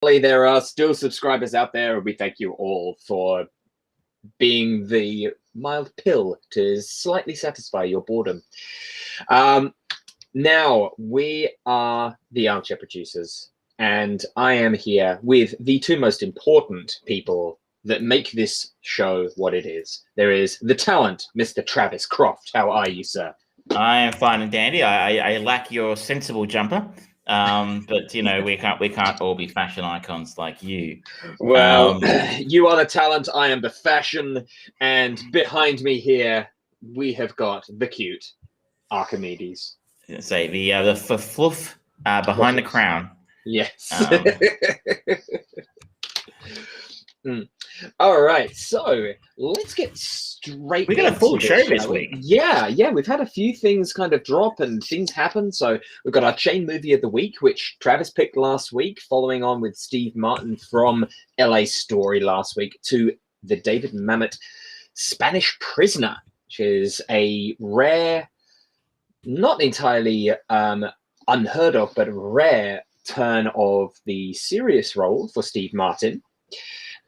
There are still subscribers out there, and we thank you all for being the mild pill to slightly satisfy your boredom. Now, we are the Armchair Producers, and I am here with the two most important people that make this show what it is. There is the talent, Mr. Travis Croft. How are you, sir? I am fine and dandy. I lack your sensible jumper, but you know we can't all be fashion icons like you. Well, you are the talent. I am the fashion, and behind me here we have got the cute Archimedes. Say the fluff behind the crown. Yes. All right, so let's get straight. We got a full show this week. Yeah, we've had a few things kind of drop and things happen. So we've got our chain movie of the week, which Travis picked last week, following on with Steve Martin from LA Story last week, to the David Mamet Spanish Prisoner, which is a rare, not entirely unheard of, but a rare turn of the serious role for Steve Martin.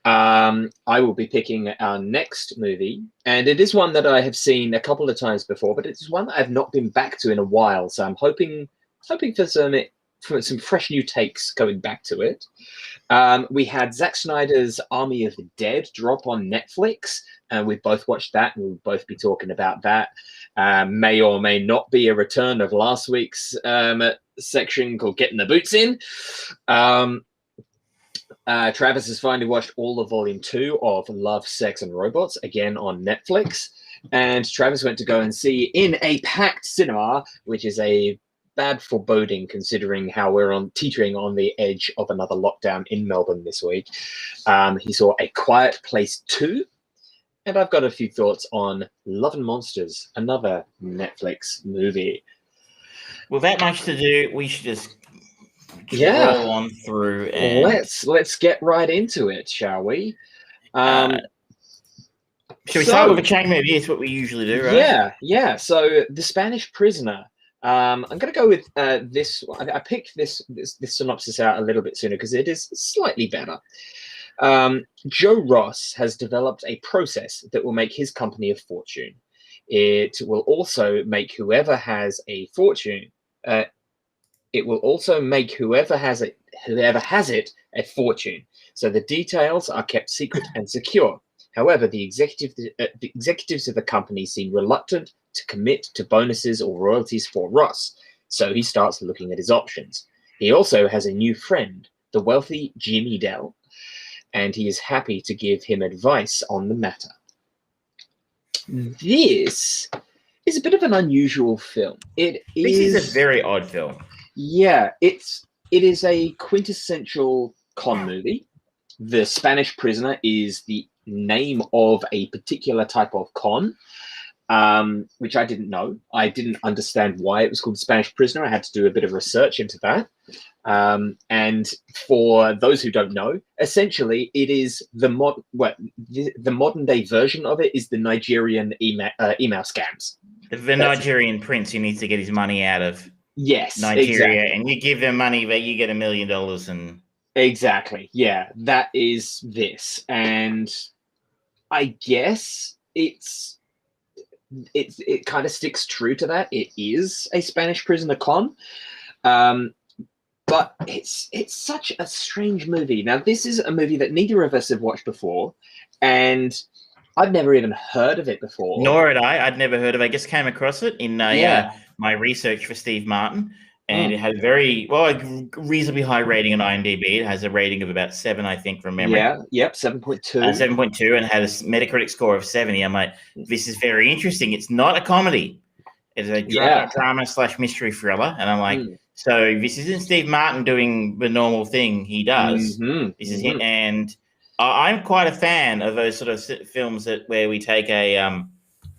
I will be picking our next movie, and it is one that I have seen a couple of times before, but it's one that I've not been back to in a while. So I'm hoping for some fresh new takes going back to it. We had Zack Snyder's Army of the Dead drop on Netflix, and we both watched that, and we'll both be talking about that. May or may not be a return of last week's section called Getting the Boots In. Travis has finally watched all of Volume 2 of Love, Sex, and Robots, again on Netflix. And Travis went to go and see in a packed cinema, which is a bad foreboding considering how we're teetering on the edge of another lockdown in Melbourne this week. He saw A Quiet Place 2. And I've got a few thoughts on Love and Monsters, another Netflix movie. With that much to do, we should just roll on through. And let's get right into it, shall we? Shall we start with a chain movie? It's what we usually do, right? Yeah. So The Spanish Prisoner. I'm going to go with this. I picked this synopsis out a little bit sooner because it is slightly better. Joe Ross has developed a process that will make his company a fortune. It will also make whoever has a fortune. It will also make whoever has it a fortune. So the details are kept secret and secure. However, the executives of the company seem reluctant to commit to bonuses or royalties for Ross. So he starts looking at his options. He also has a new friend, the wealthy Jimmy Dell, and he is happy to give him advice on the matter. This is a bit of an unusual film. This is a very odd film. Yeah, it is a quintessential con movie. The Spanish Prisoner is the name of a particular type of con, which I didn't know. I didn't understand why it was called Spanish Prisoner. I had to do a bit of research into that. And for those who don't know, essentially it is the modern day version of it is the Nigerian email scams. The Nigerian prince who needs to get his money out of Nigeria, exactly. And you give them money, but you get $1 million. And exactly, yeah, that is this, and I guess it kind of sticks true to that. It is a Spanish Prisoner con, but it's such a strange movie. Now, this is a movie that neither of us have watched before, and I've never even heard of it before. Nor had I. I'd never heard of it. I just came across it in my research for Steve Martin, and it had a reasonably high rating on IMDb. It has a rating of about 7, I think, from memory. 7.2. 7.2, and had a Metacritic score of 70. I'm like, this is very interesting. It's not a comedy. It's a drama/mystery thriller. And I'm like, so this isn't Steve Martin doing the normal thing he does. This is him. And I'm quite a fan of those sort of films where we take a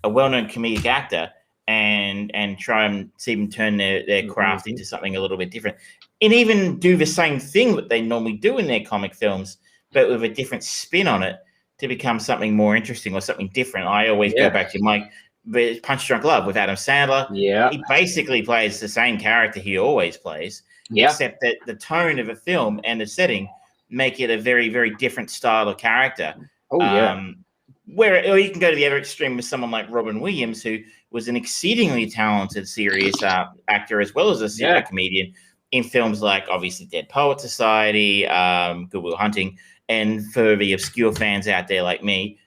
well-known comedic actor and try and see them turn their craft into something a little bit different, and even do the same thing that they normally do in their comic films, but with a different spin on it to become something more interesting or something different. I always go back to Punch Drunk Love with Adam Sandler. Yeah, he basically plays the same character he always plays, except that the tone of a film and the setting make it a very, very different style of character. Oh, yeah. Or you can go to the other extreme with someone like Robin Williams, who was an exceedingly talented, serious actor as well as a comedian in films like, obviously, Dead Poet Society, Good Will Hunting, and for the obscure fans out there like me,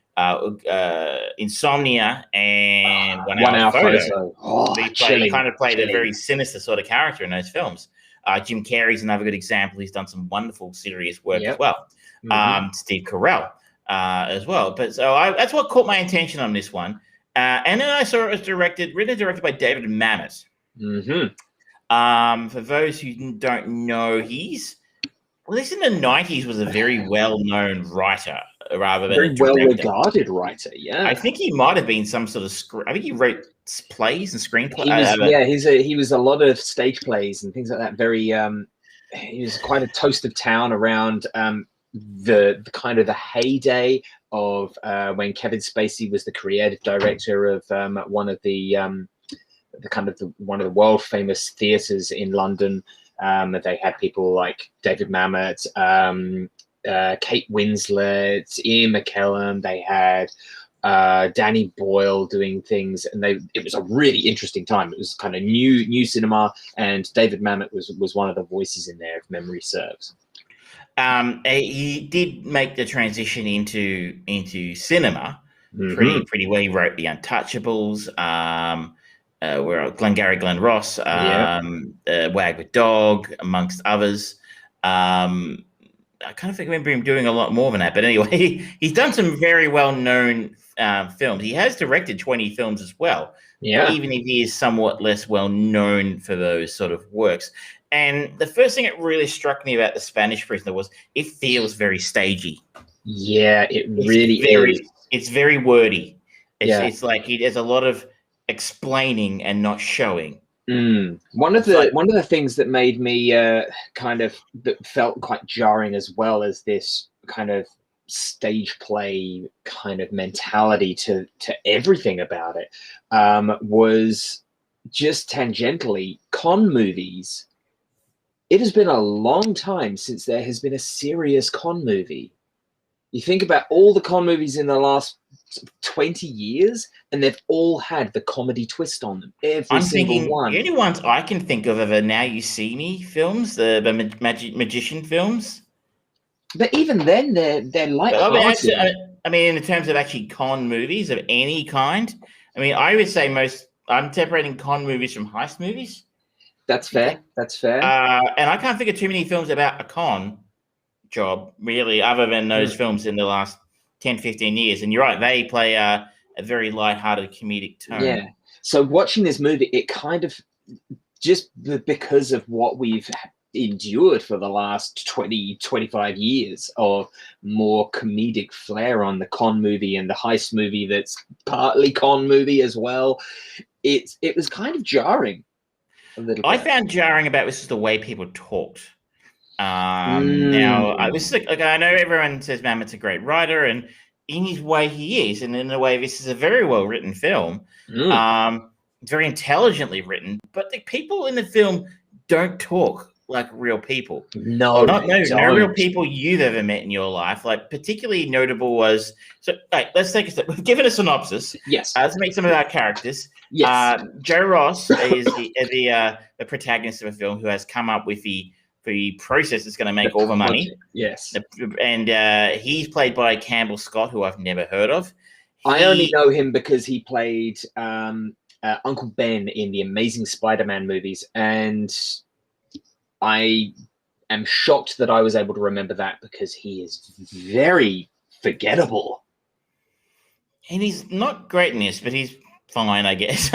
Insomnia and 1 Hour Photo. Oh, He kind of played a very sinister sort of character in those films. Jim Carrey's another good example. He's done some wonderful, serious work as well. Steve Carell as well. But so that's what caught my attention on this one. And then I saw it was written and directed by David Mamet. For those who don't know, he's in the 90s was a very well-known writer rather than very well-regarded writer. Yeah, I think he might have been some sort of I think he wrote plays and screenplays. He was a lot of stage plays and things like that. Very, he was quite a toast of town around the kind of the heyday of when Kevin Spacey was the creative director of one of the world famous theaters in London. They had people like David Mamet, Kate Winslet, Ian McKellen. They had Danny Boyle doing things, and it was a really interesting time. It was kind of new cinema, and David Mamet was one of the voices in there, if memory serves. He did make the transition into cinema pretty well. He wrote The Untouchables, where Glengarry Glen Ross, Wag the Dog, amongst others. I kind of remember him doing a lot more than that. But anyway, he's done some very well-known films. He has directed 20 films as well. Yeah. Even if he is somewhat less well-known for those sort of works. And the first thing that really struck me about The Spanish Prisoner was it feels very stagey. Yeah, it's really is. It's very wordy. It's like there's a lot of explaining and not showing. One of the things that made me that felt quite jarring as well as this kind of stage play kind of mentality to everything about it was just tangentially con movies. It has been a long time since there has been a serious con movie. You think about all the con movies in the last 20 years, and they've all had the comedy twist on them. Every single one. The only ones I can think of are the Now You See Me films, the magician films. But even then, they're light-hearted. I mean, in terms of actually con movies of any kind, I mean, I would say I'm separating con movies from heist movies. That's fair. That's fair. And I can't think of too many films about a con job, really, other than those films in the last 10, 15 years. And you're right, they play a very lighthearted comedic tone. Yeah. So watching this movie, it kind of just because of what we've endured for the last 20, 25 years of more comedic flair on the con movie and the heist movie that's partly con movie as well. It was kind of jarring. I found jarring about this is the way people talked. Now, I know everyone says Mamet's a great writer, and in his way he is, and in a way this is a very well written film. Very intelligently written, but the people in the film don't talk like real people. No real people you've ever met in your life. Like particularly notable was let's take a step. Give it a synopsis. Yes. Let's meet some of our characters. Yes. Joe Ross is the protagonist of a film who has come up with the process that's going to make all the money. Yes. And he's played by Campbell Scott, who I've never heard of. I only know him because he played Uncle Ben in the Amazing Spider-Man movies, and I am shocked that I was able to remember that because he is very forgettable. And he's not great in this, but he's fine, I guess.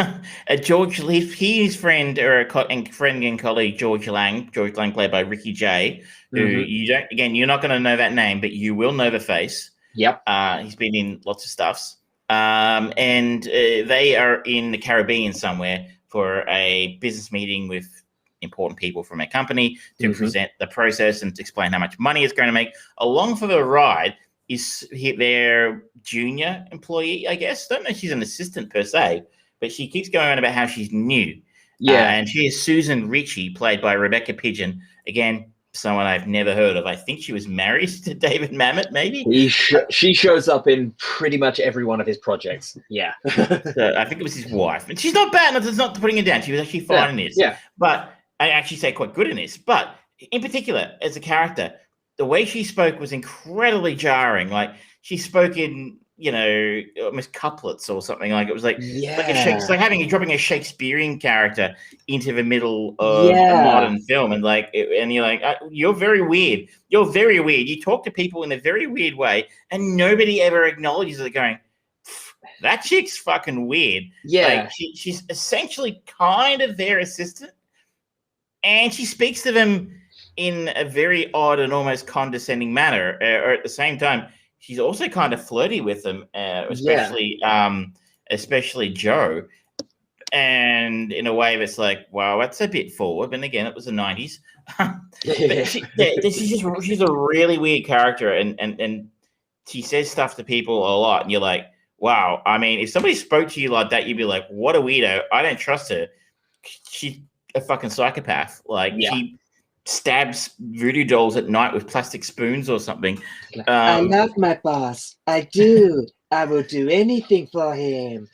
George Leaf, his friend and colleague George Lang played by Ricky Jay, who you're not going to know that name, but you will know the face. Yep. He's been in lots of stuffs. And they are in the Caribbean somewhere for a business meeting with important people from a company to present the process and to explain how much money it's going to make. Along for the ride is their junior employee, I guess. Don't know if she's an assistant per se, but she keeps going on about how she's new. Yeah. And she is Susan Ritchie, played by Rebecca Pidgeon. Again, someone I've never heard of. I think she was married to David Mamet, maybe. She shows up in pretty much every one of his projects. Yeah. So I think it was his wife. And she's not bad. It's not putting her down. She was actually fine in this. Yeah. But I actually say quite good in this. But in particular, as a character, the way she spoke was incredibly jarring. Like she spoke in, almost couplets or something. Like it was like, it's like dropping a Shakespearean character into the middle of a modern film, and you're like, you're very weird. You're very weird. You talk to people in a very weird way, and nobody ever acknowledges it. Going, that chick's fucking weird. Yeah, like she's essentially kind of their assistant, and she speaks to them in a very odd and almost condescending manner. Or at the same time, she's also kind of flirty with them, especially Joe. And in a way that's like, wow, that's a bit forward. But again, it was the 90s. She's a really weird character, and she says stuff to people a lot, and you're like, wow. I mean, if somebody spoke to you like that, you'd be like, what a weirdo. I don't trust her. She's a fucking psychopath. She stabs voodoo dolls at night with plastic spoons or something. I love my boss. I do. I will do anything for him.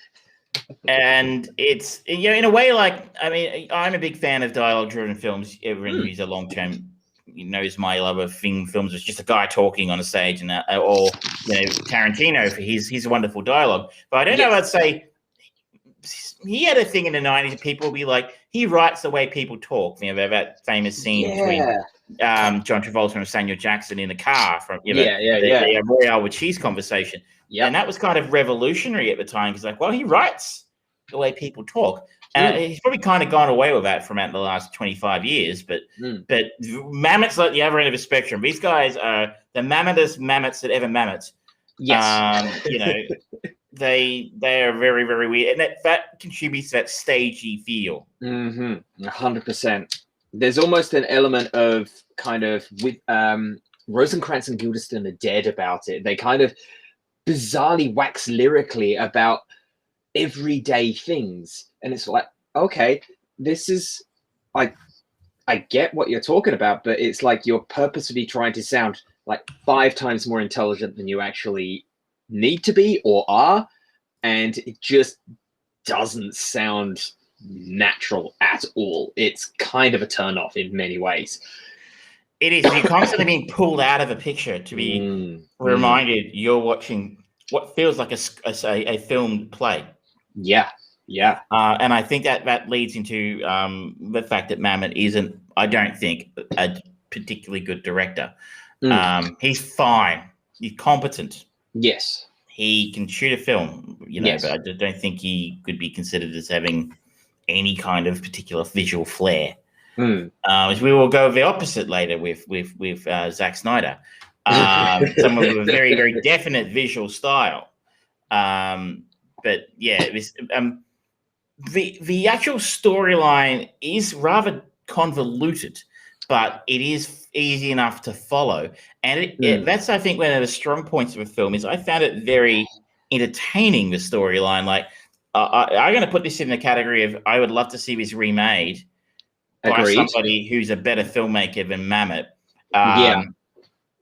And it's, in a way, I'm a big fan of dialogue-driven films. Everyone who's a long-term knows my love of films. It's just a guy talking on a stage, and or Tarantino for his wonderful dialogue. But I don't know. I'd say he had a thing in the 90s. People would be like, he writes the way people talk. That famous scene between John Travolta and Samuel Jackson in the car from the Royale with Cheese conversation. Yeah, and that was kind of revolutionary at the time. He's like, well, he writes the way people talk. And he's probably kind of gone away with that from out the last 25 years. But Mamet's like the other end of the spectrum. These guys are the mammothest Mamets that ever Mamet. Yes. They are very, very weird. And that contributes to that stagey feel. 100%. There's almost an element of kind of with Rosencrantz and Guildenstern are dead about it. They kind of bizarrely wax lyrically about everyday things, and it's like, okay, this is I get what you're talking about, but it's like you're purposefully trying to sound like 5 times more intelligent than you actually need to be or are, and it just doesn't sound natural at all. It's kind of a turn off in many ways. It is. You're constantly being pulled out of a picture to be reminded you're watching what feels like a filmed play. Yeah. And I think that leads into the fact that Mamet isn't, I don't think, a particularly good director. He's fine. He's competent. Yes. He can shoot a film, but I don't think he could be considered as having any kind of particular visual flair. As we will go the opposite later with Zack Snyder. Someone with a very, very definite visual style. But yeah, the actual storyline is rather convoluted, but it is easy enough to follow. And that's, I think, one of the strong points of a film is I found it very entertaining, the storyline. Like, I'm going to put this in the category of I would love to see this remade by somebody who's a better filmmaker than Mamet.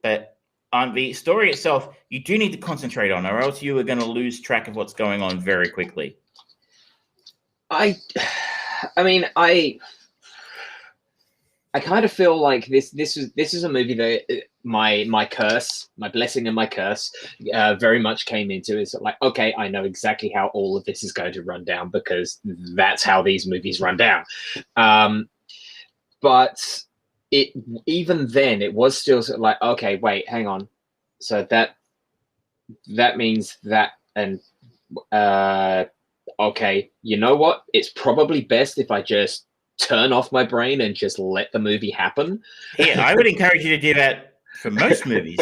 But on the story itself, you do need to concentrate on, or else you are going to lose track of what's going on very quickly. I kind of feel like this is a movie that my curse, my blessing and my curse, very much came into. Is like, okay, I know exactly how all of this is going to run down because that's how these movies run down. But even then, it was still sort of like, okay, wait, hang on. So that means that, and okay, you know what? It's probably best if I just turn off my brain and just let the movie happen. Yeah, I would encourage you to do that for most movies.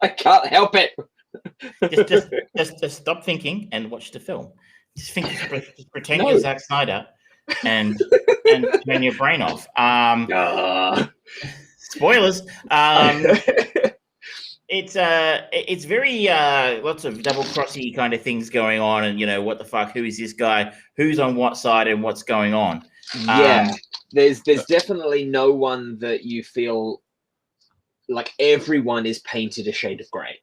I can't help it. Just stop thinking and watch the film. Just pretend you're Zack Snyder and turn your brain off. Spoilers. It's very lots of double crossy kind of things going on, and what the fuck, who is this guy, who's on what side, and what's going on. Yeah, there's definitely no one that you feel like everyone is painted a shade of grey.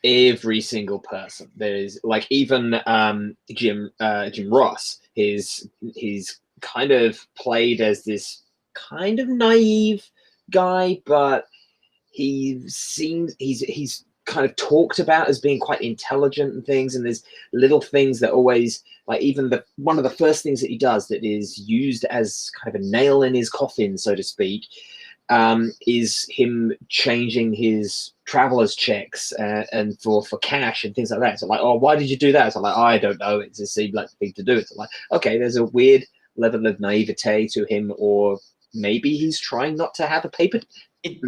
Every single person. There's like even Jim Ross. He's kind of played as this kind of naive guy, but he seems he's kind of talked about as being quite intelligent and things. And there's little things that always, like, even one of the first things that he does that is used as kind of a nail in his coffin, so to speak, is him changing his traveler's checks and for cash and things like that. So like, oh, why did you do that? So like, I don't know. It just seemed like the thing to do. It's like, okay, there's a weird level of naivete to him, or maybe he's trying not to have a paper trail. It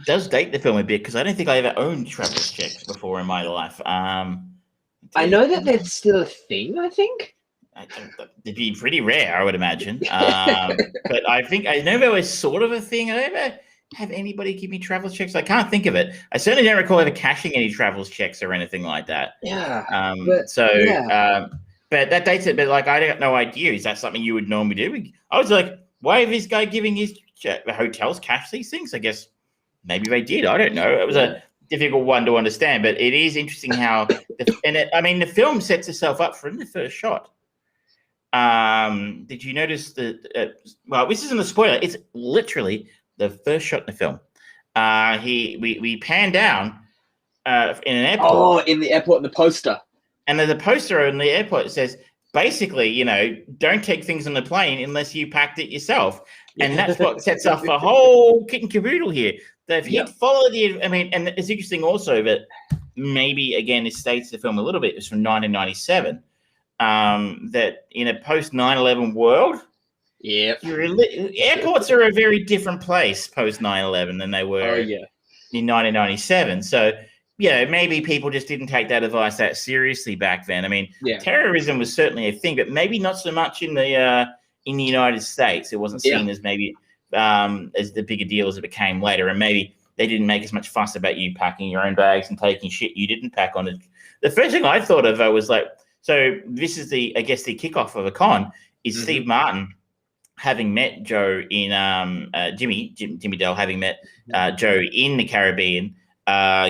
does date the film a bit, because I don't think I ever owned traveler's checks before in my life. I know that that's still a thing, I think. It'd be pretty rare, I would imagine. But I think I know there was sort of a thing. I never have anybody give me traveler's checks. I can't think of it. I certainly don't recall ever cashing any traveler's checks or anything like that. Yeah. But that dates it. But like, I got no idea. Is that something you would normally do? I was like, why is this guy giving his hotels cash these things? I guess maybe they did. I don't know. It was a difficult one to understand, but it is interesting how the film sets itself up from the first shot. Did you notice that? Well, this isn't a spoiler. It's literally the first shot in the film. We pan down in an airport. Oh, in the airport, in the poster. And there's a poster in the airport that says, basically, don't take things on the plane unless you packed it yourself. And that's what sets off a whole kit and caboodle here. That if he'd followed and it's interesting also that maybe, again, it states the film a little bit. It's from 1997. That in a post 9/11 world, airports are a very different place post 9/11 than they were in 1997. So maybe people just didn't take that advice that seriously back then. I mean, terrorism was certainly a thing, but maybe not so much in the United States. It wasn't seen as maybe as the bigger deal as it became later, and maybe they didn't make as much fuss about you packing your own bags and taking shit you didn't pack on it. The first thing I thought of was like, so this is the kickoff of a con is Steve Martin having met Joe in Jimmy Dale having met Joe in the Caribbean,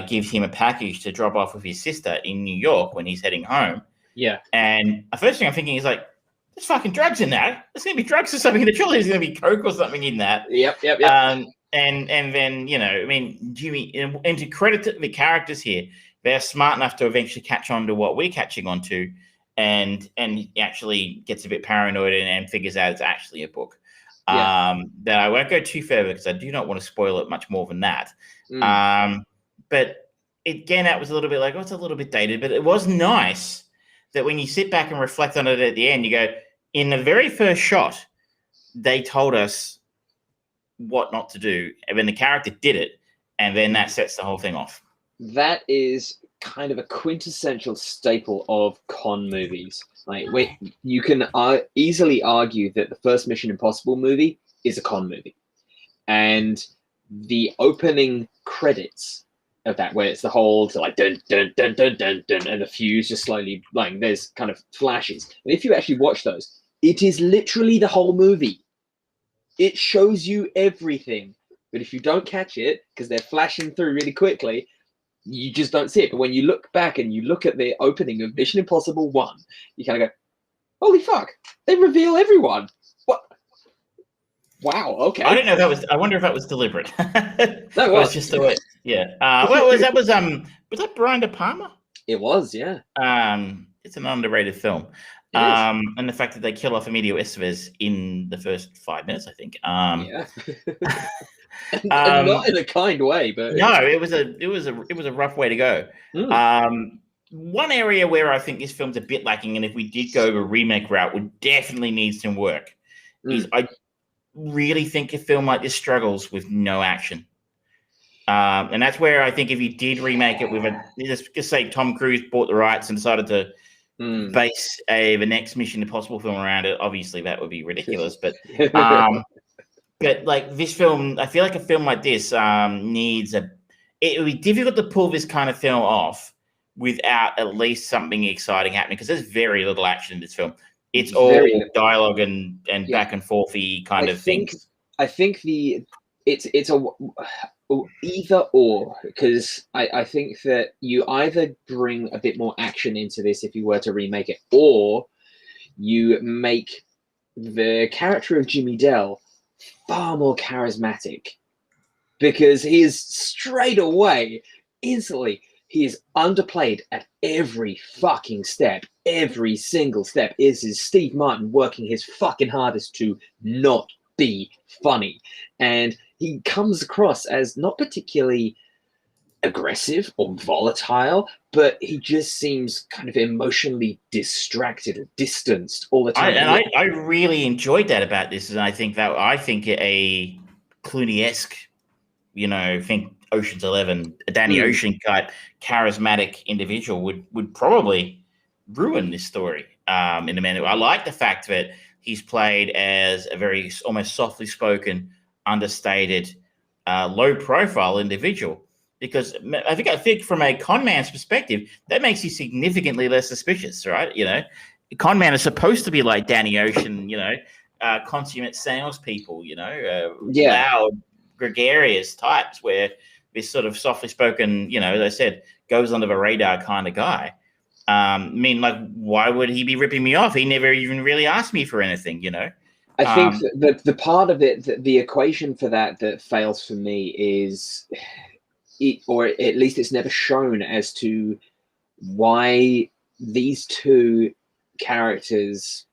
gives him a package to drop off with his sister in New York when he's heading home. Yeah. And the first thing I'm thinking is like, there's fucking drugs in that. There's going to be drugs or something. Surely there's going to be coke or something in that. Yep. And then, Jimmy, and to credit the characters here, they're smart enough to eventually catch on to what we're catching on to, and actually gets a bit paranoid and figures out it's actually a book. That I won't go too further because I do not want to spoil it much more than that. But again, that was a little bit like, it's a little bit dated, but it was nice that when you sit back and reflect on it at the end, you go, in the very first shot, they told us what not to do. And then the character did it, and then that sets the whole thing off. That is kind of a quintessential staple of con movies. Like, you can easily argue that the first Mission Impossible movie is a con movie. And the opening credits of that, where it's the whole like dun dun dun dun dun dun, and the fuse just slowly, like, there's kind of flashes. And if you actually watch those, it is literally the whole movie. It shows you everything. But if you don't catch it, because they're flashing through really quickly, you just don't see it. But when you look back and you look at the opening of Mission Impossible 1, you kind of go, holy fuck, they reveal everyone. What? Wow, okay. I don't know if that was, I wonder if that was deliberate. That was just the way, was that Brian De Palma? It was, yeah. It's an underrated film. And the fact that they kill off Emilio Estevez in the first 5 minutes, I think. And not in a kind way, but no, it was a rough way to go. One area where I think this film's a bit lacking, and if we did go the remake route, would definitely need some work, is I really think a film like this struggles with no action. And that's where I think if you did remake it with just say Tom Cruise bought the rights and decided to base the next Mission Impossible film around it, obviously that would be ridiculous. But but like this film, I feel like a film like this needs it would be difficult to pull this kind of film off without at least something exciting happening, because there's very little action in this film. It's all dialogue and back and forthy kind of things. I think it's a either or, because I think that you either bring a bit more action into this if you were to remake it, or you make the character of Jimmy Dell far more charismatic, because he is straight away, instantly, he is underplayed at every fucking step. Every single step is Steve Martin working his fucking hardest to not be funny. And he comes across as not particularly aggressive or volatile, but he just seems kind of emotionally distracted or distanced all the time. I really enjoyed that about this, and I think a Clooney-esque, think Ocean's 11, a Danny Ocean type charismatic individual would probably ruin this story in a manner. I like the fact that he's played as a very almost softly spoken, understated, low profile individual, because I think from a con man's perspective, that makes you significantly less suspicious, right? Con man is supposed to be like Danny Ocean, consummate salespeople, loud, gregarious types, where this sort of softly spoken, as I said, goes under the radar kind of guy. Why would he be ripping me off? He never even really asked me for anything, I think that the part of it, the equation for that fails for me is, or at least it's never shown as to why these two characters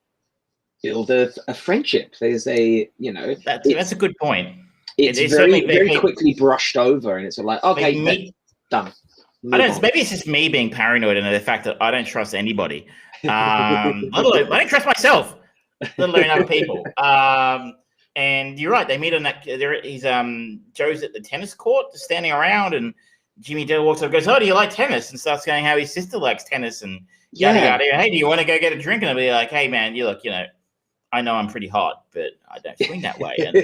build a friendship. There's that's a good point. It's very quickly brushed over, and it's like, okay, done. Maybe it's just me being paranoid and the fact that I don't trust anybody. I don't trust myself, let alone other people. And you're right. They meet on that. He's Joe's at the tennis court, just standing around, and Jimmy Dell walks up and goes, "Oh, do you like tennis?" And starts going how his sister likes tennis, and yada yada. Hey, do you want to go get a drink? And I'll be like, "Hey, man, you look, I know I'm pretty hot, but I don't swing that way." And,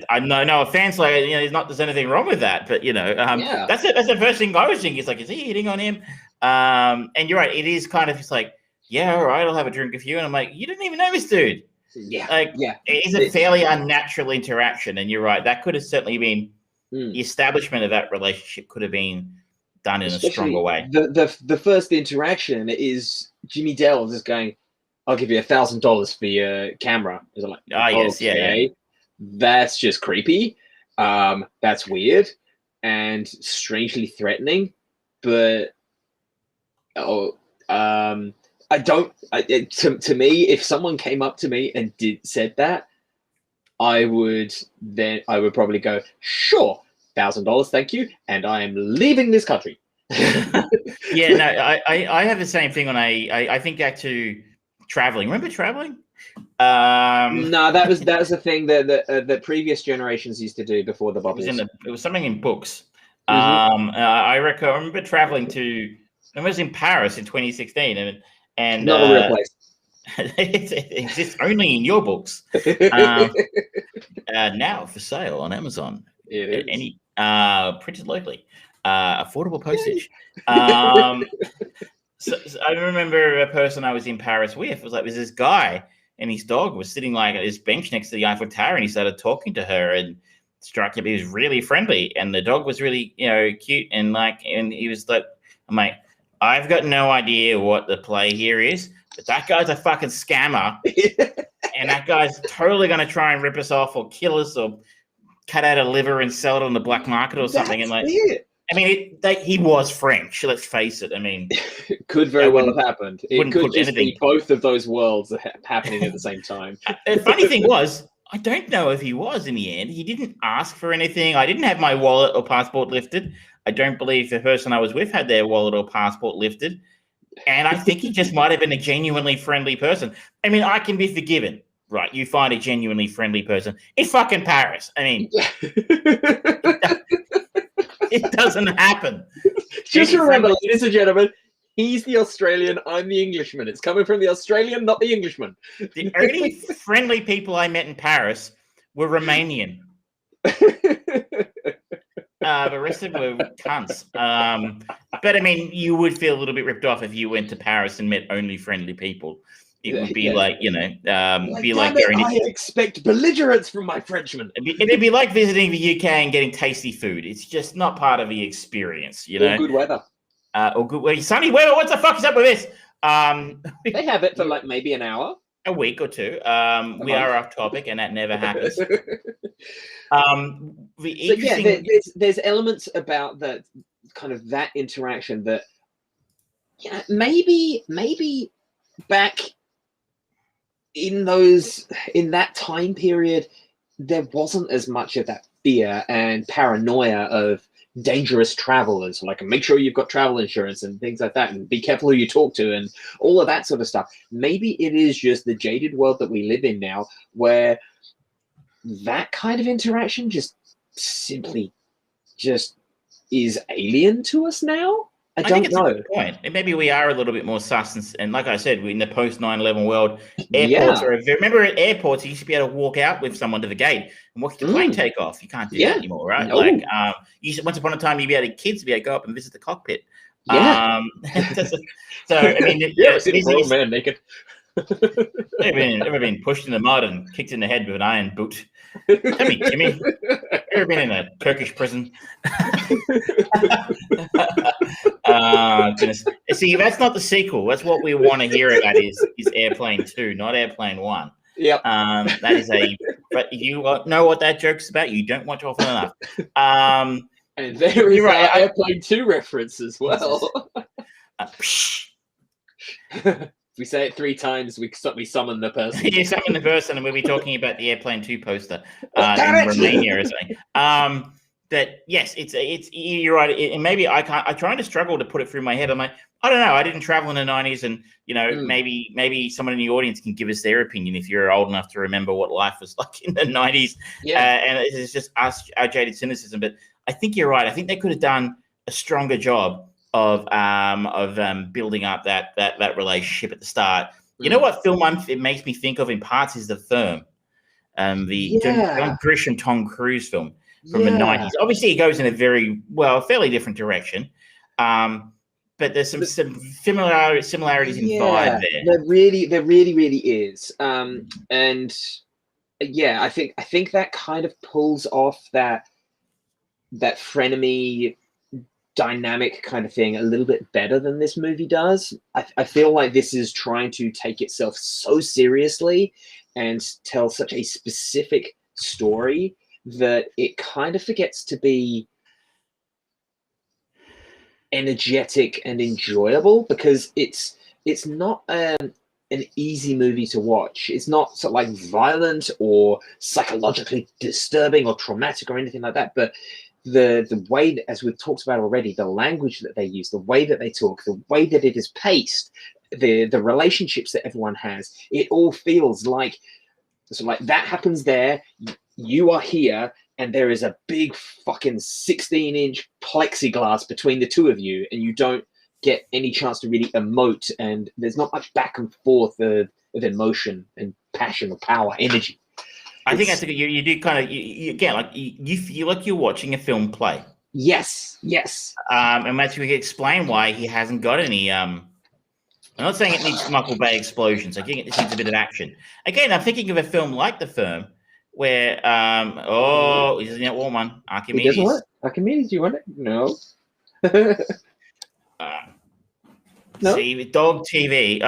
I know, no offense, there's anything wrong with that, but that's the first thing I was thinking. It's like, is he hitting on him? And you're right. It is kind of just like, yeah, all right, I'll have a drink with you. And I'm like, you didn't even know this dude. Yeah. It is a fairly unnatural interaction. And you're right. That could have certainly been the establishment of that relationship could have been done in a stronger way. The first interaction is Jimmy Dell just going, "I'll give you $1,000 for your camera." Is like, yes, yeah. That's just creepy. That's weird and strangely threatening. But I don't. To me, if someone came up to me and said that, I would probably go, "Sure, $1,000, thank you," and I am leaving this country. Yeah, no, I have the same thing when I think back to traveling. Remember traveling? No, that was the thing that previous generations used to do before the bubbles. It was something in books. I remember traveling to. I was in Paris in 2016, and not a real place. It exists only in your books. Now for sale on Amazon. It is. Printed locally, affordable postage. So I remember a person I was in Paris with was this guy, and his dog was sitting at his bench next to the Eiffel Tower, and he started talking to her and struck him. He was really friendly, and the dog was really cute, and he was like, I'm like, I've got no idea what the play here is, but that guy's a fucking scammer, and that guy's totally going to try and rip us off or kill us or cut out a liver and sell it on the black market or something. He was French. Let's face it. It could very well have happened. It could just be both of those worlds happening at the same time. The funny thing was, I don't know if he was in the end. He didn't ask for anything. I didn't have my wallet or passport lifted. I don't believe the person I was with had their wallet or passport lifted. And I think he just might have been a genuinely friendly person. I can be forgiven, right? You find a genuinely friendly person in fucking Paris. It doesn't happen. Just remember, ladies and gentlemen, he's the Australian, I'm the Englishman. It's coming from the Australian, not the Englishman. The only friendly people I met in Paris were Romanian. The rest of them were cunts. But I mean, you would feel a little bit ripped off if you went to Paris and met only friendly people. It would be like, you know, be like going. I expect belligerence from my Frenchmen. It'd be like visiting the UK and getting tasty food. It's just not part of the experience, you know. Or good weather. Or good weather. Sunny weather. What the fuck is up with this? They have it for like maybe an hour. A week or two. We are off topic, and that never happens. There's elements about that kind of that interaction that, yeah, maybe back in that time period, there wasn't as much of that fear and paranoia of dangerous travelers. Like, make sure you've got travel insurance and things like that, and be careful who you talk to and all of that sort of stuff. Maybe it is just the jaded world that we live in now, where that kind of interaction just simply just is alien to us now. I don't know. A good point. Maybe we are a little bit more sus, and like I said, we're in the post 9/11 world. Airports remember at airports, you used to be able to walk out with someone to the gate and watch the plane take off. You can't do that anymore, right? No. Like, once upon a time, you'd be able to kids to be able to go up and visit the cockpit. So I mean, old man naked. Ever been pushed in the mud and kicked in the head with an iron boot? Tell me, Jimmy, ever been in a Turkish prison? Goodness. See, that's not the sequel. That's what we want to hear about is Airplane 2, not Airplane 1. Yep. That is but you know what that joke's about. You don't watch often enough. And there is Airplane 2 reference as well. If we say it 3 times, we summon the person. You summon the person, and we'll be talking about the Airplane 2 poster in Romania or something. That yes, it's you're right. And maybe I try to struggle to put it through my head. I'm like, I don't know. I didn't travel in the 90s, and you know, maybe someone in the audience can give us their opinion if you're old enough to remember what life was like in the 90s. And it's just us, our jaded cynicism. But I think you're right. I think they could have done a stronger job of building up that relationship at the start. You know what film it makes me think of in parts is The Firm, the John Grisham, Tom Cruise film from the 90s. Obviously, it goes in a fairly different direction, but there's some similarities in vibe there. There really is, and I think that kind of pulls off that frenemy dynamic kind of thing a little bit better than this movie does. I feel like this is trying to take itself so seriously and tell such a specific story that it kind of forgets to be energetic and enjoyable, because it's not an easy movie to watch. It's not sort of like violent or psychologically disturbing or traumatic or anything like that, but the way that, as we've talked about already, the language that they use, the way that they talk, the way that it is paced, the relationships that everyone has, it all feels like that happens there, you are here, and there is a big fucking 16-inch plexiglass between the two of you, and you don't get any chance to really emote, and there's not much back and forth of emotion and passion or power, energy. I think that's you do kind of again, like you feel like you're watching a film play. Yes. And Matthew, we can explain why he hasn't got any. I'm not saying it needs Michael Bay explosions. I think it needs a bit of action. Again, I'm thinking of a film like The Firm, where isn't that one? Archimedes. Archimedes, do you want it? No. No? See, with dog TV,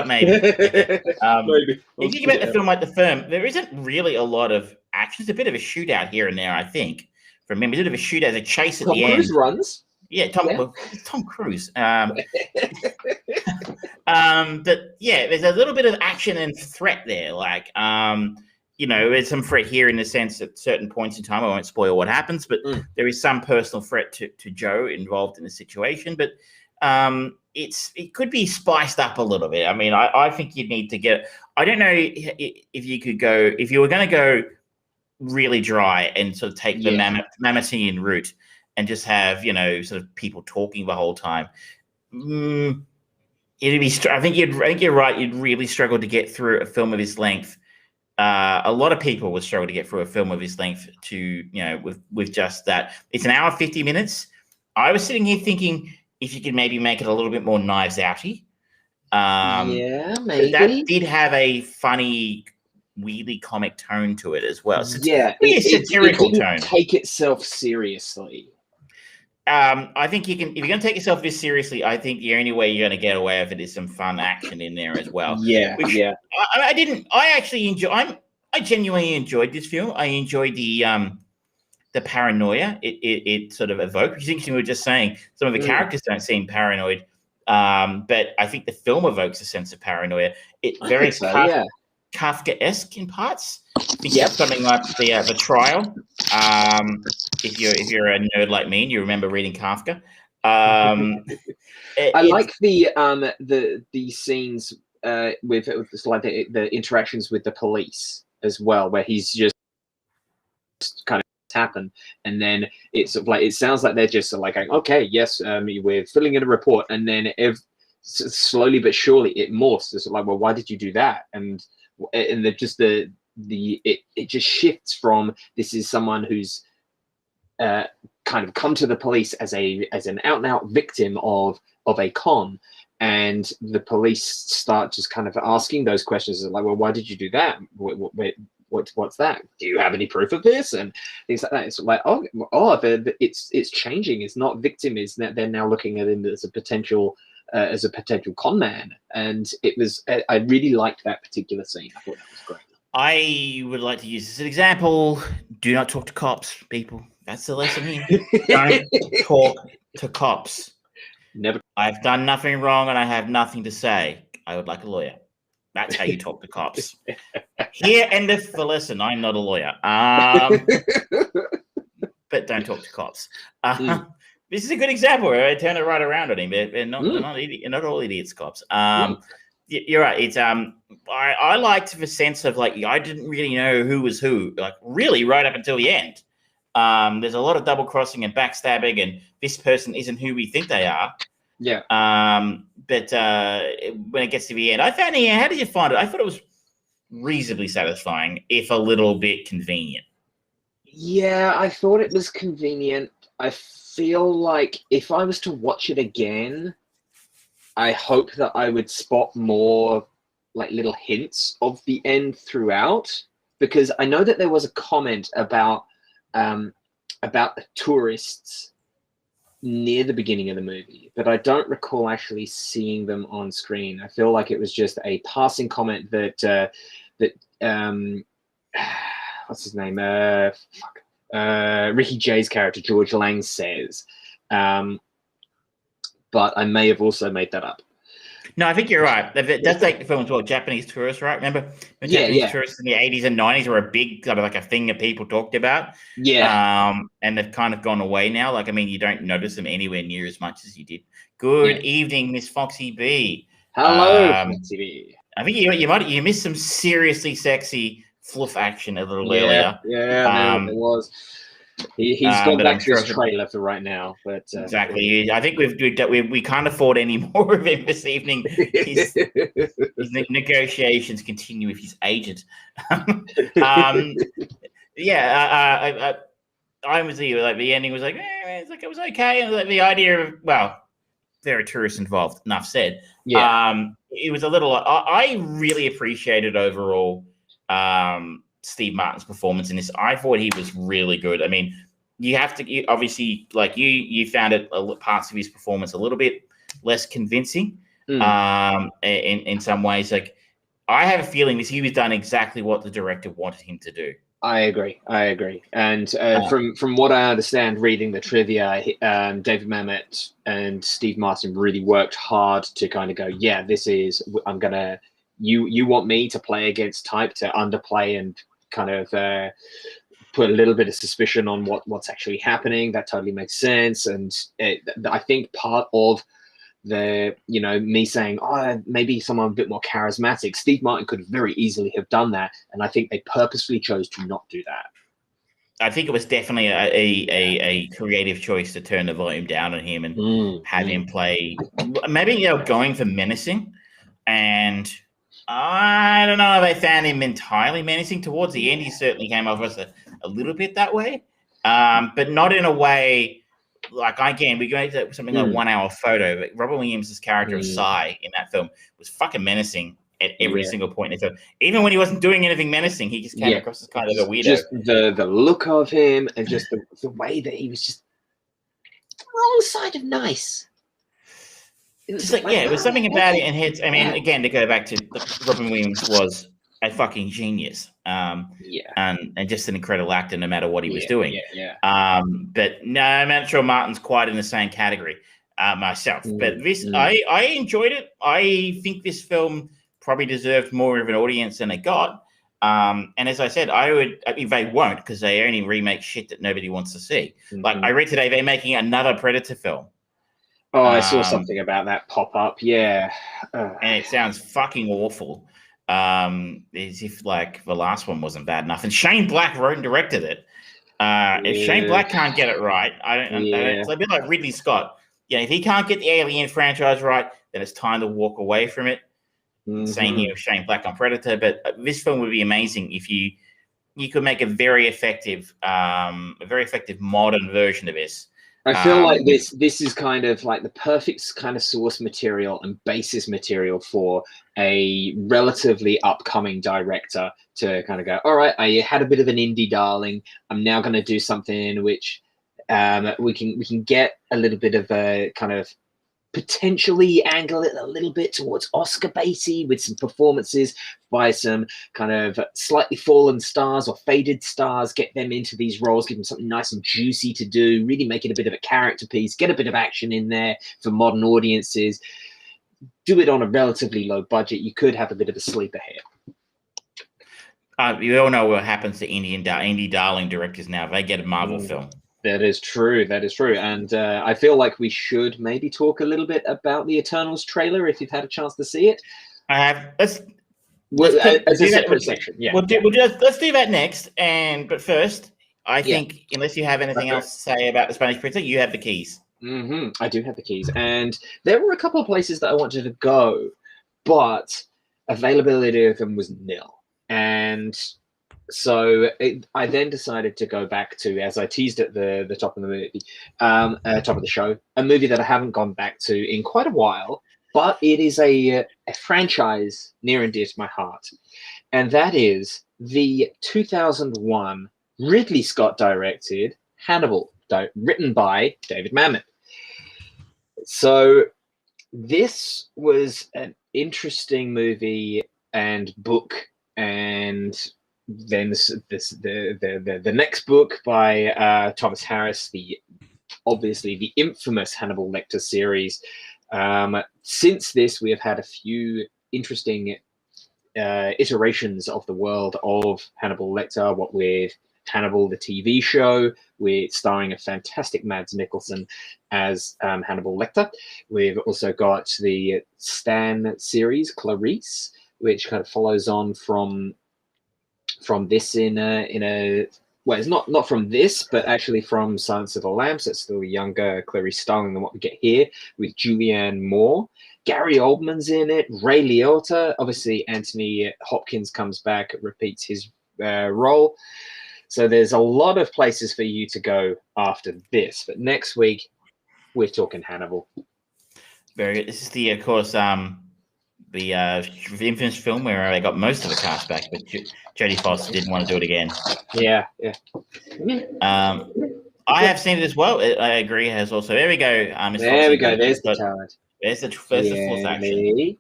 maybe. Maybe. If you think about the film like The Firm, there isn't really a lot of action. It's a bit of a shootout here and there, I think. From memory, a bit of a shootout, a chase at the end. Tom Cruise runs. Yeah, Tom Cruise. But yeah, there's a little bit of action and threat there. Like, there's some threat here in the sense at certain points in time. I won't spoil what happens, but there is some personal threat to Joe involved in the situation. But it could be spiced up a little bit. I mean, I think you'd need to get. I don't know if you could go if you were going to go really dry and sort of take the Mametian route and just have sort of people talking the whole time. It'd be. I think you're right. You'd really struggle to get through a film of this length. A lot of people would struggle to get through a film of this length with just that. It's an hour 50 minutes. I was sitting here thinking, if you could maybe make it a little bit more Knives Outy. Yeah, maybe. That did have a funny, weirdly comic tone to it as well. So Yeah, it's a satirical it didn't tone. take itself seriously. I think you can, if you're going to take yourself this seriously, I think the only way you're going to get away with it is some fun action in there as well. Yeah, Which yeah. I genuinely enjoyed this film. I enjoyed the paranoia it sort of evoked. You think we were just saying some of the characters don't seem paranoid, but I think the film evokes a sense of paranoia. It very Kafka-esque in parts. I think something like the Trial. If you're a nerd like me and you remember reading Kafka, I like the scenes with like the interactions with the police as well, where he's just kind of happen, and then it's sort of like it sounds like they're just sort of like going, okay, yes, we're filling in a report, and then slowly but surely it morphs. It's like, well, why did you do that? And it just shifts from this is someone who's kind of come to the police as an out and out victim of a con, and the police start just kind of asking those questions like, well, why did you do that? What's that? Do you have any proof of this? And things like that. It's like, it's changing. It's not victim. Is that they're now looking at him as a potential con man. And it was. I really liked that particular scene. I thought that was great. I would like to use this as an example. Do not talk to cops, people. That's the lesson here. Don't talk to cops. Never. I've done nothing wrong and I have nothing to say. I would like a lawyer. That's how you talk to cops. Here endeth the lesson. I'm not a lawyer. But don't talk to cops. This is a good example where I turn it right around on him. They're not all idiots, cops. You're right. It's I liked the sense of like I didn't really know who was who, like really right up until the end. There's a lot of double crossing and backstabbing, and this person isn't who we think they are. Yeah. But when it gets to the end, I found it. How did you find it? I thought it was reasonably satisfying, if a little bit convenient. Yeah, I thought it was convenient. I feel like if I was to watch it again, I hope that I would spot more like little hints of the end throughout, because I know that there was a comment about the tourists near the beginning of the movie, but I don't recall actually seeing them on screen. I feel like it was just a passing comment that what's his name? Ricky Jay's character, George Lang, says. But I may have also made that up. No, I think you're right. That's like the film as well. Japanese tourists, right? Remember Japanese tourists in the 80s and 90s were a big kind of like a thing that people talked about. Yeah. And they've kind of gone away now. Like, I mean, you don't notice them anywhere near as much as you did. Good evening, Miss Foxy B. Hello, Foxy B. I think you missed some seriously sexy fluff action a little earlier. Yeah, there was. He's gone back to his trailer for right now, but exactly. I think we can't afford any more of him this evening. His negotiations continue with his agent. I was here. Like the ending was like, it's like it was okay, and like, the idea of there are tourists involved. Enough said. Yeah. It was a little. I really appreciated overall. Steve Martin's performance in this. I thought he was really good. I mean, you obviously like you found it parts of his performance a little bit less convincing. In some ways, like I have a feeling he was done exactly what the director wanted him to do. I agree. And from what I understand, reading the trivia, David Mamet and Steve Martin really worked hard to kind of go, yeah, this is you want me to play against type, to underplay and kind of put a little bit of suspicion on what's actually happening. That totally makes sense. And I think part of the, me saying, maybe someone a bit more charismatic, Steve Martin could very easily have done that. And I think they purposefully chose to not do that. I think it was definitely a creative choice to turn the volume down on him and have him play, maybe, going for menacing. And I don't know if I found him entirely menacing. Towards the end, he certainly came off as a little bit that way, but not in a way like we go into something like 1 hour photo, but Robin Williams' character of Sai in that film was fucking menacing at every single point in the film. Even when he wasn't doing anything menacing, he just came across as kind of a weirdo. Just the look of him and just the way that he was just the wrong side of nice. It was it was something about it. And I mean, again, to go back to Robin Williams was a fucking genius. And just an incredible actor, no matter what he was doing. But no, I'm not sure Martin's quite in the same category myself. But this, I enjoyed it. I think this film probably deserved more of an audience than it got. And as I said, they won't, because they only remake shit that nobody wants to see. Like I read today, they're making another Predator film. Oh, I saw something about that pop up. Yeah. And it sounds fucking awful. As if like the last one wasn't bad enough. And Shane Black wrote and directed it. If Shane Black can't get it right, it's a bit like Ridley Scott. If he can't get the Alien franchise right, then it's time to walk away from it. Same here with Shane Black on Predator. But this film would be amazing if you could make a very effective modern version of this. I feel like this is kind of like the perfect kind of source material and basis material for a relatively upcoming director to kind of go, all right, I had a bit of an indie darling. I'm now going to do something which we can get a little bit of a kind of potentially angle it a little bit towards Oscar baity with some performances by some kind of slightly fallen stars or faded stars, get them into these roles, give them something nice and juicy to do, really make it a bit of a character piece, get a bit of action in there for modern audiences, do it on a relatively low budget. You could have a bit of a sleeper hit. You all know what happens to indie darling directors now. They get a Marvel film. That is true. And I feel like we should maybe talk a little bit about the Eternals trailer if you've had a chance to see it. I have. Let's do that section. Yeah. Let's do that next. But first, I think unless you have anything else to say about the Spanish Printer, you have the keys. I do have the keys, and there were a couple of places that I wanted to go, but availability of them was nil. And so I then decided to go back to, as I teased at the top of the movie, top of the show, a movie that I haven't gone back to in quite a while, but it is a franchise near and dear to my heart. And that is the 2001 Ridley Scott directed Hannibal, written by David Mamet. So this was an interesting movie and book, and then the next book by Thomas Harris, obviously the infamous Hannibal Lecter series. Since this, we have had a few interesting iterations of the world of Hannibal Lecter, what with Hannibal the TV show, starring a fantastic Mads Mikkelsen as Hannibal Lecter. We've also got the Stan series, Clarice, which kind of follows on from this in a well, it's not from this, but actually from Silence of the Lambs. It's still a younger Clarice Starling than what we get here, with Julianne Moore. Gary Oldman's in it, Ray Liotta. Obviously, Anthony Hopkins comes back, repeats his role. So there's a lot of places for you to go after this. But next week, we're talking Hannibal. Very good. This is of course, the infamous film where they got most of the cast back, but Jodie Foster didn't want to do it again. Yeah. I have seen it as well. I agree. It has also. There we go. There we go. There's the talent. There's the fourth action.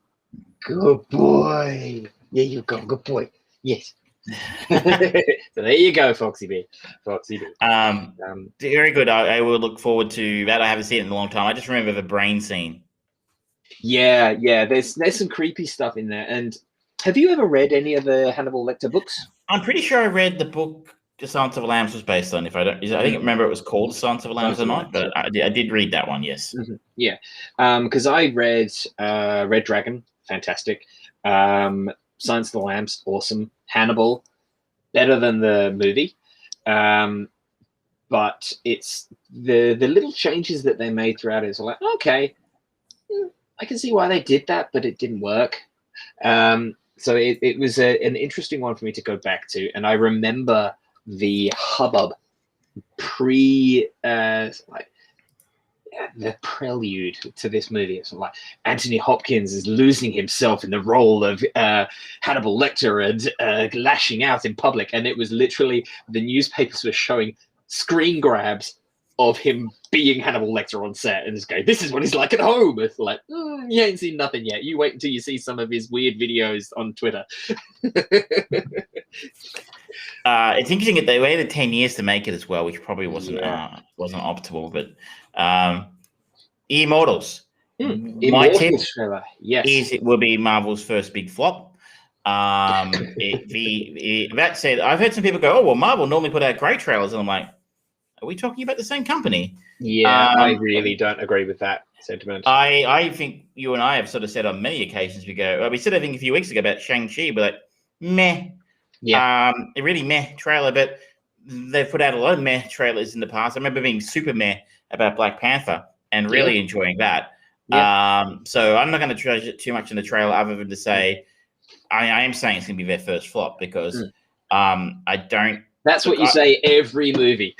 Good boy. There you go. Good boy. Yes. So there you go, Foxy B. Very good. I will look forward to that. I haven't seen it in a long time. I just remember the brain scene. Yeah. There's some creepy stuff in there. And have you ever read any of the Hannibal Lecter books? I'm pretty sure I read the book The Silence of the Lambs was based on. I think remember it was called The Silence of the Lambs or not, but I did read that one. Yes. Yeah. Because I read Red Dragon, fantastic. Silence of the Lambs, awesome. Hannibal, better than the movie. But it's the little changes that they made throughout it is like, okay, I can see why they did that, but it didn't work. So it was an interesting one for me to go back to. And I remember the hubbub the prelude to this movie. It's like Anthony Hopkins is losing himself in the role of Hannibal Lecter and lashing out in public. And it was literally the newspapers were showing screen grabs of him being Hannibal Lecter on set and just going, this is what he's like at home. It's like, you ain't seen nothing yet. You wait until you see some of his weird videos on Twitter. It's interesting that they waited 10 years to make it as well, which probably wasn't optimal. But Immortals. My tip is it will be Marvel's first big flop. That said, I've heard some people go, "Oh well, Marvel normally put out great trailers," and I'm like, "Are we talking about the same company?" Yeah, I really don't agree with that sentiment. I think you and I have sort of said on many occasions we said I think a few weeks ago about Shang-Chi, but like, meh. Yeah. A really meh trailer, but they've put out a lot of meh trailers in the past. I remember being super meh about Black Panther and really enjoying that. Yeah. So I'm not going to judge it too much in the trailer other than to say I am saying it's going to be their first flop because I don't. That's what you say every movie.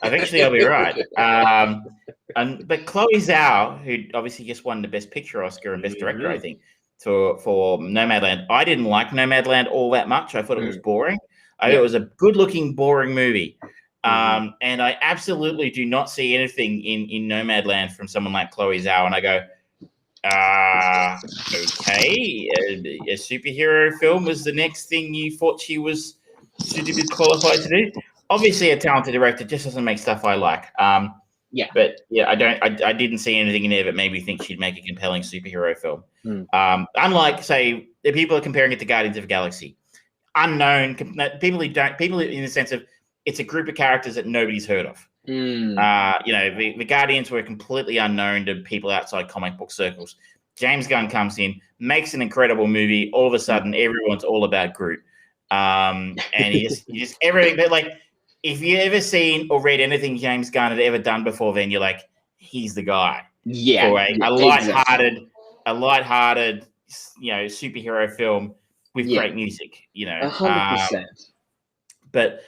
Eventually, I'll be right. But Chloe Zhao, who obviously just won the Best Picture Oscar and Best Director, I think, for Nomadland. I didn't like Nomadland all that much. I thought it was boring. I thought it was a good-looking, boring movie. And I absolutely do not see anything in Nomadland from someone like Chloe Zhao. And I go, okay, a superhero film was the next thing you thought she was suitably qualified to do. Obviously, a talented director just doesn't make stuff I like. But yeah, I didn't see anything in there that made me think she'd make a compelling superhero film. Unlike, say, the people are comparing it to Guardians of the Galaxy, unknown people in the sense of it's a group of characters that nobody's heard of. The Guardians were completely unknown to people outside comic book circles. James Gunn comes in, makes an incredible movie. All of a sudden, everyone's all about Groot. And he just everything. But like, if you ever seen or read anything James Gunn had ever done before, then you're like, he's the guy. Yeah, for a lighthearted, superhero film with great music. 100%. But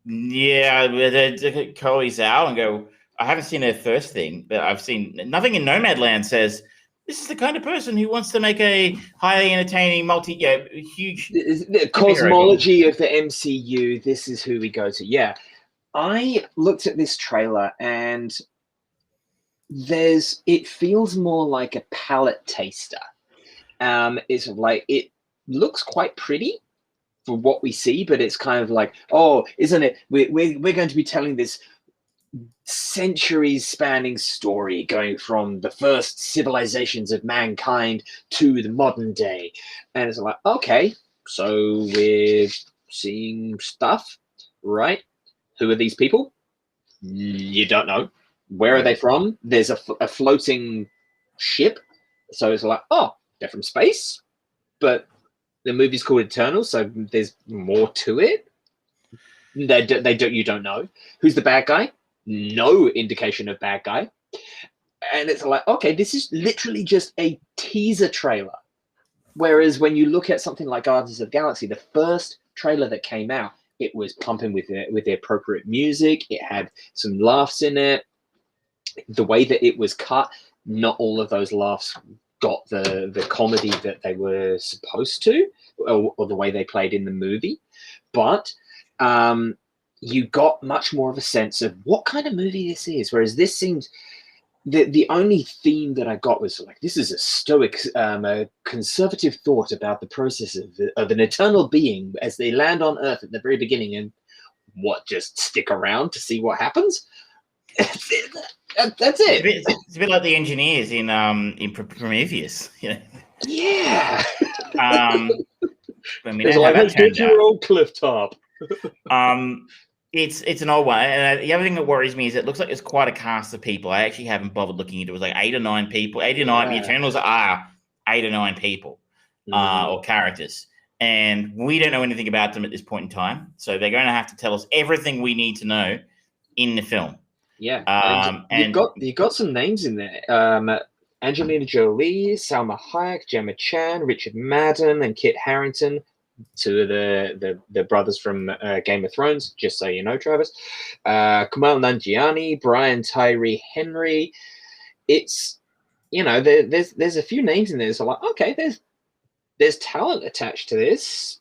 yeah, Chloe Zhao and go. I haven't seen her first thing, but I've seen nothing in Nomadland says this is the kind of person who wants to make a highly entertaining, huge the cosmology of the MCU. This is who we go to. Yeah, I looked at this trailer and it feels more like a palate taster. It's like it looks quite pretty for what we see, but it's kind of like, oh, isn't it? We're going to be telling this centuries spanning story going from the first civilizations of mankind to the modern day. And it's like, okay, so we're seeing stuff, right? Who are these people? You don't know. Where are they from? There's a floating ship. So it's like, oh, they're from space. But the movie's called Eternal, so there's more to it. You don't know. Who's the bad guy? No indication of bad guy. And it's like, okay, this is literally just a teaser trailer. Whereas when you look at something like Guardians of the Galaxy, the first trailer that came out, it was pumping with the appropriate music. It had some laughs in it. The way that it was cut, not all of those laughs got the comedy that they were supposed to, or the way they played in the movie. But you got much more of a sense of what kind of movie this is. Whereas this seems, the only theme that I got was like, this is a stoic, a conservative thought about the process of an eternal being as they land on Earth at the very beginning, and just stick around to see what happens. That's it. It's a bit like the engineers in Prometheus. Yeah. There's like a 50-year-old cliff top. It's an old one. And the other thing that worries me is it looks like there's quite a cast of people. I actually haven't bothered looking into it. It was like 8 or 9 people. 8 or 9. The Eternals are 8 or 9 people or characters. And we don't know anything about them at this point in time. So they're going to have to tell us everything we need to know in the film. Yeah. You've got some names in there. Angelina Jolie, Salma Hayek, Gemma Chan, Richard Madden, and Kit Harington. 2 of the brothers from Game of Thrones, just so you know, Travis. Kumail Nanjiani, Brian Tyree Henry, it's, there's a few names in there. So like, okay, there's talent attached to this.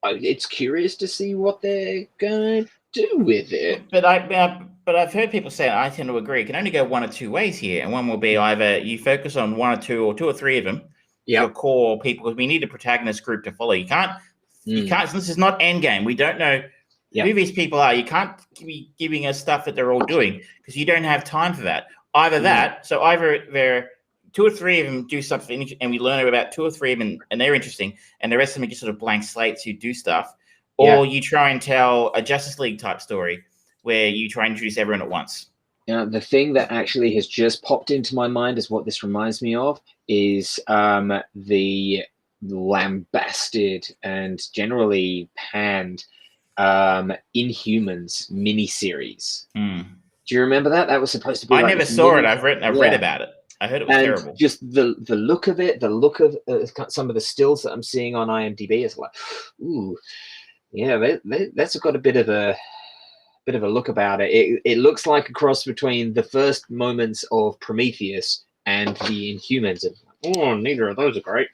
It's curious to see what they're going to do with it. But I've heard people say, and I tend to agree, it can only go one or two ways here. And one will be either you focus on one or two or three of them, your core people, because we need a protagonist group to follow. You can't, this is not Endgame. We don't know who these people are. You can't be giving us stuff that they're all doing because you don't have time for that. Either they're two or three of them do something and we learn about two or three of them and they're interesting, and the rest of them are just sort of blank slates who do stuff. Or you try and tell a Justice League type story where you try and introduce everyone at once. The thing that actually has just popped into my mind is what this reminds me of is the lambasted and generally panned Inhumans miniseries. Do you remember that? That was supposed to be. I never saw it. I've read about it. I heard it was terrible. Just the look of it, the look of some of the stills that I'm seeing on IMDb is like, ooh, yeah, that's got a bit of a look about it. It looks like a cross between the first moments of Prometheus and the Inhumans. Oh, neither of those are great.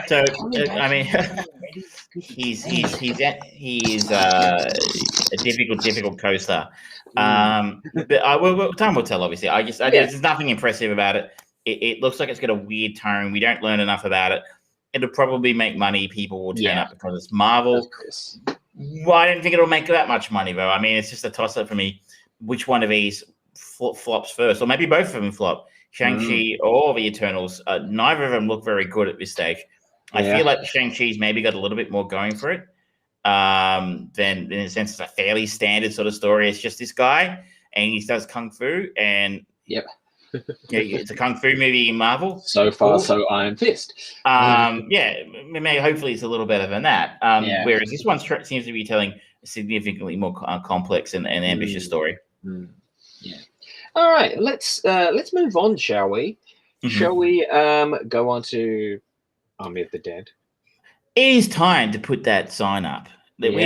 So I mean, he is a difficult co-star. But time will tell. Obviously, there's nothing impressive about it. It looks like it's got a weird tone. We don't learn enough about it. It'll probably make money. People will turn up because it's Marvel. Well, I don't think it'll make that much money, though. I mean, it's just a toss-up for me. Which one of these flops first? Or maybe both of them flop. Shang-Chi or the Eternals. Neither of them look very good at this stage. I feel like Shang-Chi's maybe got a little bit more going for it. Then, in a sense, it's a fairly standard sort of story. It's just this guy, and he does kung fu, and it's a kung fu movie in Marvel. So far, so Iron Fist. Maybe hopefully it's a little better than that. Whereas this one seems to be telling a significantly more complex and ambitious story. Yeah. All right, let's move on, shall we? Shall we go on to Army of the Dead? It is time to put that sign up. That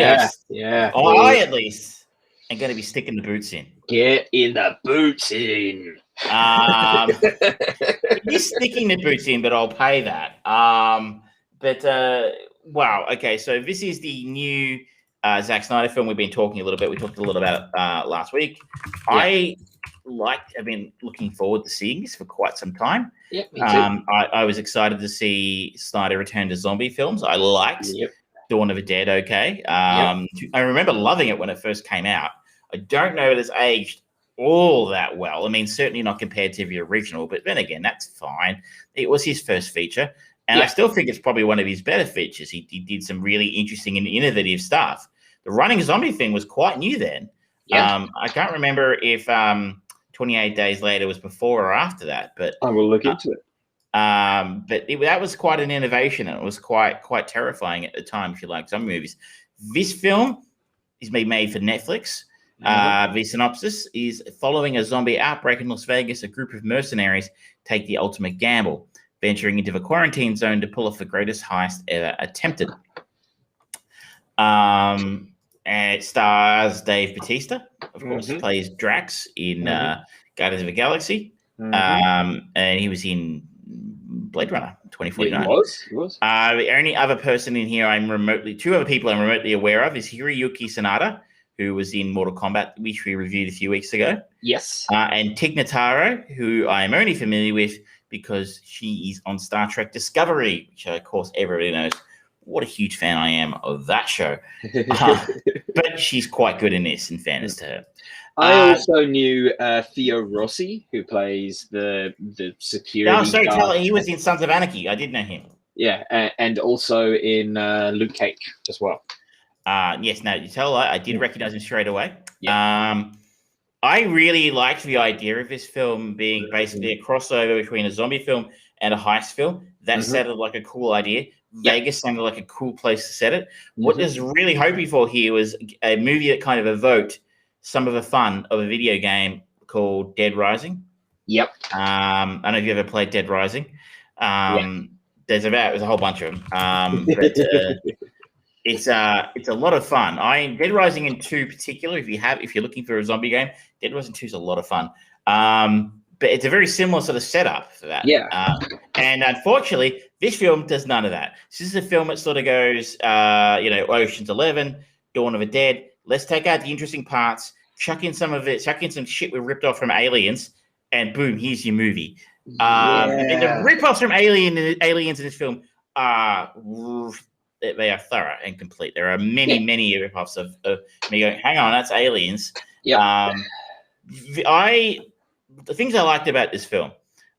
I at least am going to be sticking the boots in. Get in the boots in. He's sticking the boots in, but I'll pay that. Wow. Okay, so this is the new Zack Snyder film. We've been talking a little bit. We talked a little about it last week. Yeah. I've been looking forward to seeing this for quite some time. Yeah, me too. I was excited to see Snyder return to zombie films. I liked Dawn of the Dead. Okay. I remember loving it when it first came out. I don't know if it's aged all that well. I mean, certainly not compared to the original, but then again, that's fine. It was his first feature, and I still think it's probably one of his better features. He did some really interesting and innovative stuff. The running zombie thing was quite new then. I can't remember if 28 Days Later was before or after that, but I will look into it. But that was quite an innovation, and it was quite terrifying at the time, if you like zombie movies. This film is being made for Netflix. The synopsis is: following a zombie outbreak in Las Vegas, a group of mercenaries take the ultimate gamble, venturing into the quarantine zone to pull off the greatest heist ever attempted. And it stars Dave Bautista, of course, plays Drax in Guardians of the Galaxy. And he was in Blade Runner 2049. He was. The only other person in here two other people I'm remotely aware of is Hiroyuki Sanada, who was in Mortal Kombat, which we reviewed a few weeks ago. Yes. And Tig Notaro, who I am only familiar with because she is on Star Trek Discovery, which of course everybody knows. What a huge fan I am of that show. But she's quite good in this, in fairness to her. I also knew Theo Rossi, who plays the security guard. He was in Sons of Anarchy. I did know him. Yeah, and also in Luke Cage as well. Yes, no, you tell I did recognize him straight away. Yeah. I really liked the idea of this film being basically a crossover between a zombie film and a heist film. That sounded like a cool idea. Vegas sounded like a cool place to set it. What I was really hoping for here was a movie that kind of evoked some of the fun of a video game called Dead Rising. Yep. I don't know if you ever played Dead Rising. There's a whole bunch of them. But It's a lot of fun. Dead Rising in 2 particular, if you're looking for a zombie game, Dead Rising 2 is a lot of fun. But it's a very similar sort of setup for that. Yeah. And unfortunately, this film does none of that. This is a film that sort of goes, Ocean's 11, Dawn of the Dead. Let's take out the interesting parts, chuck in some shit we ripped off from Aliens, and boom, here's your movie. And then the rip-offs from Aliens in this film are they are thorough and complete. There are many rip-offs of me going, hang on, that's Aliens. Yeah. The things I liked about this film,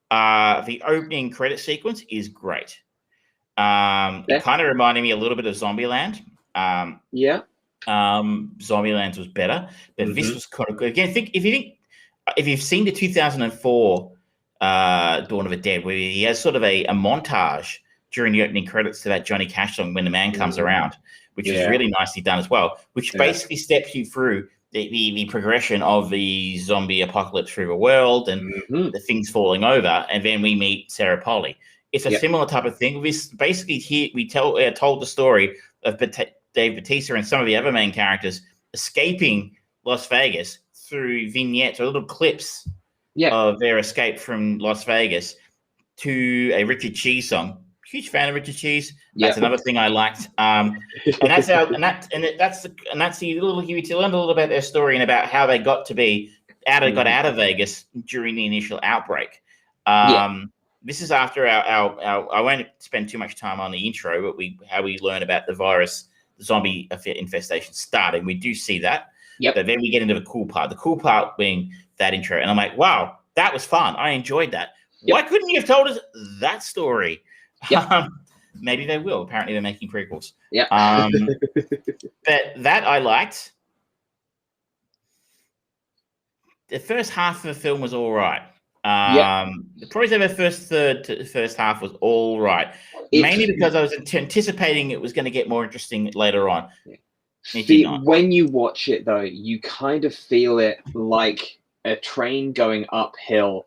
the opening credit sequence is great. It kind of reminded me a little bit of Zombieland. Zombieland was better, but this was kind of good. Again, if you've seen the 2004 Dawn of the Dead, where he has sort of a montage during the opening credits to that Johnny Cash song, When the Man Comes Around, which is really nicely done as well, which basically steps you through the progression of the zombie apocalypse through the world and the things falling over, and then we meet Sarah Polley. It's a similar type of thing. Basically, here we told the story of Dave Bautista and some of the other main characters escaping Las Vegas through vignettes or little clips of their escape from Las Vegas to a Richard Cheese song. Huge fan of Richard Cheese. That's another thing I liked. And that's the little you learned a little about their story and about how they got out of Vegas during the initial outbreak. This is after our I won't spend too much time on the intro, but how we learn about the virus, the zombie infestation starting. We do see that. But then we get into the cool part. The cool part being that intro. And I'm like, wow, that was fun. I enjoyed that. Why couldn't you have told us that story? Maybe they will. Apparently, they're making prequels. But that I liked. The first half of the film was all right. Probably the first third to the first half was all right. Mainly because I was anticipating it was going to get more interesting later on. When you watch it, though, you kind of feel it like a train going uphill.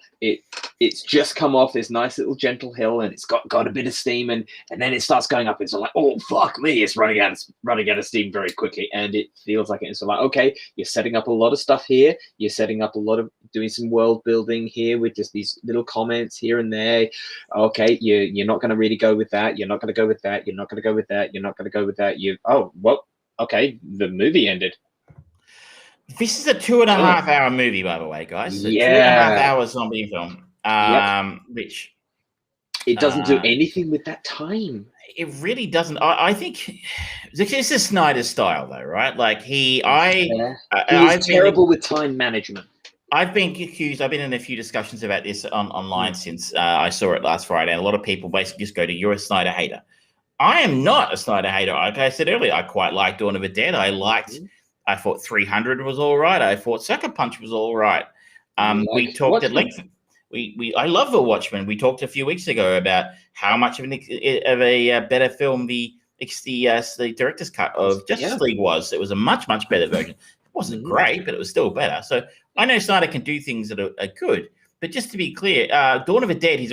It's just come off this nice little gentle hill, and it's got a bit of steam, and then it starts going up. It's like, oh fuck me, it's running out of steam very quickly, and it feels like it's like, okay, you're setting up a lot of stuff here. You're setting up a lot of doing some world building here with just these little comments here and there. Okay, you're not going to really go with that. You're not going to go with that. You're not going to go with that. You're not going to go with that. Okay, the movie ended. This is a 2.5 hour movie, by the way, guys. So 2.5 hour zombie film. Which it doesn't do anything with that time. It really doesn't. I think this is Snyder's style, though, right? Like he's terrible with time management. I've been accused. I've been in a few discussions about this online since I saw it last Friday, and a lot of people basically just go to, "You're a Snyder hater." I am not a Snyder hater. Like I said earlier, I quite liked Dawn of the Dead. I thought 300 was all right. I thought Sucker Punch was all right. We talked at length. I love The Watchmen. We talked a few weeks ago about how much of a better film the director's cut of Justice League was. It was a much better version. It wasn't great, but it was still better. So I know Snyder can do things that are good. But just to be clear, Dawn of the Dead, his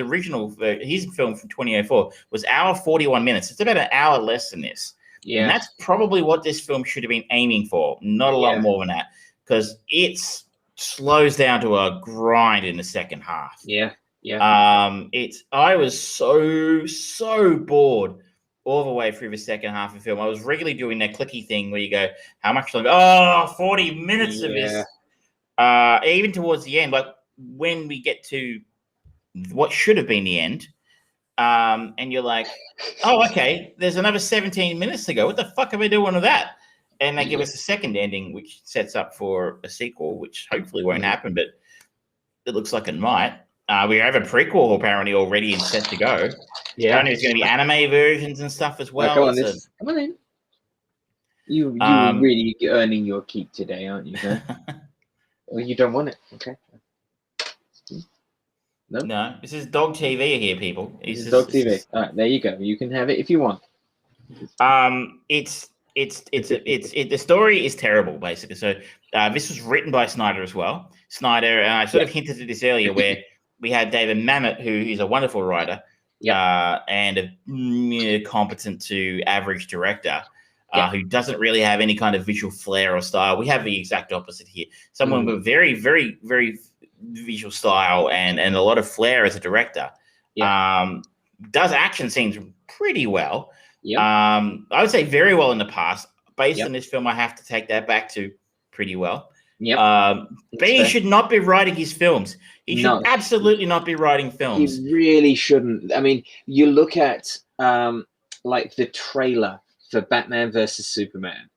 film from 2004, was hour 41 minutes. It's about an hour less than this. Yeah. And that's probably what this film should have been aiming for. Not a lot more than that. Because it slows down to a grind in the second half. I was so bored all the way through the second half of the film. I was regularly doing that clicky thing where you go, how much longer? 40 minutes of this. Even towards the end, like when we get to what should have been the end, and you're like, oh, okay, there's another 17 minutes to go. What the fuck are we doing with that? And they give us a second ending, which sets up for a sequel, which hopefully won't happen, but it looks like it might. We have a prequel apparently already and set to go. Yeah, and there's going to be anime versions and stuff as well. Come on in. You really earning your keep today, aren't you? Huh? Well, you don't want it, okay? No, this is dog TV here, people. This is dog TV. All right, there you go. You can have it if you want. The story is terrible, basically. So this was written by Snyder as well. Snyder, and I sort of hinted at this earlier, where we had David Mamet, who is a wonderful writer and a competent to average director. who doesn't really have any kind of visual flair or style. We have the exact opposite here. Someone with very, very, very visual style and a lot of flair as a director. Does action scenes pretty well. I would say very well in the past. Based on this film, I have to take that back to pretty well. But he should not be writing his films. He should absolutely not be writing films. He really shouldn't. I mean, you look at like the trailer for Batman versus Superman.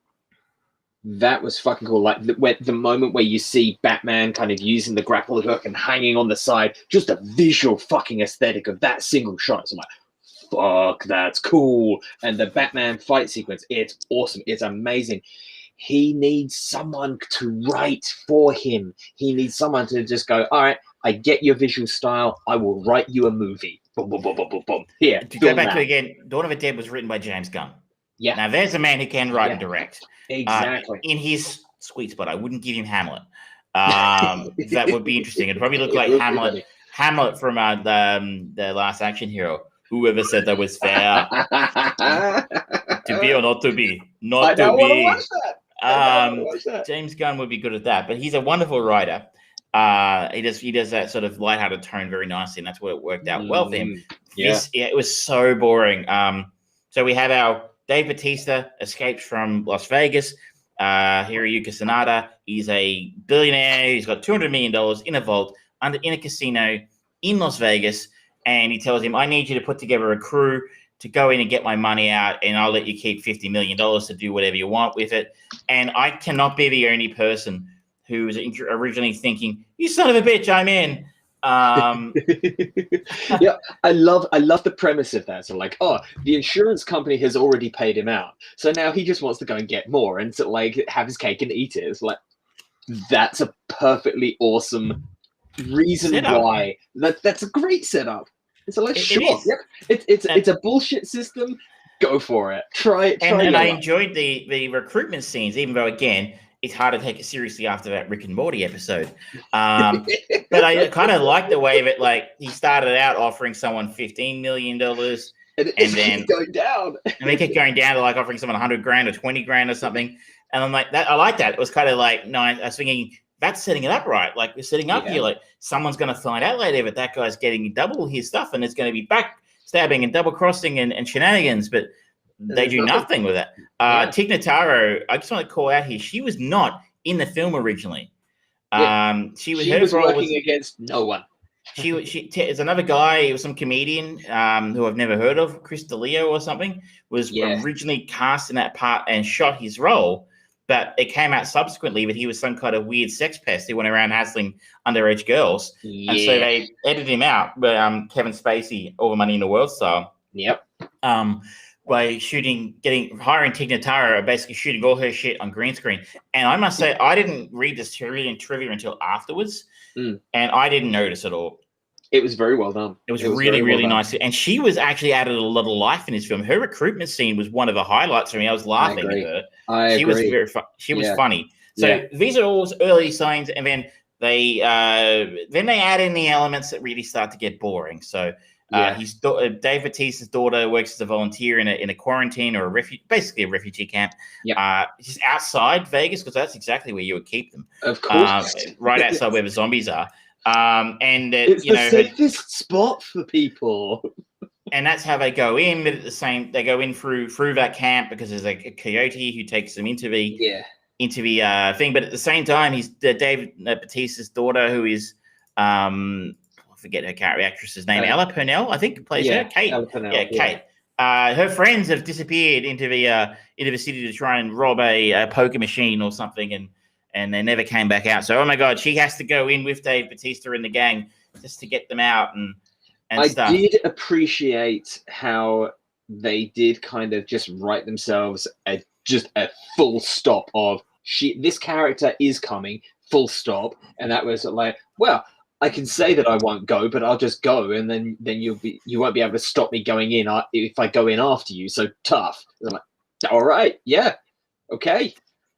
That was fucking cool. Like the moment where you see Batman kind of using the grapple hook and hanging on the side, just a visual fucking aesthetic of that single shot. So I'm like, fuck, that's cool. And the Batman fight sequence, it's awesome. It's amazing. He needs someone to write for him. He needs someone to just go, all right, I get your visual style. I will write you a movie. Boom, boom, boom, boom, boom, boom. Here. To go back to again, Dawn of the Dead was written by James Gunn. Yeah. Now, there's a man who can write and direct. Exactly. In his sweet spot, I wouldn't give him Hamlet. That would be interesting. It'd probably look like Hamlet from the Last Action Hero. Whoever said that was fair? To be or not to be? Not to be. Watch that. James Gunn would be good at that, but he's a wonderful writer. He does that sort of lighthearted tone very nicely, and that's what it worked out well for him. It was so boring. So we have our Dave Bautista escapes from Las Vegas. Hiroyuki Sanada, he's a billionaire. He's got $200 million in a vault in a casino in Las Vegas, and he tells him, "I need you to put together a crew to go in and get my money out, and I'll let you keep $50 million to do whatever you want with it." And I cannot be the only person who was originally thinking, "You son of a bitch, I'm in." Yeah, I love the premise of that. So like, oh, the insurance company has already paid him out, so now he just wants to go and get more and to like have his cake and eat it. It's like, that's a perfectly awesome reason setup. Why that's a great setup. It's like, sure, yep, it's a bullshit system. Go for it. Try it. And I enjoyed the recruitment scenes, even though again, it's hard to take it seriously after that Rick and Morty episode. But I kind of like the way that, like, he started out offering someone $15 million, and then going down, and they kept going down to like offering someone $100,000 or $20,000 or something. And I'm like, that I like that. It was kind of like, no, I was thinking that's setting it up right. Like, we're setting up here, like someone's going to find out later that that guy's getting double his stuff, and it's going to be backstabbing and double crossing and shenanigans, but they do nothing with it. Tig Notaro, I just want to call out here, she was not in the film originally. She was working against no one. There's another guy, it was some comedian who I've never heard of, Chris D'Elia or something, was originally cast in that part and shot his role, but it came out subsequently that he was some kind of weird sex pest who went around hassling underage girls. And so they edited him out, but Kevin Spacey, All the Money in the World style. By hiring Tig Notaro, basically shooting all her shit on green screen. And I must say, I didn't read this trivia until afterwards, and I didn't notice at all. It was very well done. It was really, really nice. And she was actually added a lot of life in this film. Her recruitment scene was one of the highlights for me. I was laughing at her. She was very she was funny. So these are all early signs, and then they add in the elements that really start to get boring. So Dave Bautista's daughter works as a volunteer in a quarantine or basically a refugee camp. Just outside Vegas, because that's exactly where you would keep them. Of course, right outside where the zombies are. It's the safest spot for people. And that's how they go in. But they go in through that camp because there's a coyote who takes them into the thing. But at the same time, he's David Bautista's daughter, who is I forget her character actress's name, Ella Purnell, I think, plays her. Kate. Kate. Her friends have disappeared into the city to try and rob a poker machine or something, and they never came back out. So, oh my God, she has to go in with Dave Bautista and the gang just to get them out and stuff. I did appreciate how they did kind of just write themselves just a full stop of this character is coming, full stop. And that was like, well, I can say that I won't go, but I'll just go, and then you won't be able to stop me going in if I go in after you. So tough. And I'm like, all right, yeah, okay.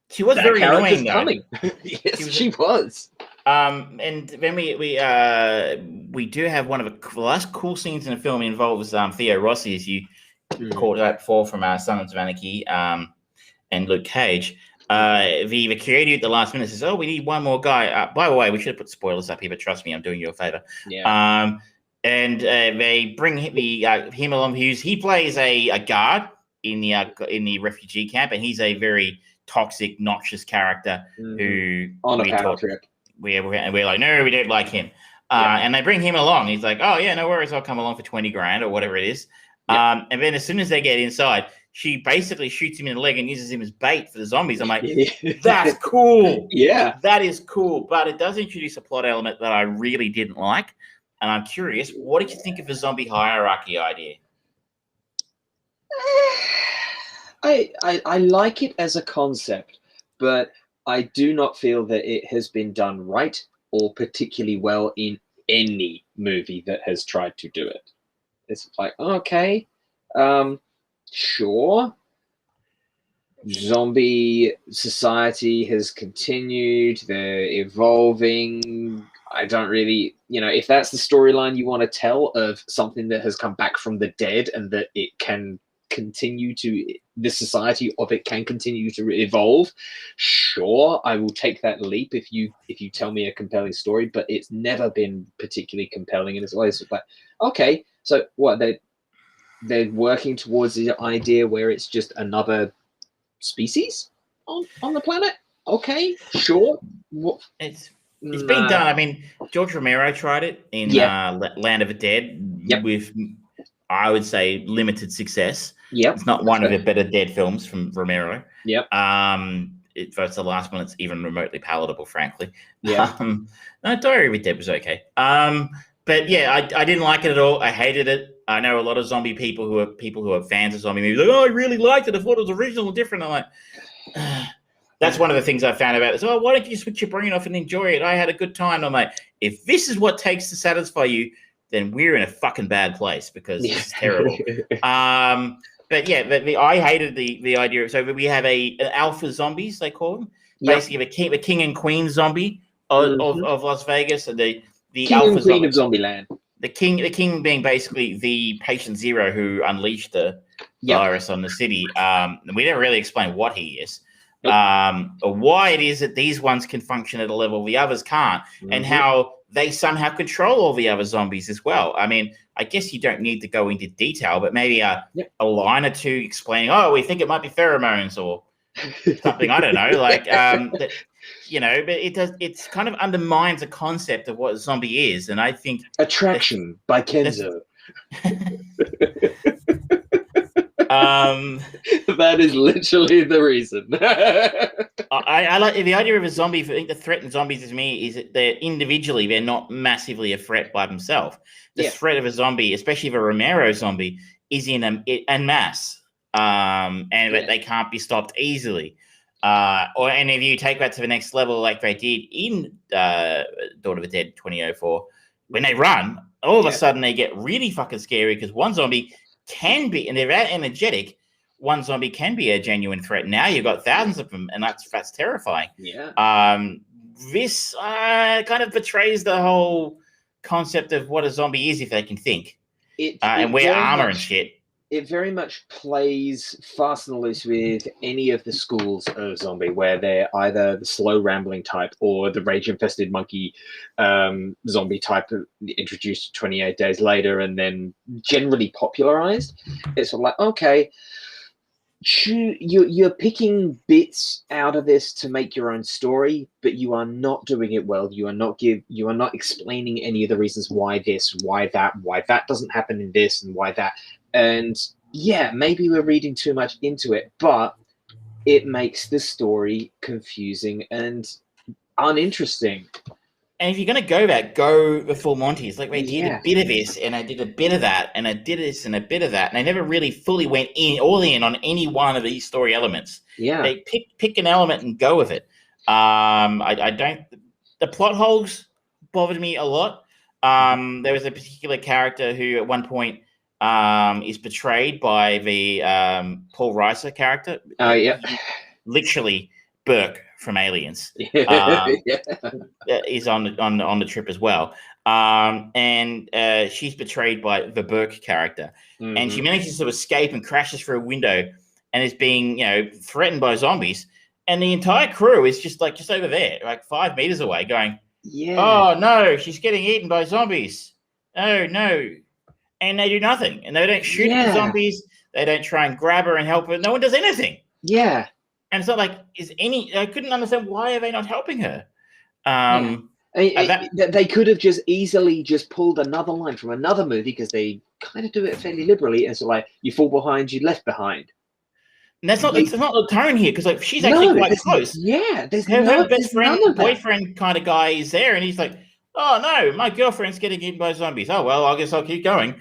She was very annoying, though. Yes, she was. And then we do have one of the last cool scenes in the film involves Theo Rossi, as you called out before from Sons of Anarchy. and Luke Cage. The creator at the last minute says, "Oh, we need one more guy." By the way, we should have put spoilers up here, but trust me, I'm doing you a favor. Yeah. And they bring him along. He plays a guard in the refugee camp, and he's a very toxic, noxious character who on a power trip. We're like, no, we don't like him. And they bring him along. He's like, oh yeah, no worries, I'll come along for 20 grand or whatever it is. And then as soon as they get inside, she basically shoots him in the leg and uses him as bait for the zombies. I'm like, that's cool. Yeah. That is cool. But it does introduce a plot element that I really didn't like. And I'm curious, what did you think of the zombie hierarchy idea? I like it as a concept, but I do not feel that it has been done right or particularly well in any movie that has tried to do it. It's like, okay, sure. Zombie society has continued. They're evolving. I don't really, if that's the storyline you want to tell of something that has come back from the dead and that it can continue to, the society of it can continue to evolve, sure, I will take that leap if you tell me a compelling story, but it's never been particularly compelling, and it's always like, okay, so what, they're working towards the idea where it's just another species on the planet? Okay, sure. It's been done. I mean, George Romero tried it in Land of the Dead with, I would say, limited success. It's not one of the better Dead films from Romero. It's the last one that's even remotely palatable, frankly. No, Diary of a Dead was okay. But yeah, I didn't like it at all. I hated it. I know a lot of zombie people who are fans of zombie movies. Like, oh, I really liked it. I thought it was original and different. I'm like, that's one of the things I found about it. So, why don't you switch your brain off and enjoy it? I had a good time. I'm like, if this is what takes to satisfy you, then we're in a fucking bad place because this is terrible. But yeah, I hated the idea. So we have an alpha zombies, they call them. Basically, the king and queen zombie of Las Vegas, and the king alpha and queen of Zombieland. The king being basically the patient zero who unleashed the virus on the city. We didn't really explain what he is. Or why it is that these ones can function at a level the others can't, and how they somehow control all the other zombies as well. I mean, I guess you don't need to go into detail, but maybe a line or two explaining, oh, we think it might be pheromones or something. I don't know, like, but it's kind of undermines the concept of what a zombie is, and I think Attraction by Kenzo. That is literally the reason. I like the idea of a zombie. I think the threat in zombies to me is that they're not massively a threat by themselves. The threat of a zombie, especially of a Romero zombie, is in mass, and that they can't be stopped easily. And if you take that to the next level, like they did in Dawn of the Dead 2004, when they run, all of a sudden they get really fucking scary because one zombie can be, and they're that energetic, one zombie can be a genuine threat. Now you've got thousands of them, and that's terrifying. This kind of betrays the whole concept of what a zombie is if they can think and wear armor and shit. It very much plays fast and loose with any of the schools of zombie, where they're either the slow rambling type or the rage-infested monkey zombie type introduced 28 days later and then generally popularized. It's sort of like, okay, you're picking bits out of this to make your own story, but you are not doing it well. You are not explaining any of the reasons why this, why that doesn't happen in this, and why that. And yeah, maybe we're reading too much into it, but it makes the story confusing and uninteresting. And if you're going to go the full Monty. Like, they did a bit of this, and I did a bit of that, and I did this and a bit of that, and I never really fully went all in on any one of these story elements. They pick an element and go with it. I don't. The plot holes bothered me a lot. There was a particular character who at one point is betrayed by the Paul Reiser character. Literally Burke from Aliens. Is on the trip as well. And she's betrayed by the Burke character. And she manages to escape and crashes through a window and is being, threatened by zombies, and the entire crew is just over there, like 5 meters away, going, "Oh no, she's getting eaten by zombies! Oh no!" And they do nothing, and they don't shoot the zombies. They don't try and grab her and help her. No one does anything. Yeah. And it's not like I couldn't understand, why are they not helping her? They could have just easily just pulled another line from another movie, because they kind of do it fairly liberally. And so, like, you fall behind, you left behind. And that's not the tone here, because like she's actually quite close. Yeah, her best friend, boyfriend kind of guy is there, and he's like, "Oh no, my girlfriend's getting eaten by zombies. Oh well, I guess I'll keep going."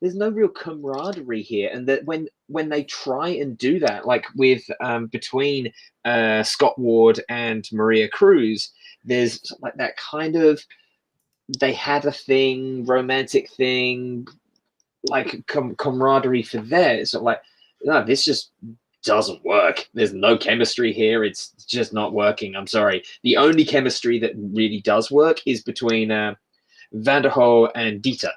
There's no real camaraderie here, and that when they try and do that, like with between Scott Ward and Maria Cruz, there's like that kind of, they have a thing, romantic thing, like camaraderie for theirs. So like, no, this just doesn't work. There's no chemistry here. It's just not working. I'm sorry. The only chemistry that really does work is between Vanderhoof and Dieter.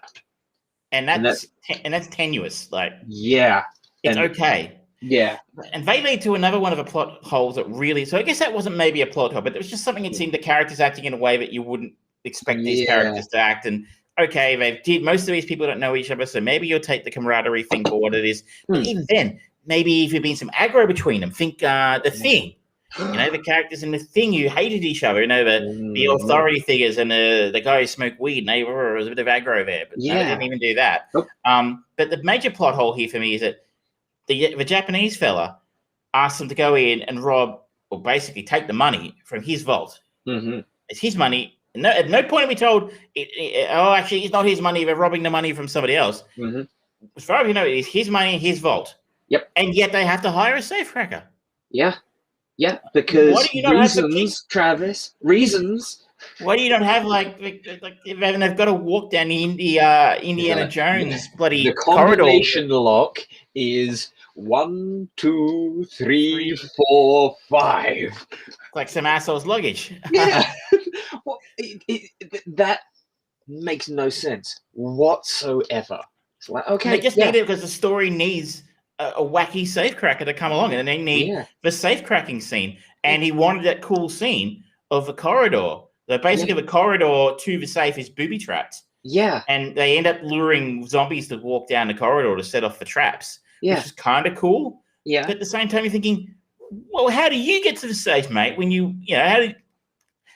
And that's tenuous. Like, yeah, it's okay. Yeah. And they lead to another one of the plot holes that really, so I guess that wasn't maybe a plot hole, but it was just something, it seemed the characters acting in a way that you wouldn't expect these characters to act. And okay, most of these people don't know each other, so maybe you'll take the camaraderie thing for what it is. But even then, maybe if there'd been some aggro between them, think The Thing. The characters in The Thing who hated each other, the authority figures and the guy who smoked weed, and there was a bit of aggro there, but no, they didn't even do that. But the major plot hole here for me is that the Japanese fella asked them to go in and rob, or basically take the money from his vault. It's his money. No, at no point are we told, actually, it's not his money, they're robbing the money from somebody else. As far as we know, it's his money in his vault. Yep. And yet they have to hire a safecracker. Yeah. Yeah, because reasons, Travis. Reasons. Why do you not have like they've got to walk down the Indiana Jones bloody the combination lock is 1, 2, 3, 4, 5. Like some asshole's luggage. Yeah. Well, that makes no sense whatsoever. It's like, okay, they just need it because the story needs a wacky safecracker to come along, and they need the safecracking scene. And he wanted that cool scene of the corridor. So basically, the corridor to the safe is booby trapped. Yeah. And they end up luring zombies to walk down the corridor to set off the traps. Yeah. Which is kind of cool. Yeah. But at the same time, you're thinking, well, how do you get to the safe, mate? When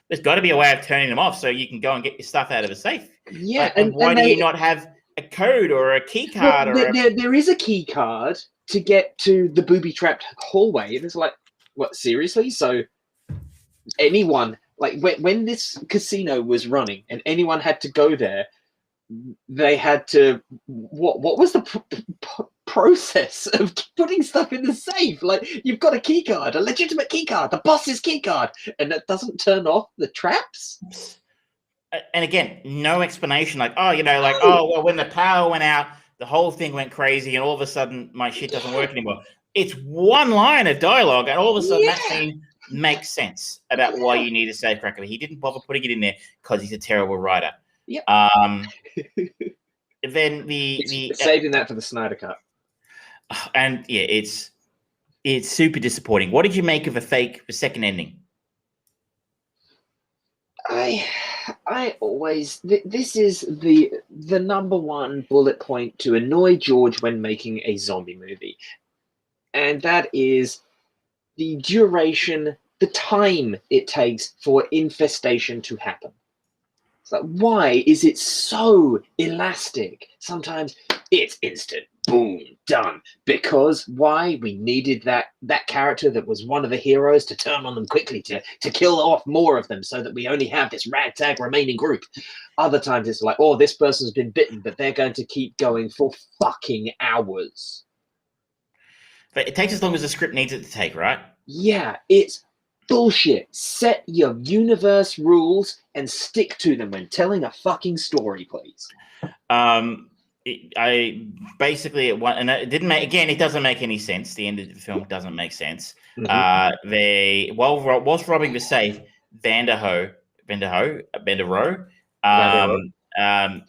there's got to be a way of turning them off so you can go and get your stuff out of the safe. Yeah. And why do you not have a code or a key card? There is a key card to get to the booby-trapped hallway. And it's like, what, seriously? So anyone, like when this casino was running and anyone had to go there, they had to, what was the process of putting stuff in the safe? Like, you've got a key card, a legitimate key card, the boss's key card, and that doesn't turn off the traps? And again, no explanation. Like, well, when the power went out, the whole thing went crazy, and all of a sudden, my shit doesn't work anymore. It's one line of dialogue, and all of a sudden, that scene makes sense about why you need a safecracker. He didn't bother putting it in there because he's a terrible writer. Yep. Then saving that for the Snyder Cut. And it's super disappointing. What did you make of the second ending? I always, this is the number one bullet point to annoy George when making a zombie movie. And that is the duration, the time it takes for infestation to happen. It's like, why is it so elastic? Sometimes it's instant. Boom, done. Because why? We needed that character that was one of the heroes to turn on them quickly, to kill off more of them so that we only have this ragtag remaining group. Other times it's like, oh, this person's been bitten, but they're going to keep going for fucking hours. But it takes as long as the script needs it to take, right? Yeah, it's bullshit. Set your universe rules and stick to them when telling a fucking story, please. I basically and it didn't make, again, it doesn't make any sense. The end of the film doesn't make sense. They whilst robbing the safe, Vanderhoof,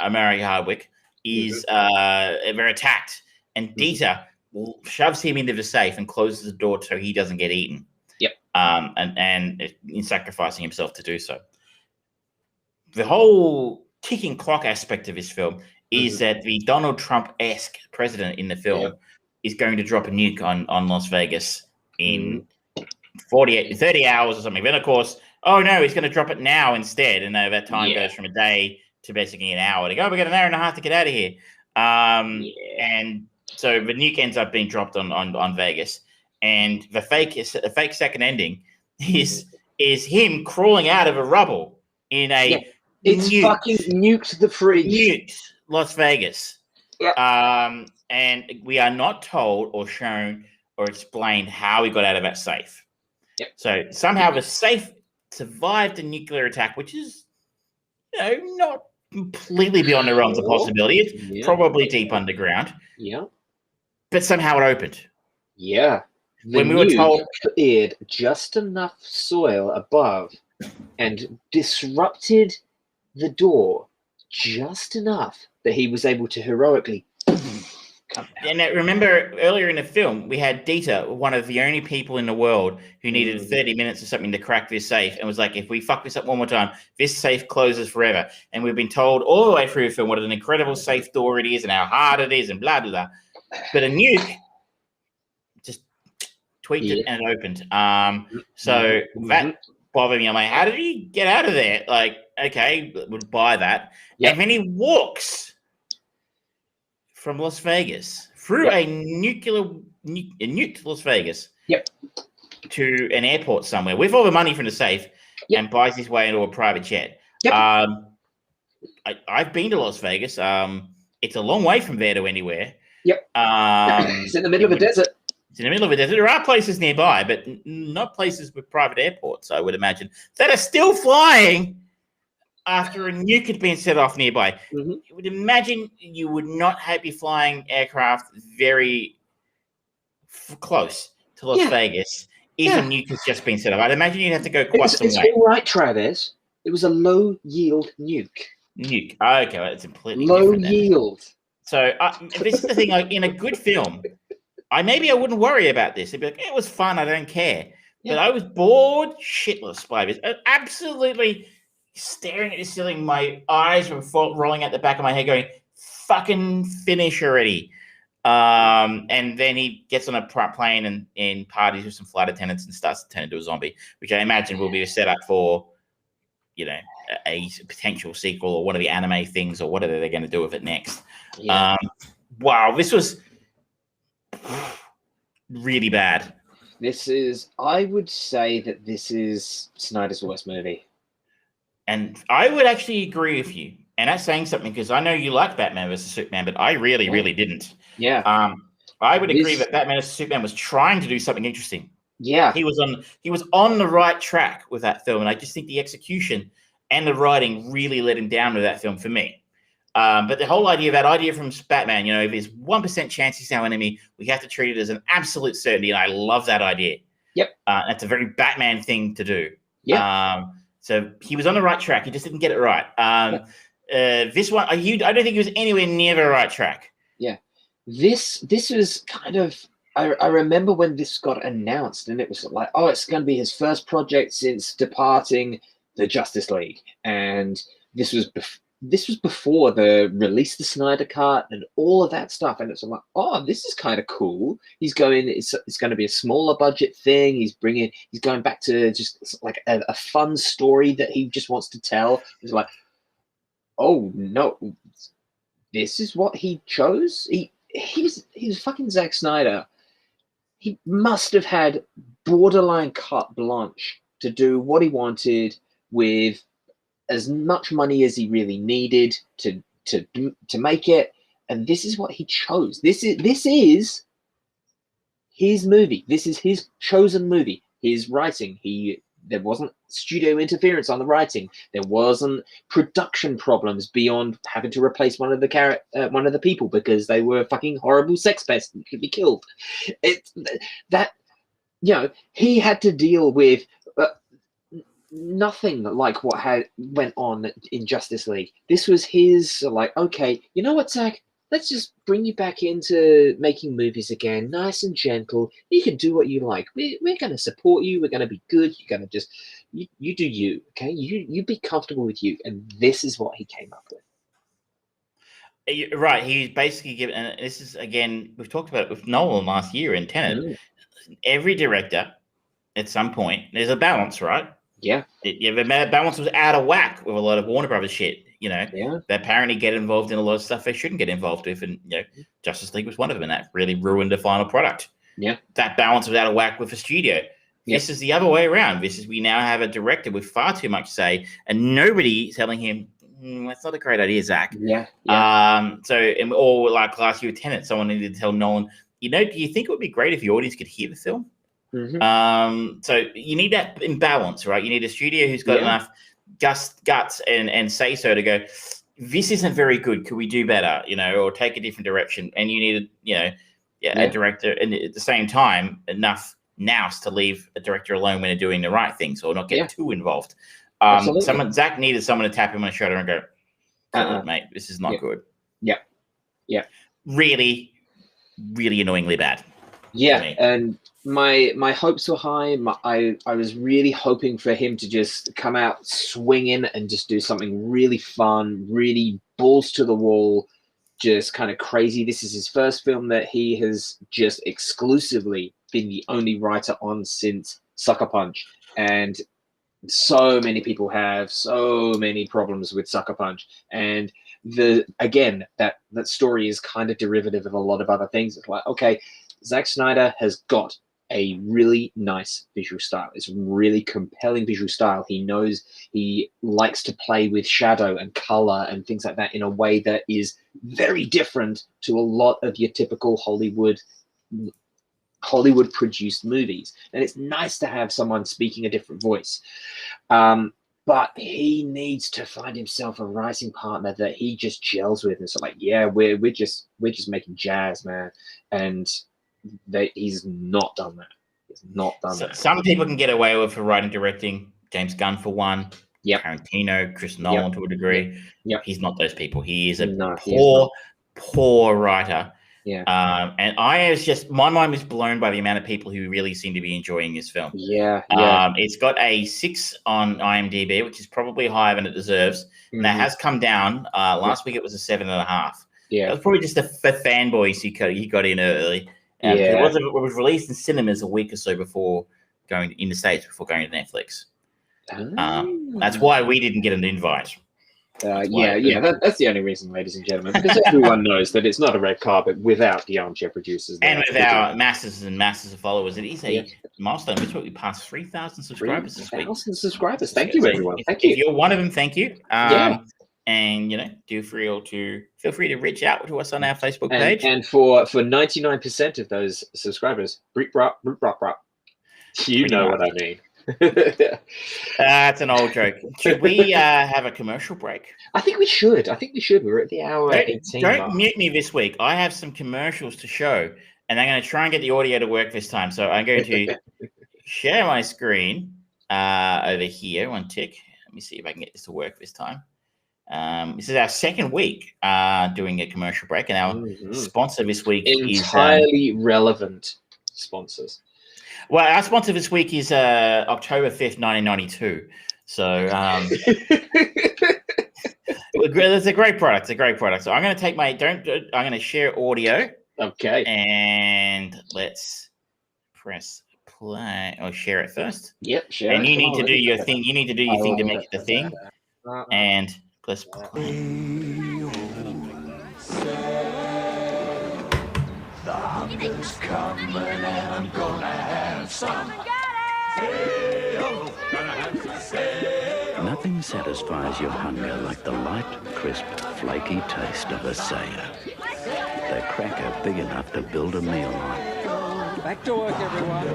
America Hardwick, is they're attacked, and Dieter shoves him into the safe and closes the door so he doesn't get eaten. Yep. And in sacrificing himself to do so. The whole ticking clock aspect of this film is that the Donald Trump-esque president in the film is going to drop a nuke on Las Vegas in 30 hours or something. Then, of course, oh no, he's going to drop it now instead. And that time goes from a day to basically an hour. To go, we got an hour and a half to get out of here. And so the nuke ends up being dropped on Vegas. And the fake second ending is him crawling out of a rubble in a it's fucking nuked the fridge. Nuked Las Vegas. Yep. And we are not told or shown or explained how he got out of that safe. Yep. So somehow the safe survived a nuclear attack, which is, not completely beyond the realms of possibility. It's probably deep underground. Yeah. But somehow it opened. Yeah. When we were told, cleared just enough soil above and disrupted the door just enough that he was able to heroically come out. And remember earlier in the film, we had Dieter, one of the only people in the world who needed 30 minutes or something to crack this safe, and was like, if we fuck this up one more time, this safe closes forever. And we've been told all the way through the film what an incredible safe door it is and how hard it is and blah, blah, blah. But a nuke just tweaked it and it opened. So that bothered me. I'm like, how did he get out of there? Like, okay, would buy that. Yep. And then he walks from Las Vegas through a nuked Las Vegas to an airport somewhere with all the money from the safe and buys his way into a private jet. Yep. I've been to Las Vegas. It's a long way from there to anywhere. Yep. It's in the middle of a desert. It's in the middle of a desert. There are places nearby, but not places with private airports, I would imagine, that are still flying after a nuke had been set off nearby. You would imagine you would not be flying aircraft very close to Las Vegas if a nuke has just been set off. I'd imagine you'd have to go quite some way. It's all right, Travis. It was a low-yield nuke. Okay, well, it's completely low different. Yield. So this is the thing. Like, in a good film, I wouldn't worry about this. It'd be like, it was fun. I don't care. Yeah. But I was bored shitless by this. Absolutely staring at the ceiling. My eyes were rolling out the back of my head going, fucking finish already. And then he gets on a plane and parties with some flight attendants and starts to turn into a zombie, which I imagine will be a setup for, a potential sequel or one of the anime things or whatever they're going to do with it next. Yeah. Wow, this was really bad. I would say that this is Snyder's worst movie. And I would actually agree with you. And that's saying something because I know you like Batman vs. Superman, but I really, really didn't. Yeah. I would agree that Batman vs. Superman was trying to do something interesting. Yeah. He was on the right track with that film. And I just think the execution and the writing really let him down with that film for me. But the whole idea from Batman, if there's 1% chance he's our enemy, we have to treat it as an absolute certainty. And I love that idea. Yep. That's a very Batman thing to do. Yeah. So he was on the right track. He just didn't get it right. This one, I don't think he was anywhere near the right track. Yeah. This was kind of, I remember when this got announced and it was like, oh, it's going to be his first project since departing the Justice League. And this was before the release the Snyder Cut and all of that stuff. And it's like, oh, this is kind of cool. It's going to be a smaller budget thing. He's going back to just like a fun story that he just wants to tell. It's like, oh no, this is what he chose. He's fucking Zack Snyder. He must have had borderline carte blanche to do what he wanted with as much money as he really needed to make it, and this is what he chose. This is his movie. This is his chosen movie. His writing. There wasn't studio interference on the writing. There wasn't production problems beyond having to replace one of the people because they were fucking horrible sex pests and could be killed. He had to deal with nothing like what went on in Justice League. This was his like, okay, you know what, Zack? Let's just bring you back into making movies again, nice and gentle. You can do what you like. We're going to support you. We're going to be good. You're going to just you do you, okay? You be comfortable with you, and this is what he came up with. Right, he's basically given, and this is again, we've talked about it with Nolan last year in Tenet. Every director, at some point, there's a balance, right? Yeah. The balance was out of whack with a lot of Warner Brothers shit. They apparently get involved in a lot of stuff they shouldn't get involved with, and Justice League was one of them, and that really ruined the final product. Yeah, that balance was out of whack with the studio. This is the other way around. We now have a director with far too much say, and nobody telling him, that's not a great idea, Zack. Yeah. Or like last year with Tenet, someone needed to tell Nolan, do you think it would be great if the audience could hear the film? Mm-hmm. So you need that imbalance, right? You need a studio who's got enough guts and say so to go, this isn't very good. Could we do better? Or take a different direction. And you need a director, and at the same time, enough nous to leave a director alone when they're doing the right things, or not get too involved. Zack needed someone to tap him on the shoulder and go, mate, this is not good. Yeah. Really, really annoyingly bad. Yeah, and my hopes were high. I was really hoping for him to just come out swinging and just do something really fun, really balls to the wall, just kind of crazy. This is his first film that he has just exclusively been the only writer on since Sucker Punch, and so many people have so many problems with Sucker Punch, and that story is kind of derivative of a lot of other things. It's like, okay, Zack Snyder has got a really nice visual style. It's a really compelling visual style. He knows he likes to play with shadow and color and things like that in a way that is very different to a lot of your typical Hollywood produced movies. And it's nice to have someone speaking a different voice. But he needs to find himself a writing partner that he just gels with. And so we're just making jazz, man. And he's not done that. He's not done that. Some people can get away with for writing, directing. James Gunn for one. Yep. Tarantino, Chris Nolan to a degree. Yep. He's not those people. He is a poor writer. Yeah. And my mind was blown by the amount of people who really seem to be enjoying this film. Yeah. It's got a 6 on IMDb, which is probably higher than it deserves. Mm-hmm. And that has come down. Last week it was a 7.5. Yeah. It was probably just the fanboys he got in early. It was released in cinemas a week or so before going in the States, before going to Netflix. That's why we didn't get an invite. That's the only reason, ladies and gentlemen, because everyone knows that it's not a red carpet without the armchair producers. And with our masses and masses of followers, it is a milestone. We passed 3,000 subscribers this week. 3,000 subscribers. Thank you, everyone. Thank you. If you're one of them, thank you. And feel free to reach out to us on our Facebook page. And for 99% of those subscribers, you know what I mean. That's an old joke. Should we have a commercial break? I think we should. We're at the hour 18 Don't mark. mute me this week. I have some commercials to show, and I'm going to try and get the audio to work this time. So I'm going to share my screen over here. One tick. Let me see if I can get this to work this time. This is our second week doing a commercial break, and our sponsor this week is entirely relevant sponsors. Well, our sponsor this week is October 5th, 1992. So it's a great product. So I'm going to take I'm going to share audio. Okay. And let's press play or share it first. Yep, share. And you need to do your thing. You need to do your thing to make it the thing. And let's play. The hunger's coming and I'm gonna have some. Nothing satisfies your hunger like the light, crisp, flaky taste of a Saya. The cracker big enough to build a meal on. Back to work, everyone.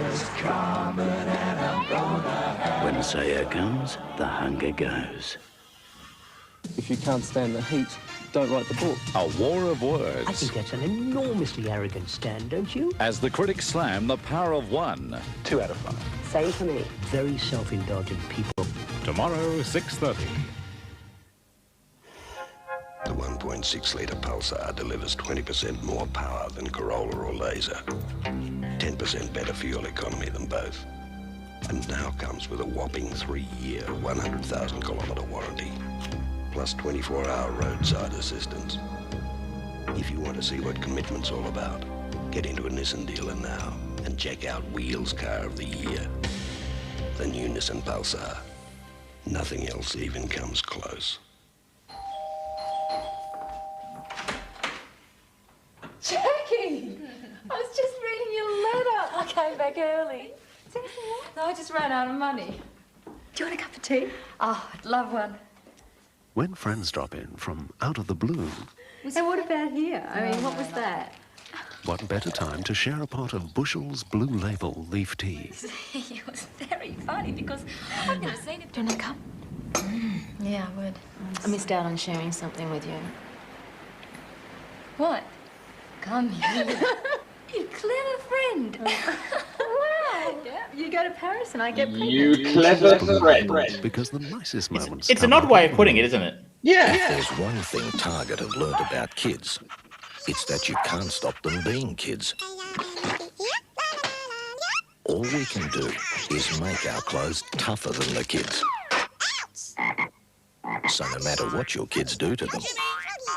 When Saya comes, the hunger goes. If you can't stand the heat, don't write the book. A war of words. I think that's an enormously arrogant stand, don't you? As the critics slam the power of one. 2 out of 5. Same for me. Very self-indulgent people. Tomorrow, 6:30. The 1.6-litre Pulsar delivers 20% more power than Corolla or Laser, 10% better fuel economy than both, and now comes with a whopping 3-year, 100,000-kilometre warranty, plus 24-hour roadside assistance. If you want to see what commitment's all about, get into a Nissan dealer now and check out Wheels Car of the Year, the new Nissan Pulsar. Nothing else even comes close. Jackie! I was just reading your letter. I came back early. No, I just ran out of money. Do you want a cup of tea? Oh, I'd love one. When friends drop in from out of the blue... And what about here? I mean, what was that? What better time to share a pot of Bushel's Blue Label leaf tea? It was very funny because I've never seen it. Do you want a cup? Yeah, I would. I missed out on sharing something with you. What? Come here. You clever friend. Wow. Yeah, you go to Paris and I get pregnant. You clever friend. Because the nicest moments... It's an odd way of putting it, isn't it? Yeah. If there's one thing Target have learned about kids, it's that you can't stop them being kids. All we can do is make our clothes tougher than the kids. So no matter what your kids do to them,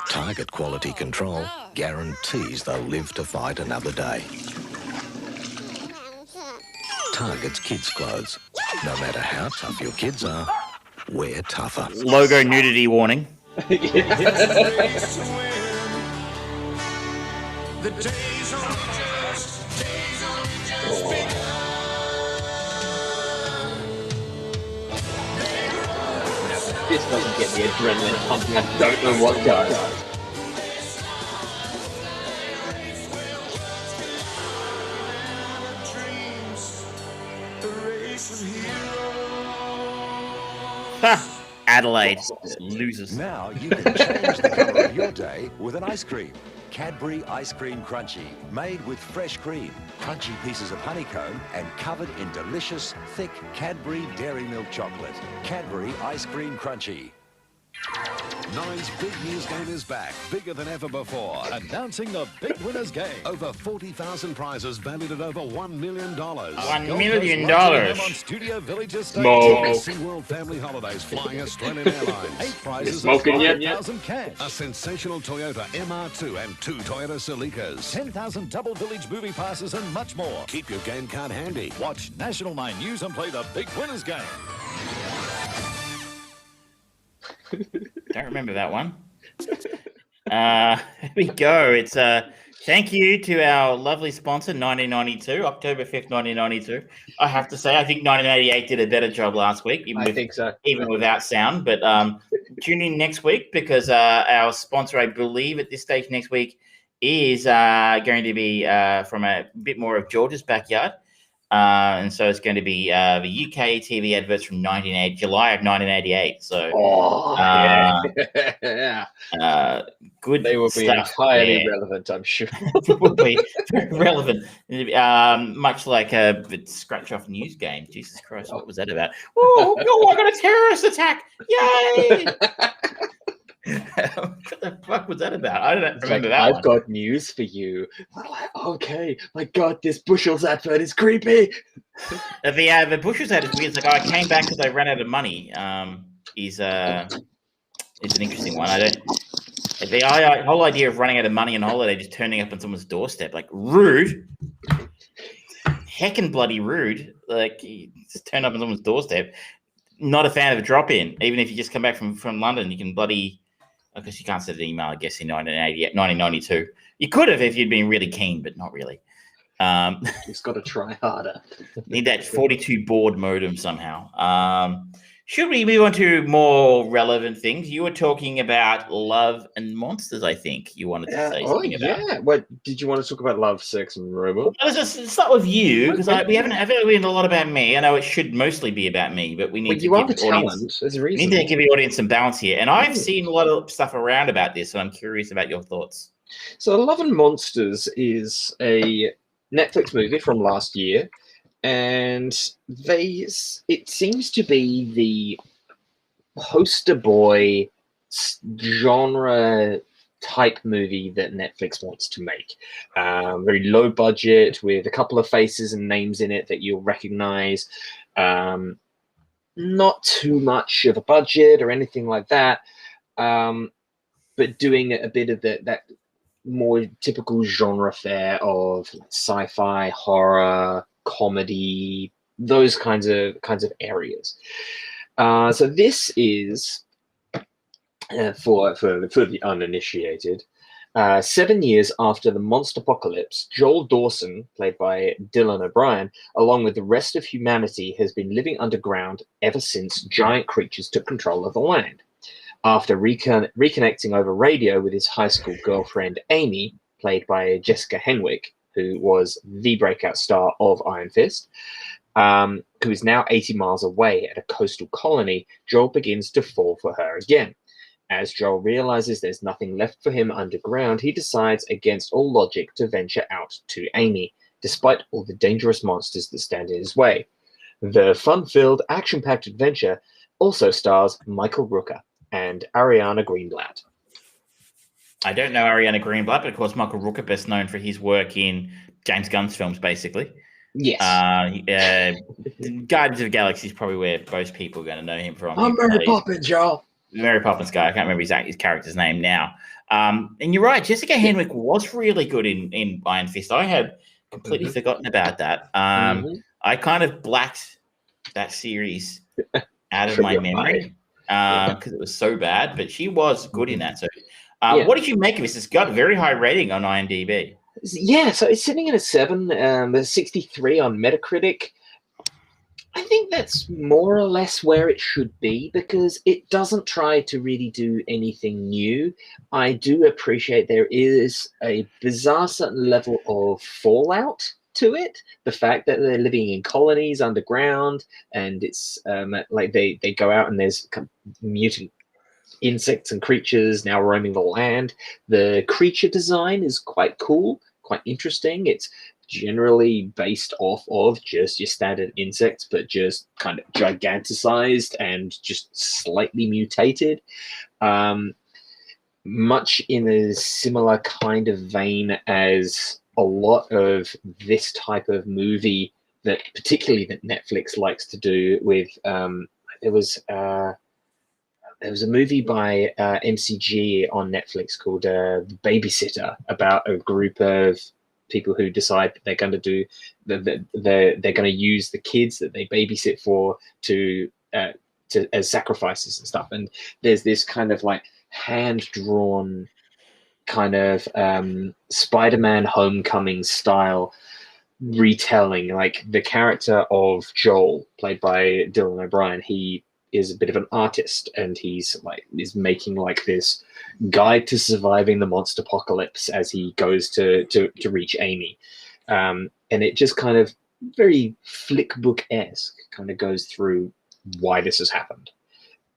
Target Quality Control guarantees they'll live to fight another day. Target's kids' clothes. No matter how tough your kids are, we're tougher. Logo nudity warning. This doesn't get the adrenaline pumping. I don't know what does. Adelaide losers. Now you can change the colour of your day with an ice cream. Cadbury Ice Cream Crunchy, made with fresh cream, crunchy pieces of honeycomb and covered in delicious, thick Cadbury Dairy Milk chocolate. Cadbury Ice Cream Crunchy. Nine's Big News Game is back, bigger than ever before. Announcing the Big Winners Game. Over 40,000 prizes valued at over $1 million. $1 million. On Studio Village Estate. SeaWorld Family Holidays flying Australian Airlines. 8 prizes of 5,000 cash. A sensational Toyota MR2 and 2 Toyota Celicas. 10,000 double village movie passes and much more. Keep your game card handy. Watch National 9 News and play the Big Winners Game. Don't remember that one. Here we go. It's thank you to our lovely sponsor, 1992, October 5th, 1992. I have to say, I think 1988 did a better job last week, even without sound. But tune in next week because our sponsor, I believe, at this stage next week is going to be from a bit more of George's backyard. And so it's going to be the UK TV adverts from July of 1988. So, good. They will be stuff entirely there. relevant, I'm sure. It will be very relevant. Much like a scratch off news game. Jesus Christ, what was that about? Oh, no, I got a terrorist attack! Yay! What the fuck was that about? I don't remember that. I've got news for you. Okay, my God, this Bushel's advert is creepy. The Bushel's ad is weird. It's like, I came back because I ran out of money. Is an interesting one. The whole idea of running out of money on holiday, just turning up on someone's doorstep, like rude, heckin' bloody rude. Like you just turn up on someone's doorstep. Not a fan of a drop in. Even if you just come back from London, you can bloody. I guess you can't send an email, I guess, in 1992. You could have if you'd been really keen, but not really. Just got to try harder. Need that 42 baud modem somehow. Should we move on to more relevant things? You were talking about Love and Monsters, I think you wanted to say something about. Yeah. What did you want to talk about? Love, sex, and robots? Let's start with you because we haven't been a lot about me. I know it should mostly be about me, but we need to give the audience. There's a reason. We need to give the audience some balance here. And I've seen a lot of stuff around about this, so I'm curious about your thoughts. So, Love and Monsters is a Netflix movie from last year. And it seems to be the poster boy genre type movie that Netflix wants to make. Very low budget with a couple of faces and names in it that you'll recognize. Not too much of a budget or anything like that, but doing a bit of that more typical genre fare of sci-fi, horror, comedy, those kinds of areas. So this is for the uninitiated. 7 years after the monster apocalypse, Joel Dawson, played by Dylan O'Brien, along with the rest of humanity, has been living underground ever since giant creatures took control of the land. After reconnecting over radio with his high school girlfriend, Amy, played by Jessica Henwick, who was the breakout star of Iron Fist, who is now 80 miles away at a coastal colony, Joel begins to fall for her again. As Joel realizes there's nothing left for him underground, he decides against all logic to venture out to Amy, despite all the dangerous monsters that stand in his way. The fun-filled, action-packed adventure also stars Michael Rooker and Ariana Greenblatt. I don't know Ariana Greenblatt, but of course Michael Rooker, best known for his work in James Gunn's films, basically. Yes. Guardians of the Galaxy is probably where most people are going to know him from. I'm Mary Poppins, y'all. Mary Poppins guy. I can't remember his character's name now. And you're right, Jessica Henwick was really good in Iron Fist. I had completely forgotten about that. I kind of blacked that series out of my memory because it was so bad, but she was good in that. So what did you make of this? It's got a very high rating on IMDb. Yeah, so it's sitting at a 7, 63 on Metacritic. I think that's more or less where it should be because it doesn't try to really do anything new. I do appreciate there is a bizarre certain level of fallout to it. The fact that they're living in colonies underground and it's like they go out and there's mutant insects and creatures now roaming the land. The creature design is quite cool, quite interesting. It's generally based off of just your standard insects, but just kind of giganticized and just slightly mutated. Much in a similar kind of vein as a lot of this type of movie that particularly that Netflix likes to do with there was a movie by MCG on Netflix called The Babysitter about a group of people who decide that they're going to do they're going to use the kids that they babysit for to as sacrifices and stuff. And there's this kind of like hand-drawn kind of Spider-Man Homecoming style retelling. Like the character of Joel, played by Dylan O'Brien, he is a bit of an artist and he's making like this guide to surviving the monster apocalypse as he goes to reach Amy. And it just kind of very flick book-esque kind of goes through why this has happened.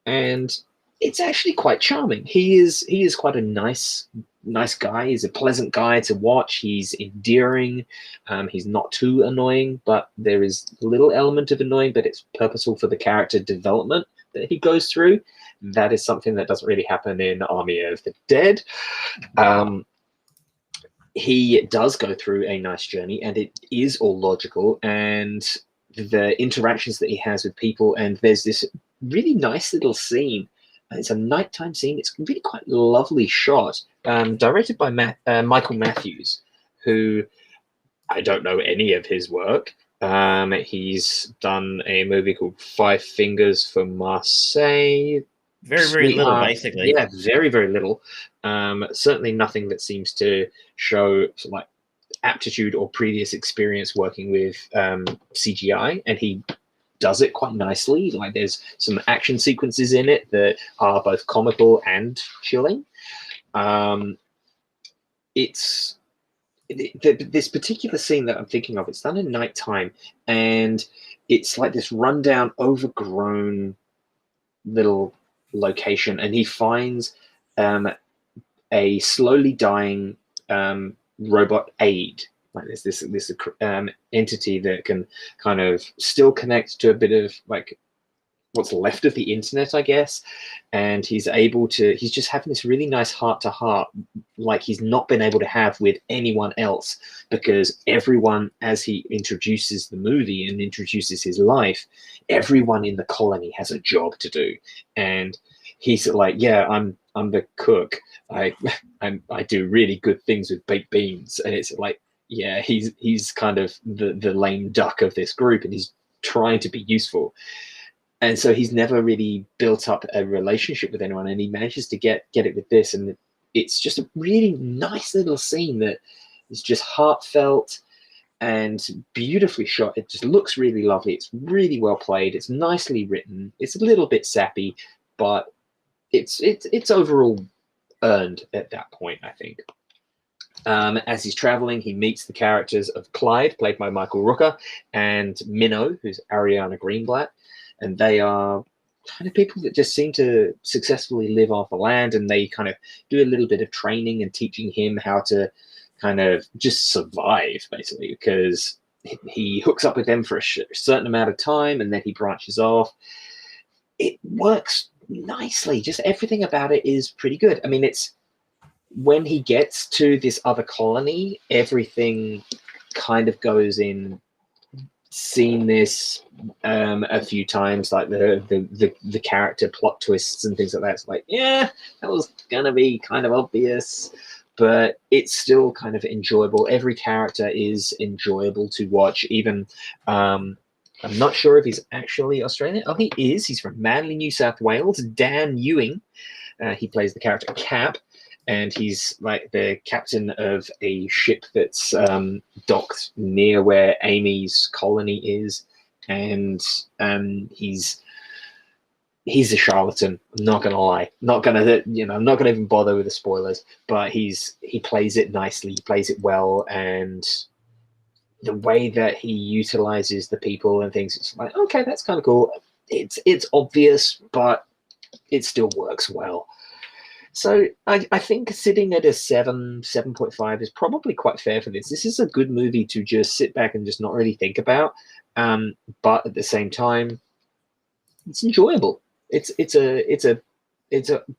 And it's actually quite charming. He is quite a nice guy. He's a pleasant guy to watch. He's endearing. He's not too annoying, but there is a little element of annoying, but it's purposeful for the character development that he goes through. That is something that doesn't really happen in Army of the Dead. He does go through a nice journey, and it is all logical, and the interactions that he has with people, and there's this really nice little scene. It's a nighttime scene. It's really quite lovely shot, directed by Michael Matthews, who I don't know any of his work. He's done a movie called Five Fingers for Marseille. Very little, basically. Yeah, very, very little. Certainly nothing that seems to show like aptitude or previous experience working with CGI, and he does it quite nicely. Like there's some action sequences in it that are both comical and chilling. This particular scene that I'm thinking of, it's done at nighttime, and it's like this rundown, overgrown little location, and he finds a slowly dying robot aid. Like there's this entity that can kind of still connect to a bit of like what's left of the internet, I guess, and he's just having this really nice heart-to-heart, like he's not been able to have with anyone else, because everyone, as he introduces the movie and introduces his life, everyone in the colony has a job to do, and he's like, yeah, I'm the cook. I do really good things with baked beans, and it's like, yeah, he's kind of the lame duck of this group, and he's trying to be useful. And so he's never really built up a relationship with anyone, and he manages to get it with this. And it's just a really nice little scene that is just heartfelt and beautifully shot. It just looks really lovely. It's really well played. It's nicely written. It's a little bit sappy, but it's overall earned at that point, I think. As he's traveling, he meets the characters of Clyde, played by Michael Rooker, and Minnow, who's Ariana Greenblatt. And they are kind of people that just seem to successfully live off the land, and they kind of do a little bit of training and teaching him how to kind of just survive, basically, because he hooks up with them for a certain amount of time, and then he branches off. It works nicely. Just everything about it is pretty good. I mean, it's when he gets to this other colony, everything kind of goes in. Seen this a few times, like the character plot twists and things like that. It's like, yeah, that was gonna be kind of obvious, but it's still kind of enjoyable. Every character is enjoyable to watch. Even I'm not sure if he's actually Australian. Oh, he is. He's from Manly, New South Wales. Dan Ewing. He plays the character Cap. And he's like the captain of a ship that's docked near where Amy's colony is, and he's a charlatan. I'm not gonna lie, I'm not gonna even bother with the spoilers. But he plays it nicely, he plays it well, and the way that he utilizes the people and things, it's like, okay, that's kind of cool. It's obvious, but it still works well. So I think sitting at a 7.5 is probably quite fair for this. This is a good movie to just sit back and just not really think about, but at the same time, it's enjoyable. It's a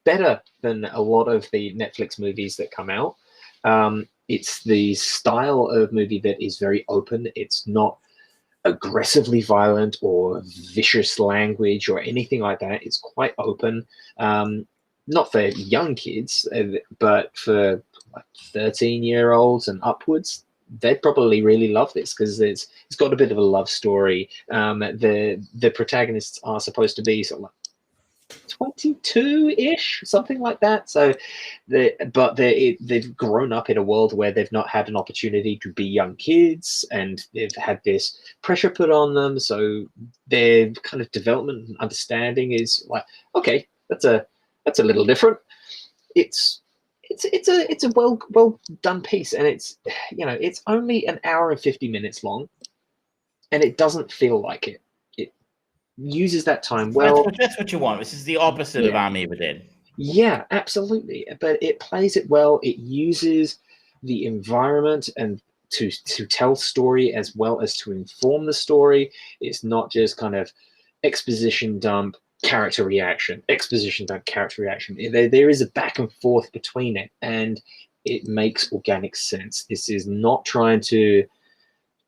better than a lot of the Netflix movies that come out. It's the style of movie that is very open. It's not aggressively violent or vicious language or anything like that. It's quite open. Not for young kids, but for like 13-year-olds and upwards, they'd probably really love this, because it's got a bit of a love story. The protagonists are supposed to be sort of like 22-ish, something like that. So, they've grown up in a world where they've not had an opportunity to be young kids, and they've had this pressure put on them. So their kind of development and understanding is like, okay, that's a little different. It's a well done piece, and it's only an hour and 50 minutes long, and it doesn't feel like it. It uses that time well. That's what you want. This is the opposite of Army of the Dead. Yeah, absolutely. But it plays it well. It uses the environment and to tell story as well as to inform the story. It's not just kind of exposition dump, character reaction, exposition dump, character reaction. There is a back and forth between it, and it makes organic sense. This is not trying to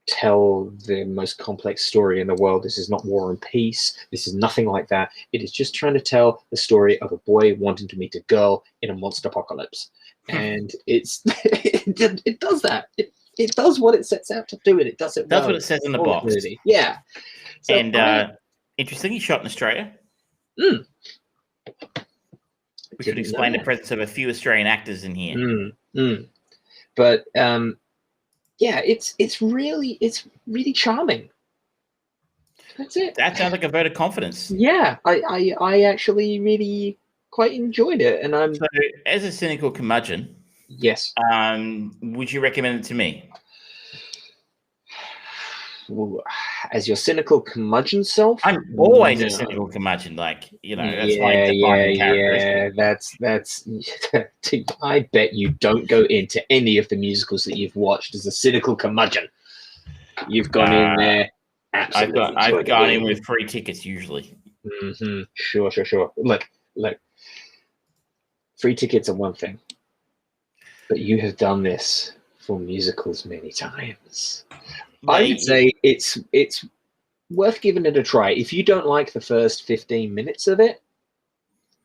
tell the most complex story in the world. This is not War and Peace. This is nothing like that. It is just trying to tell the story of a boy wanting to meet a girl in a monster apocalypse. And it does that. It does what it sets out to do, and it does it well. That's what it says in the box. Yeah. So and interestingly, shot in Australia. We should explain the presence of a few Australian actors in here. But yeah, it's really charming. That's it. That sounds like a vote of confidence. Yeah, I actually really quite enjoyed it, and I'm so as a cynical curmudgeon. Yes. Would you recommend it to me? As your cynical curmudgeon self? I'm always a cynical curmudgeon, that's my defining characteristic. That's I bet you don't go into any of the musicals that you've watched as a cynical curmudgeon. You've gone in there absolutely. I've gone in with free tickets usually. Mm-hmm. Sure. Look, free tickets are one thing, but you have done this for musicals many times. I would say it's worth giving it a try. If you don't like the first 15 minutes of it,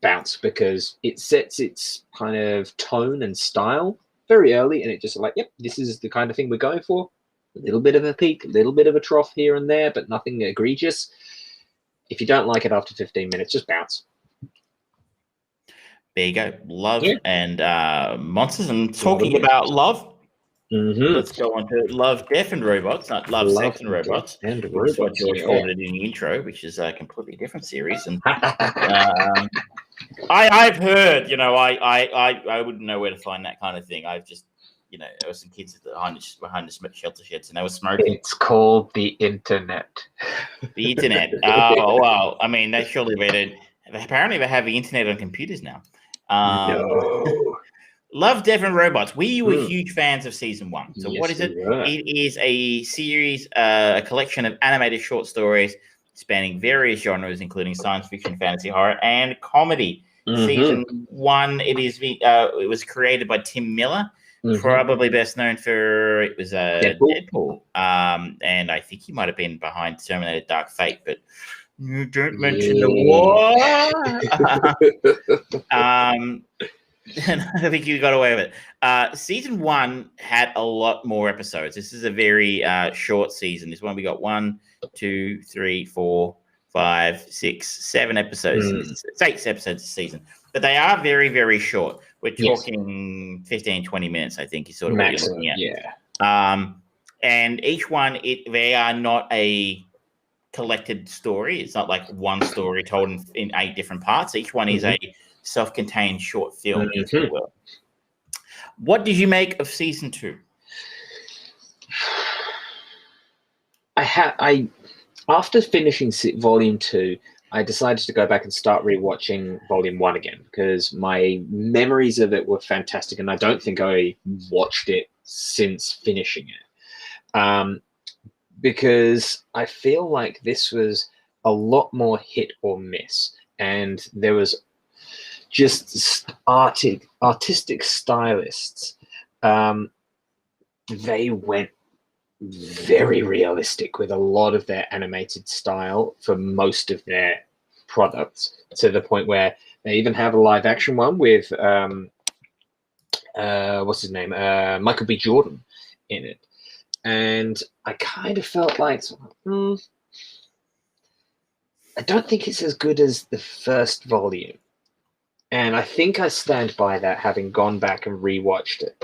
bounce, because it sets its kind of tone and style very early, and it just like, yep, this is the kind of thing we're going for. A little bit of a peak, a little bit of a trough here and there, but nothing egregious. If you don't like it after 15 minutes, just bounce. There you go. Love and Monsters. And talking about love, let's go on to Love, Death and Robots, not Love, Sex and Robots. And Robots, what George called it in the intro, which is a completely different series. And I've heard, I wouldn't know where to find that kind of thing. I've just, there were some kids behind the shelter sheds and they were smoking. It's called the internet. The internet. Oh, well, I mean, they surely better. Apparently, they have the internet on computers now. No. Love, Death and Robots. We were huge fans of season 1. So Yes, what is it? we were. It is a series, a collection of animated short stories spanning various genres, including science fiction, fantasy, horror, and comedy. Season 1, it was created by Tim Miller, probably best known for Deadpool. And I think he might have been behind Terminator Dark Fate, but you don't mention the war. And I think you got away with it. Season 1 had a lot more episodes. This is a very short season. This one we got 1, 2, 3, 4, 5, 6, 7 episodes. It's 8 episodes a season. But they are very, very short. We're talking 15, 20 minutes, I think, is sort of maximum, what you're looking at. And each one, they are not a collected story. It's not like one story told in 8 different parts. Each one is a self-contained short film, if you will. What did you make of season 2? After finishing volume 2, I decided to go back and start rewatching volume 1 again because my memories of it were fantastic, and I don't think I watched it since finishing it. Because I feel like this was a lot more hit or miss, and there was just artistic stylists. They went very realistic with a lot of their animated style for most of their products, to the point where they even have a live action one with what's his name, Michael B. Jordan in it. And I kind of felt like, I don't think it's as good as the first volume. And I think I stand by that, having gone back and rewatched it,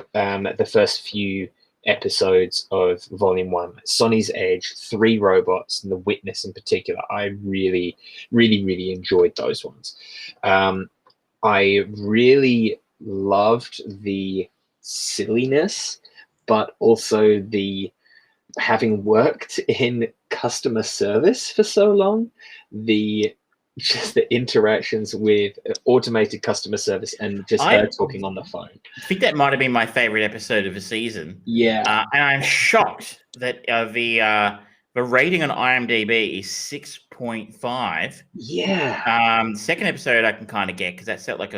the first few episodes of volume 1. Sonny's Edge, 3 Robots, and The Witness in particular. I really, really, really enjoyed those ones. I really loved the silliness, but also the having worked in customer service for so long, just the interactions with automated customer service and just her talking on the phone. I think that might have been my favorite episode of the season. Yeah. And I'm shocked that the rating on IMDb is 6.5. Yeah. Second episode I can kind of get because that's like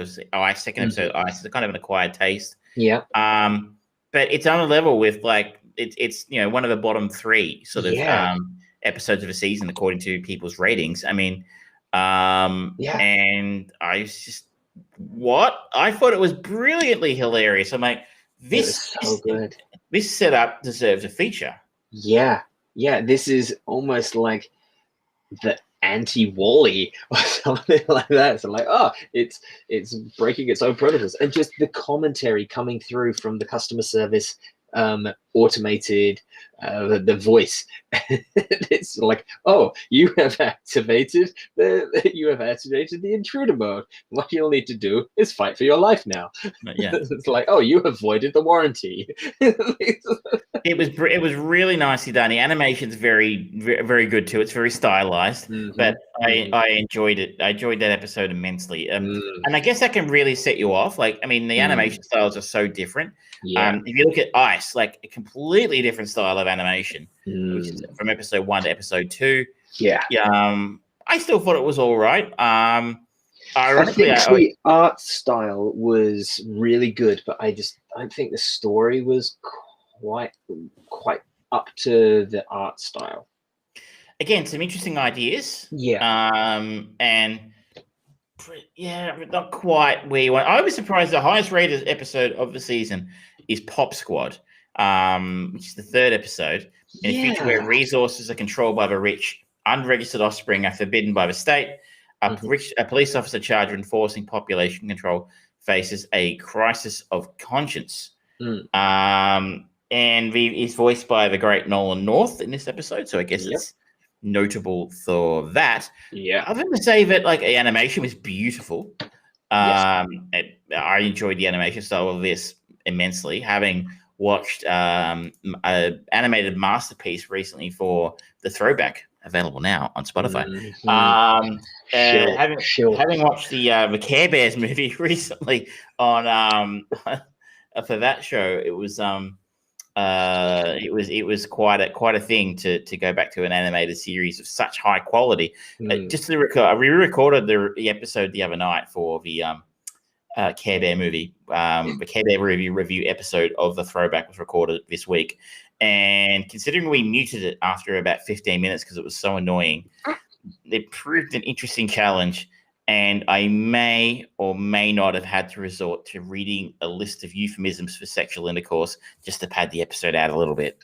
second episode Ice is kind of an acquired taste. Yeah. But it's on a level with like it's one of the bottom 3 sort of episodes of a season according to people's ratings. I mean, and I was just I thought it was brilliantly hilarious. I'm like, this is so good. This setup deserves a feature. Yeah. This is almost like the anti-Wall-E or something like that. So like, it's breaking its own protocols, and just the commentary coming through from the customer service automated the voice. It's like, you have activated the intruder mode. What you'll need to do is fight for your life now. It's like, you avoided the warranty. It was really nicely done. The animation's very, very good too. It's very stylized, but I enjoyed it. I enjoyed that episode immensely. And I guess that can really set you off. Like, I mean, the animation styles are so different. Yeah. If you look at Ice, like a completely different style of animation, which is from episode 1 to episode 2. Yeah. I still thought it was all right. Ironically, I think the art style was really good, but I don't think the story was quite up to the art style. Again, some interesting ideas. Yeah. And not quite where you want. I was surprised the highest rated episode of the season is Pop Squad, which is the 3rd episode. In a future where resources are controlled by the rich, unregistered offspring are forbidden by the state, a police officer charged with enforcing population control faces a crisis of conscience. And is voiced by the great Nolan North in this episode, so I guess it's notable for that. Yeah, I'm going to say that the animation was beautiful. I enjoyed the animation style of this immensely, having watched an animated masterpiece recently for the Throwback, available now on Spotify. Having watched the Care Bears movie recently on for that show, it was quite a thing to go back to an animated series of such high quality. Just to record, we recorded the episode the other night for the Care Bear movie. The Care Bear review episode of the Throwback was recorded this week, and considering we muted it after about 15 minutes because it was so annoying, it proved an interesting challenge. And I may or may not have had to resort to reading a list of euphemisms for sexual intercourse just to pad the episode out a little bit.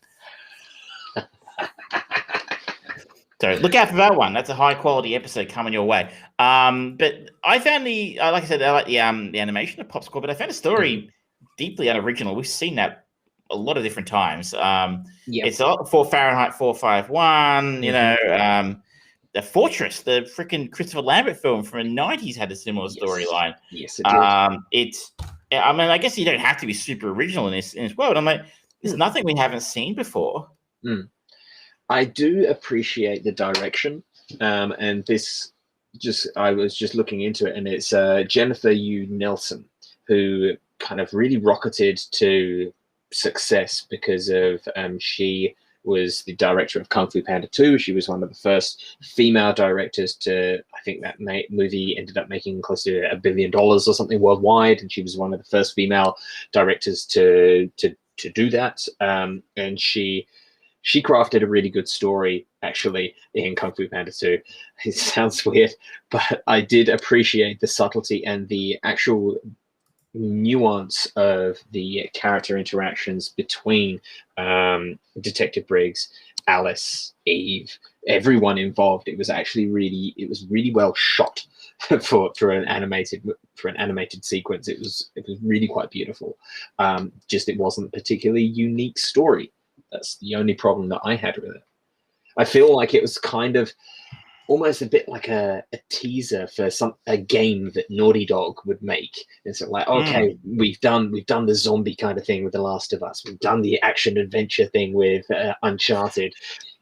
So look out for that one. That's a high quality episode coming your way. But I found like I said, I like the animation of Pop Squad, but I found the story deeply unoriginal. We've seen that a lot of different times. It's a lot for Fahrenheit 451, The Fortress, the freaking Christopher Lambert film from the 90s, had a similar storyline. Yes, it did. I guess you don't have to be super original in this world. I'm like, there's nothing we haven't seen before. I do appreciate the direction. And this I was just looking into it, and it's Jennifer Yu Nelson, who kind of really rocketed to success because of she was the director of Kung Fu Panda 2. She was one of the first female directors to, I think that movie ended up making close to $1 billion or something worldwide, and she was one of the first female directors to do that. And she crafted a really good story, actually, in Kung Fu Panda 2. It sounds weird, but I did appreciate the subtlety and the actual nuance of the character interactions between Detective Briggs, Alice, Eve, everyone involved. It was really well shot for an animated sequence. It was really quite beautiful. Just it wasn't a particularly unique story. That's the only problem that I had with it. I feel like it was kind of almost a bit like a teaser for a game that Naughty Dog would make. It's like, okay, we've done the zombie kind of thing with The Last of Us. We've done the action adventure thing with Uncharted.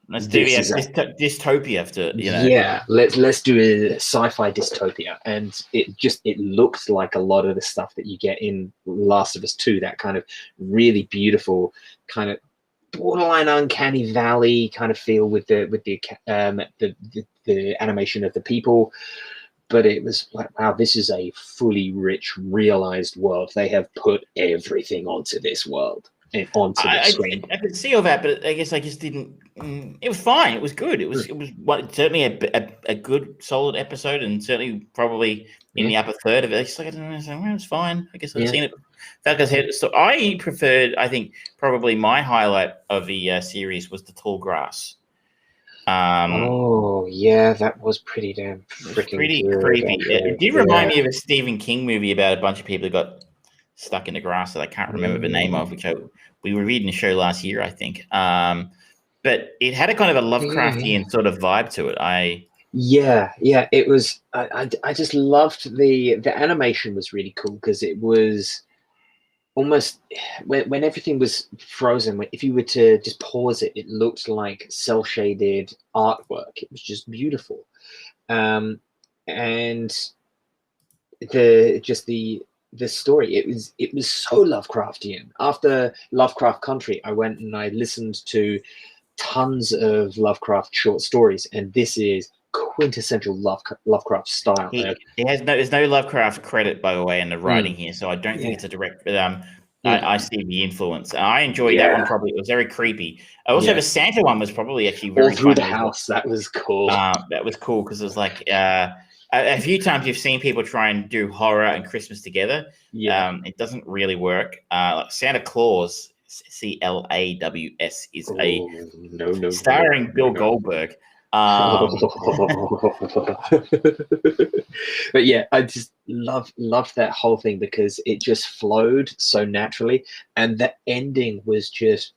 Let's do dystopia Yeah, let's do a sci-fi dystopia, and it looked like a lot of the stuff that you get in Last of Us 2. That kind of really beautiful kind of borderline uncanny valley kind of feel with the animation of the people, but it was like, wow, this is a fully rich, realized world. They have put everything onto this world and onto the screen. I could see all that, but I guess I just didn't. It was fine. It was good. It was certainly a good, solid episode, and certainly probably in the upper third of it. It's like, I don't know, it's fine. I guess I've seen it. So I preferred. I think probably my highlight of the series was the tall grass. That was pretty damn freaking pretty good, creepy. actually. It did remind me of a Stephen King movie about a bunch of people who got stuck in the grass that I can't remember the name of, which we were reading the show last year, I think. But it had a kind of a Lovecraftian sort of vibe to it. It was. I just loved the animation was really cool because it was almost when everything was frozen. If you were to just pause it, it looked like cel-shaded artwork. It was just beautiful, and the story, it was so Lovecraftian. After Lovecraft Country, I went and I listened to tons of Lovecraft short stories, and this is quintessential Lovecraft style. There's no Lovecraft credit, by the way, in the writing here, so I don't think it's a direct. But I see the influence. I enjoyed that one. Probably it was very creepy. Also, the Santa one was probably actually very all through the funny. house. That was cool. That was cool because it was like a few times you've seen people try and do horror and Christmas together. It doesn't really work. Like Santa Claus, CLAWS, is starring Bill Goldberg. But yeah, I just loved that whole thing because it just flowed so naturally, and the ending was just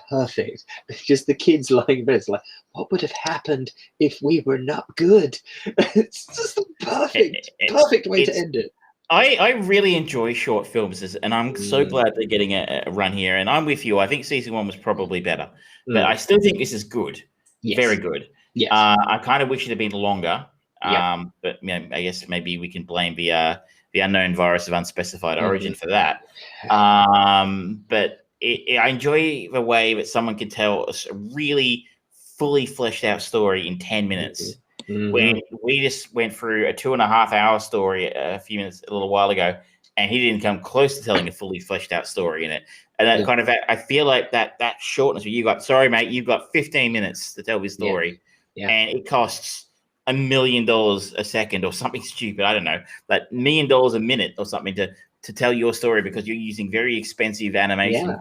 perfect. It's just the kids lying in bed. It's like, what would have happened if we were not good? It's just the perfect way to end it. I really enjoy short films, and I'm so glad they're getting a run here. And I'm with you. I think season 1 was probably better, but I still think this is good. Yes. Very good. Yes. I kind of wish it had been longer. Yeah. But you know, I guess maybe we can blame the unknown virus of unspecified origin for that. But I enjoy the way that someone can tell a really fully fleshed out story in 10 minutes. When we just went through a 2.5-hour story a little while ago, and he didn't come close to telling a fully fleshed out story in it. And that kind of, I feel like that shortness where sorry, mate, you've got 15 minutes to tell this story. And it costs $1 million a second or something stupid. I don't know, like $1 million a minute or something to tell your story because you're using very expensive animation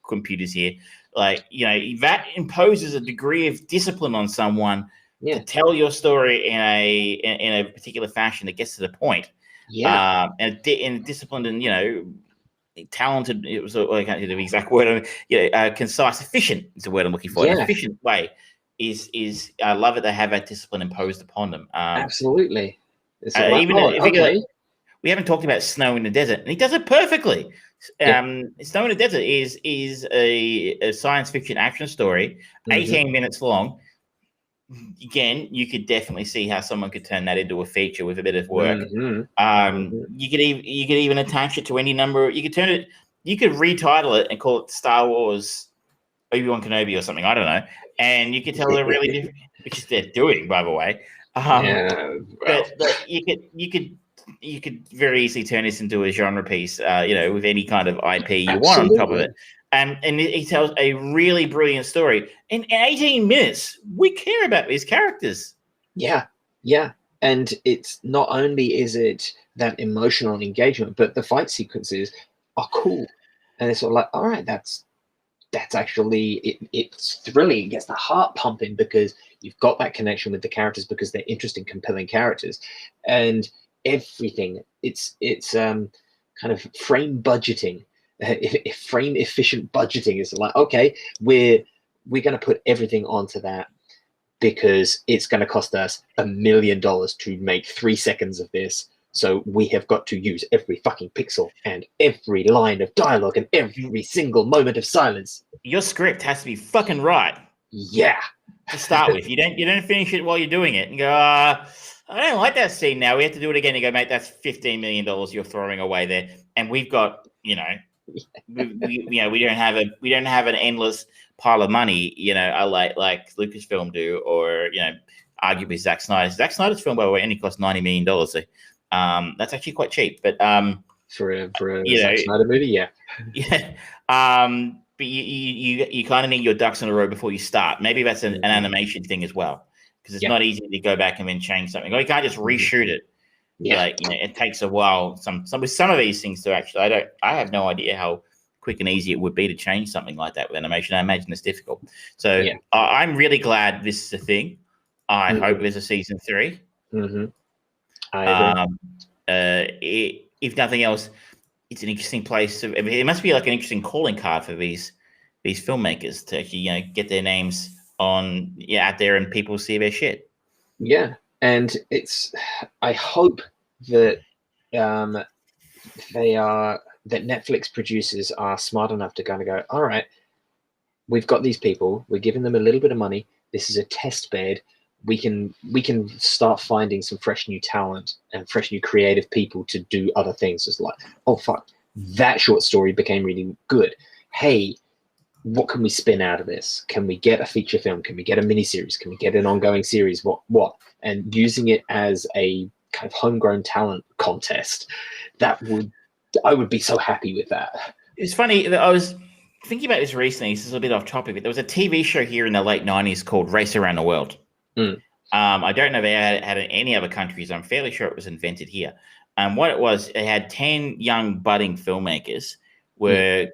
computers here. Like, you know, that imposes a degree of discipline on someone to tell your story in a particular fashion that gets to the point. And disciplined and, you know, talented. It was I can't think of the exact word. Concise, efficient is the word I'm looking for. An efficient way is I love it. They have that discipline imposed upon them. Absolutely. We haven't talked about Snow in the Desert, and he does it perfectly. Snow in the Desert is a science fiction action story, 18 minutes long. Again, you could definitely see how someone could turn that into a feature with a bit of work. You could even attach it to any number. You could retitle it and call it Star Wars Obi-Wan Kenobi or something. I don't know. And you could tell they're really different, which they're doing, by the way. But you could very easily turn this into a genre piece, with any kind of IP you want on top of it. And he tells a really brilliant story. In 18 minutes, we care about these characters. Yeah. And it's not only is it that emotional engagement, but the fight sequences are cool. And it's sort of like, all right, that's actually, it's thrilling. It gets the heart pumping because you've got that connection with the characters because they're interesting, compelling characters. And everything, it's kind of frame budgeting. Frame efficient budgeting is like, okay, we're going to put everything onto that because it's going to cost us $1 million to make 3 seconds of this. So we have got to use every fucking pixel and every line of dialogue and every single moment of silence. Your script has to be fucking right. Yeah. To start with, you don't finish it while you're doing it and go, I don't like that scene now. We have to do it again. You go, mate, that's $15 million you're throwing away there, and we've got, we don't have an endless pile of money, like Lucasfilm do, or arguably Zack Snyder. Zack Snyder's film, by the way, only cost $90 million. So that's actually quite cheap. But for a Zack Snyder movie, but you kind of need your ducks in a row before you start. Maybe that's an animation thing as well, because it's not easy to go back and then change something. Or you can't just reshoot it. It takes a while. With some of these things to actually, I have no idea how quick and easy it would be to change something like that with animation. I imagine it's difficult. So I'm really glad this is a thing. I hope there's a season 3. I agree. If nothing else, it's an interesting place. It must be like an interesting calling card for these filmmakers to actually get their names on out there and people see their shit. Yeah. And I hope that that Netflix producers are smart enough to kind of go, all right, we've got these people, we're giving them a little bit of money. This is a test bed. We can start finding some fresh new talent and fresh new creative people to do other things. It's like, oh fuck, that short story became really good. Hey, what can we spin out of this? Can we get a feature film? Can we get a miniseries? Can we get an ongoing series? What? And using it as a kind of homegrown talent contest, I would be so happy with that. It's funny that I was thinking about this recently. This is a bit off topic, but there was a TV show here in the late 90s called Race Around the World. I don't know if they had it in any other countries. I'm fairly sure it was invented here. What it was, it had 10 young budding filmmakers were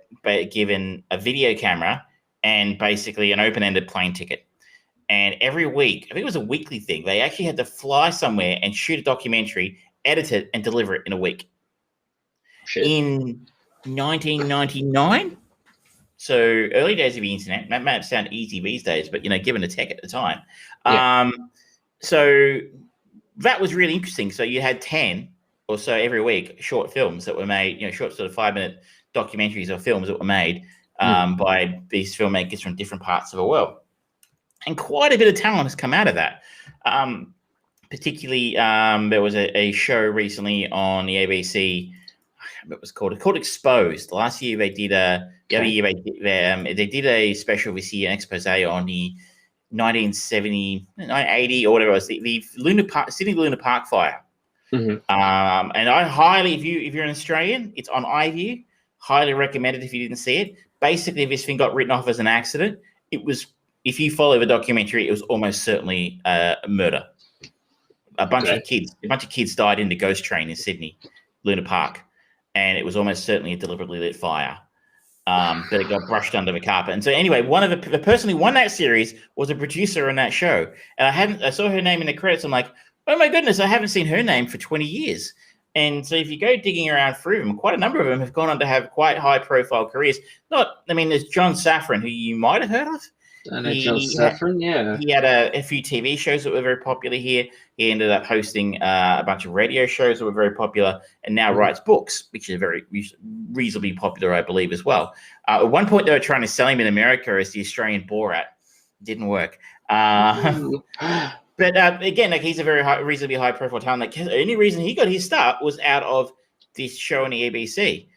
given a video camera and basically an open-ended plane ticket. And every week, I think it was a weekly thing, they actually had to fly somewhere and shoot a documentary, edit it, and deliver it in a week. Shit. In 1999, so early days of the internet, that might sound easy these days, but, given the tech at the time. Yeah. So that was really interesting. So you had 10 or so every week short films that were made, short sort of 5-minute documentaries or films that were made by these filmmakers from different parts of the world. And quite a bit of talent has come out of that. Particularly, there was a show recently on the ABC. It was called Exposed. Last year they did the other year they did a special this year, an expose on the 1970, 1980 or whatever it was, the Sydney Luna Park fire. And I highly, if you're an Australian, it's on iView. Highly recommended if you didn't see it. Basically, this thing got written off as an accident. It was, if you follow the documentary, it was almost certainly a murder. A bunch of kids died in the ghost train in Sydney, Luna Park, and it was almost certainly a deliberately lit fire. But it got brushed under the carpet. And so anyway, one of the person who won that series was a producer on that show, and I saw her name in the credits. I'm like, oh my goodness, I haven't seen her name for 20 years. And so if you go digging around through them, quite a number of them have gone on to have quite high-profile careers. There's John Safran, who you might have heard of. I know John Safran, yeah. He had a few TV shows that were very popular here. He ended up hosting a bunch of radio shows that were very popular, and now writes books, which are very reasonably popular, I believe, as well. At one point, they were trying to sell him in America as the Australian Borat. Didn't work. But again, he's a very reasonably high-profile talent. The only reason he got his start was out of this show on the ABC,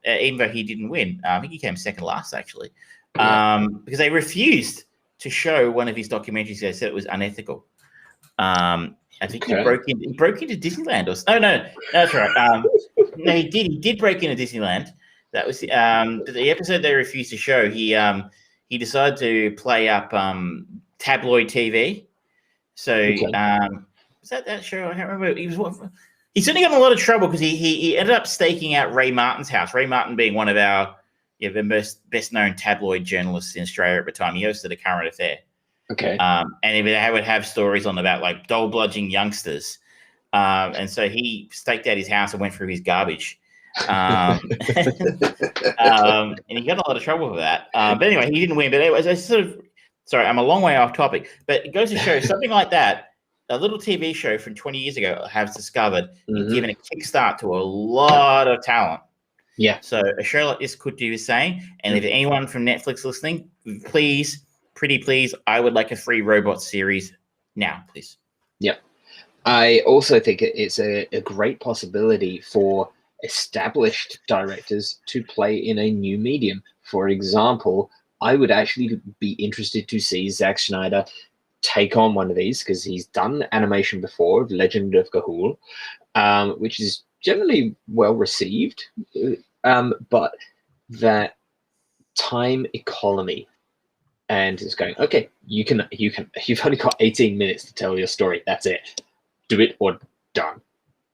even though he didn't win. I think he came second last, actually, because they refused to show one of his documentaries. They said it was unethical. I think he broke into Disneyland. No, that's right. No, he did break into Disneyland. That was the episode they refused to show. He decided to play up tabloid TV. So was that show? I can't remember. He certainly got in a lot of trouble because he ended up staking out Ray Martin's house. Ray Martin being one of our the best known tabloid journalists in Australia at the time. He hosted A Current Affair. Okay. And they would have stories on about like dole bludgeoning youngsters. And so he staked out his house and went through his garbage. And he got in a lot of trouble for that. But anyway, he didn't win. But it was sorry, I'm a long way off topic, but it goes to show something like that, a little TV show from 20 years ago has discovered and given a kickstart to a lot of talent. Yeah. So a show like this could do the same. And if anyone from Netflix listening, please, pretty please, I would like a free robot series now, please. Yep. I also think it's a great possibility for established directors to play in a new medium. For example, I would actually be interested to see Zack Snyder take on one of these because he's done animation before, Legend of Ga'Hoole, which is generally well received, but that time economy and it's going, okay, you've only got 18 minutes to tell your story. That's it. Do it or done.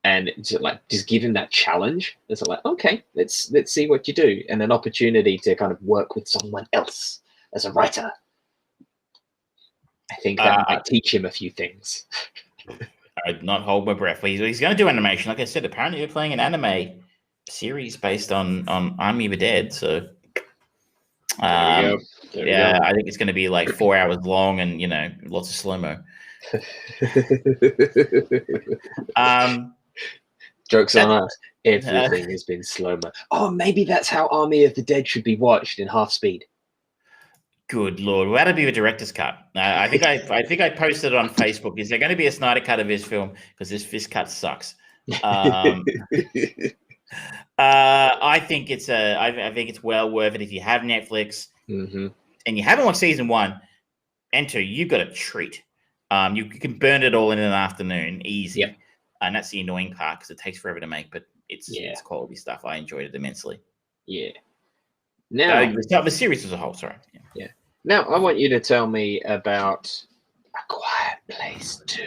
And it's like just give him that challenge. It's like, okay, let's see what you do, and an opportunity to kind of work with someone else as a writer. I think that might teach him a few things. I'd not hold my breath. He's going to do animation. Like I said, apparently you're playing an anime series based on Army of the Dead. So, I think it's going to be like 4 hours long and lots of slow mo. Jokes on us. Everything has been slow-mo. Oh, maybe that's how Army of the Dead should be watched in half speed. Good Lord. Well, that'd be the director's cut. I think I posted it on Facebook. Is there going to be a Snyder cut of this film? Because this cut sucks. I think it's I think it's well worth it if you have Netflix and you haven't watched season 1 and 2. You've got a treat. You can burn it all in an afternoon, easy. Yep. And that's the annoying part because it takes forever to make, but it's quality stuff. I enjoyed it immensely. Yeah. Now the series as a whole. Sorry. Yeah. Now I want you to tell me about A Quiet Place 2.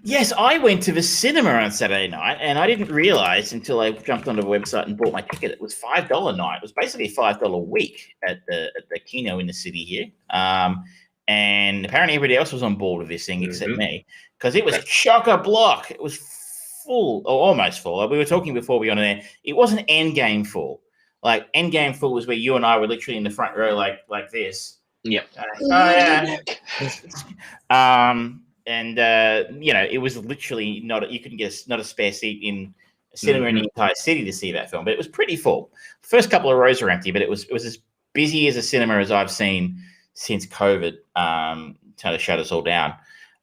Yes, I went to the cinema on Saturday night, and I didn't realize until I jumped onto the website and bought my ticket. It was $5 night. It was basically a $5 week at the Kino in the city here. And apparently everybody else was on board with this thing except me, because it was chock-a-block. It was full, or almost full. We were talking before we went on there. It wasn't endgame full. Like endgame full was where you and I were literally in the front row, like this. Yep. And it was literally you couldn't get not a spare seat in a cinema in the entire city to see that film, but it was pretty full. The first couple of rows were empty, but it was as busy as a cinema as I've seen since COVID kind of shut us all down.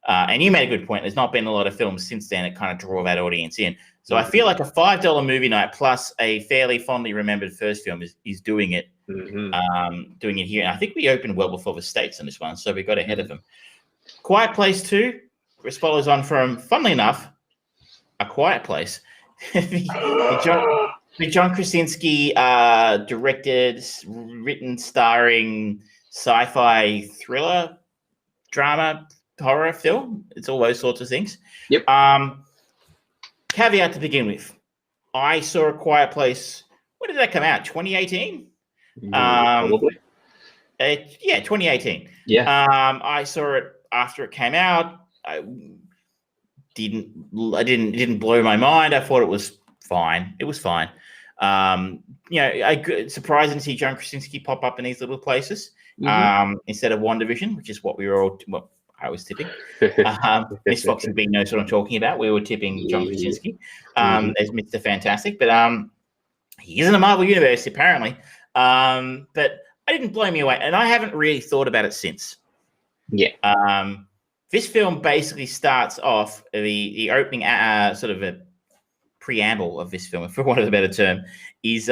And you made a good point. There's not been a lot of films since then that kind of draw that audience in. So I feel like a $5 movie night plus a fairly fondly remembered first film is doing it. Doing it here. And I think we opened well before the States on this one, so we got ahead of them. Quiet Place 2, which follows on from, funnily enough, A Quiet Place. the John Krasinski directed, written, starring sci-fi thriller, drama, horror film. It's all those sorts of things. Yep. Caveat to begin with. I saw A Quiet Place. When did that come out? 2018? Probably. 2018. Yeah. I saw it after it came out. It didn't blow my mind. I thought it was fine. It was fine. Surprising to see John Krasinski pop up in these little places instead of WandaVision, which is what I was tipping. Miss Fox and Bing knows what I'm talking about. We were tipping John Krasinski as Mr. Fantastic, but he is in the Marvel Universe apparently. But it didn't blow me away, and I haven't really thought about it since. Yeah. This film basically starts off the opening sort of a preamble of this film, for want of a better term, is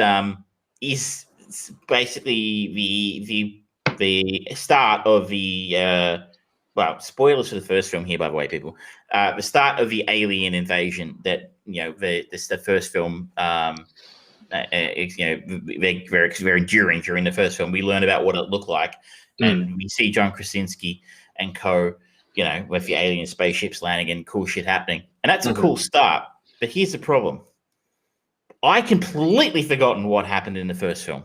basically the start of the spoilers for the first film here, by the way, people. The start of the alien invasion that the first film. Very enduring during the first film. We learn about what it looked like, and we see John Krasinski and co. With the alien spaceships landing and cool shit happening, and that's a cool start. But here's the problem: I completely forgotten what happened in the first film.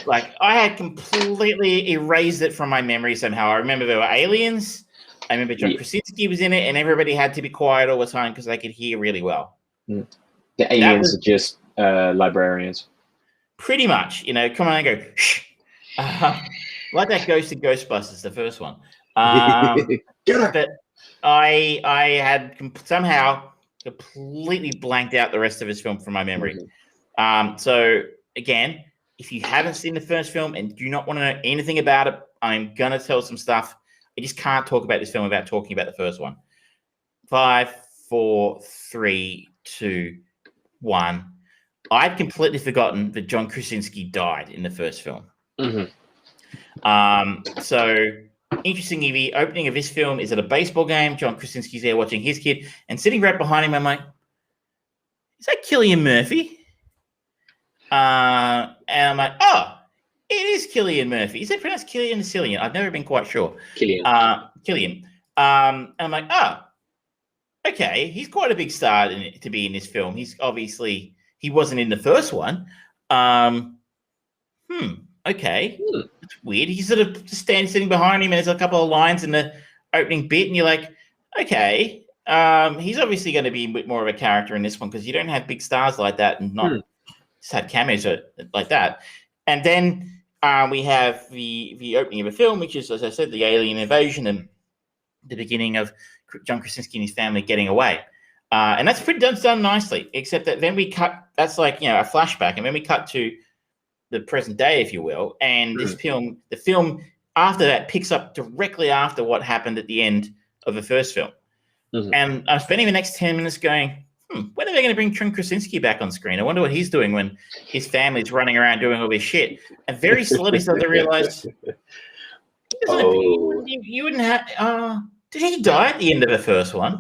Like I had completely erased it from my memory somehow. I remember there were aliens. I remember John Krasinski was in it, and everybody had to be quiet all the time because they could hear really well. The aliens are just librarians. Pretty much, come on and go, shh. Like that Ghost of Ghostbusters, the first one. But I had somehow completely blanked out the rest of his film from my memory. So again, if you haven't seen the first film and do not want to know anything about it, I'm going to tell some stuff. I just can't talk about this film without talking about the first one. 5, 4, 3, 2, 1. I'd completely forgotten that John Krasinski died in the first film. So, interestingly, the opening of this film is at a baseball game. John Krasinski's there watching his kid, and sitting right behind him, I'm like, is that Cillian Murphy? And I'm like, oh, it is Cillian Murphy. Is it pronounced Cillian or Cillian? I've never been quite sure. Cillian. Cillian. And I'm like, oh, okay. He's quite a big star to be in this film. He's obviously, he wasn't in the first one. Okay. It's weird. He's sort of just sitting behind him, and there's a couple of lines in the opening bit, and you're like, okay. He's obviously going to be a bit more of a character in this one because you don't have big stars like that and not just had cameos like that. And then we have the opening of a film, which is, as I said, the alien invasion and the beginning of John Krasinski and his family getting away. And that's pretty done nicely, except that then we cut, that's like, a flashback, and then we cut to the present day, if you will. And this film, the film after that picks up directly after what happened at the end of the first film. And I'm spending the next 10 minutes going, when are they going to bring John Krasinski back on screen? I wonder what he's doing when his family's running around doing all this shit. And very slowly started to realize, you wouldn't have. Did he die at the end of the first one?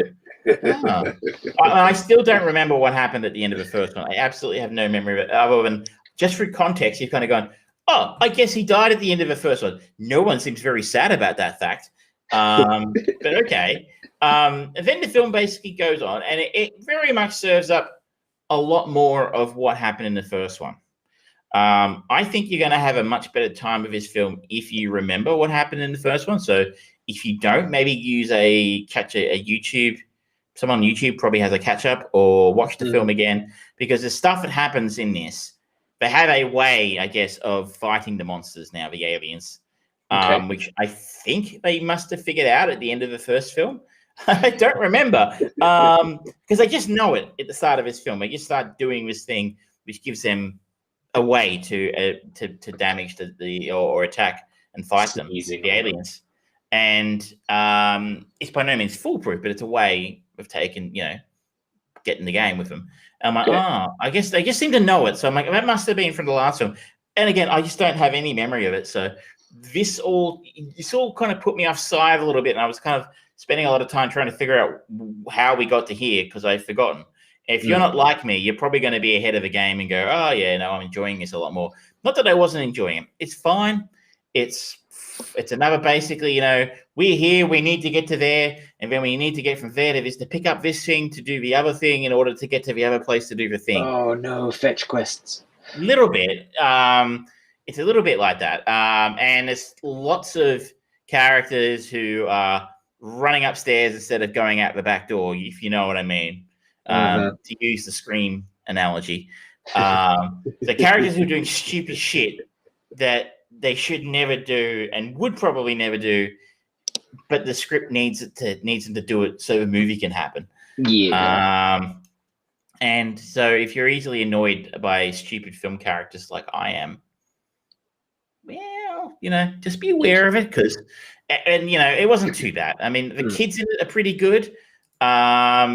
I still don't remember what happened at the end of the first one. I absolutely have no memory of it, other than just for context, you've kind of gone, oh, I guess he died at the end of the first one. No one seems very sad about that fact. But okay. Then the film basically goes on, and it very much serves up a lot more of what happened in the first one. I think you're going to have a much better time with this film if you remember what happened in the first one. So if you don't, maybe use a YouTube. Someone on YouTube probably has a catch up, or watch the film again, because the stuff that happens in this, they have a way, I guess, of fighting the monsters now, the aliens, which I think they must have figured out at the end of the first film. I don't remember because they just know it at the start of this film. They just start doing this thing, which gives them a way to damage or attack and fight them, the aliens. And it's by no means foolproof, but it's a way of taking, getting the game with them. And I'm like, I guess they just seem to know it. So I'm like, that must have been from the last film. And again, I just don't have any memory of it. So this all kind of put me offside a little bit. And I was kind of spending a lot of time trying to figure out how we got to here because I've forgotten. If you're not like me, you're probably going to be ahead of the game and go, oh, yeah, no, I'm enjoying this a lot more. Not that I wasn't enjoying it. It's fine. It's another basically, we're here, we need to get to there, and then we need to get from there to this to pick up this thing to do the other thing in order to get to the other place to do the thing. Oh, no, fetch quests. A little bit. It's a little bit like that. And there's lots of characters who are running upstairs instead of going out the back door, if you know what I mean. To use the Scream analogy. The characters who are doing stupid shit that they should never do and would probably never do, but the script needs them to do it so the movie can happen. Yeah. And so if you're easily annoyed by stupid film characters like I am, well, just be aware of it because, and it wasn't too bad. I mean, the kids in it are pretty good. They're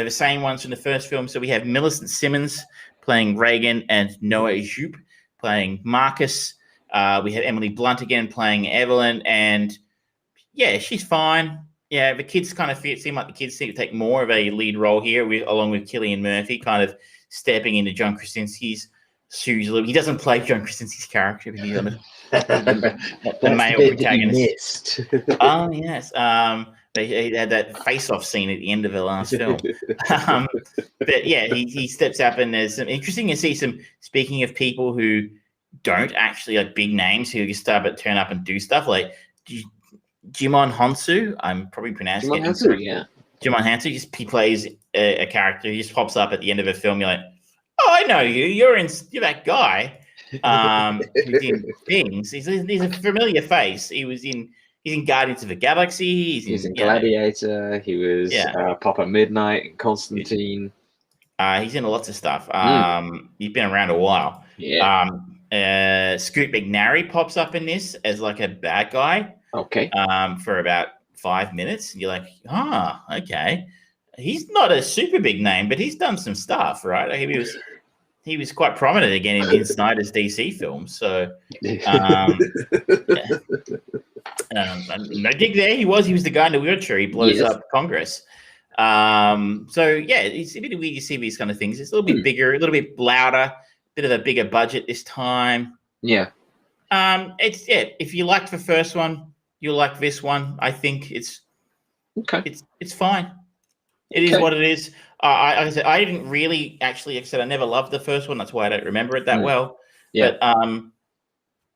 the same ones from the first film. So we have Millicent Simmons playing Reagan and Noah Jupe playing Marcus. We have Emily Blunt again playing Evelyn, and yeah, she's fine. Yeah, the kids kind of seem like the kids seem to take more of a lead role here, along with Cillian Murphy, kind of stepping into John Krasinski's shoes a little. He doesn't play John Krasinski's character, but he's the male protagonist. Oh yes. They had that face-off scene at the end of the last film. But yeah, he steps up, and there's some interesting to see some. Speaking of people who don't actually like big names who just start but turn up and do stuff like Jimon Honsu. I'm probably pronouncing it. Jimon Hansu. He plays a character. He just pops up at the end of a film. You're like, oh, I know you. You're that guy. Who's in things. He's a familiar face. He's in Guardians of the Galaxy. He's in Gladiator. He was Papa Midnight and Constantine. He's in lots of stuff. He's been around a while. Yeah. Scoot McNairy pops up in this as like a bad guy. Okay. For about 5 minutes. You're like, okay. He's not a super big name, but he's done some stuff, right? Like he was quite prominent again in Snyder's DC films. So no dig there. He was the guy in the wheelchair. He blows up Congress. So yeah, it's a bit weird to see these kind of things. It's a little bit bigger, a little bit louder, bit of a bigger budget this time. Yeah. If you liked the first one, you'll like this one. I think it's okay. It's fine. It is what it is. I said I didn't really actually. Like I said I never loved the first one. That's why I don't remember it that well. Yeah. But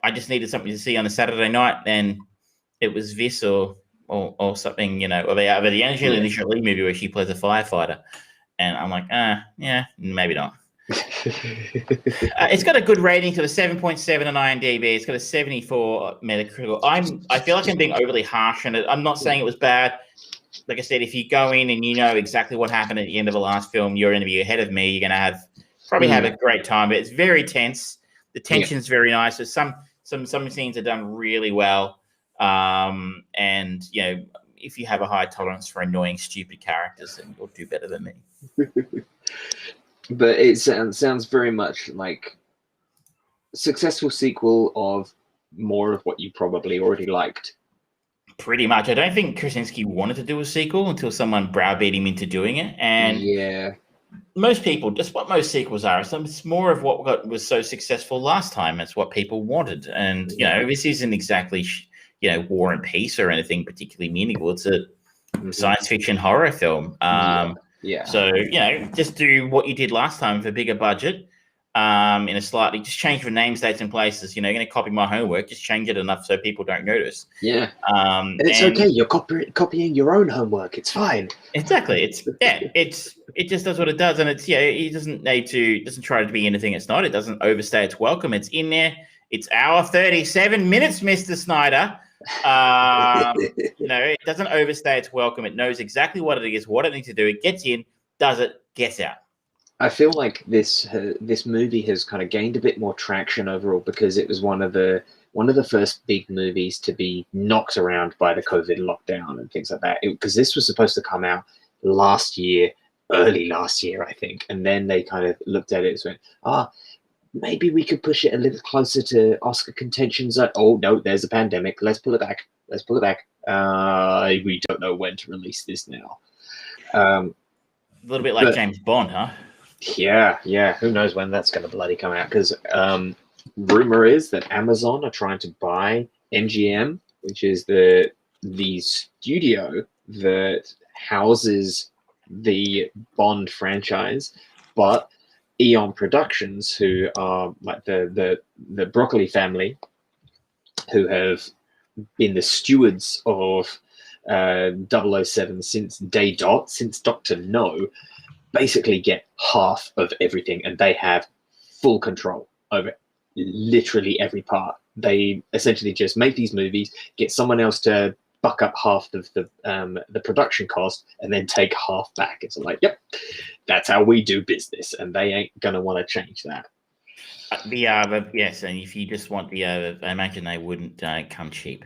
I just needed something to see on a Saturday night, and it was this or something, or the Angelina Jolie movie where she plays a firefighter, and I'm like, yeah, maybe not. It's got a good rating to a 7.7 on IMDb. It's got a 74 Metacritic. I feel like I'm being overly harsh on it. I'm not saying it was bad. Like I said, if you go in and you know exactly what happened at the end of the last film, you're going to be ahead of me. You're going to probably have a great time. But it's very tense. The tension's very nice. So some scenes are done really well. And if you have a high tolerance for annoying, stupid characters, then you'll do better than me. But it sounds very much like a successful sequel of more of what you probably already liked. Pretty much. I don't think Krasinski wanted to do a sequel until someone browbeat him into doing it. And yeah, most people, just what most sequels are, it's more of what was so successful last time. It's what people wanted. And, this isn't exactly, War and Peace or anything particularly meaningful. It's a science fiction horror film. Yeah. So, just do what you did last time with a bigger budget. In a slightly, just change the names, dates, and places. You're going to copy my homework. Just change it enough so people don't notice. Yeah. And it's okay. You're copying your own homework. It's fine. Exactly. It just does what it does, and it doesn't try to be anything it's not. It doesn't overstay its welcome. It's in there. It's hour 37 minutes, Mr. Snyder. It doesn't overstay its welcome. It knows exactly what it is, what it needs to do. It gets in, does it, gets out. I feel like this movie has kind of gained a bit more traction overall because it was one of the first big movies to be knocked around by the COVID lockdown and things like that. Because this was supposed to come out early last year, I think, and then they kind of looked at it and went, maybe we could push it a little closer to Oscar contentions. Oh no, there's a pandemic. Let's pull it back. We don't know when to release this now. A little bit like James Bond, huh? Yeah. Who knows when that's going to bloody come out? Because rumor is that Amazon are trying to buy MGM, which is the studio that houses the Bond franchise, but Eon Productions, who are like the Broccoli family, who have been the stewards of 007 since day dot, since Dr. No, basically get half of everything, and they have full control over literally every part. They essentially just make these movies, get someone else to buck up half of the production cost, and then take half back. It's like, yep, that's how we do business, and they ain't gonna want to change that. Yes, and if you just want I imagine they wouldn't come cheap.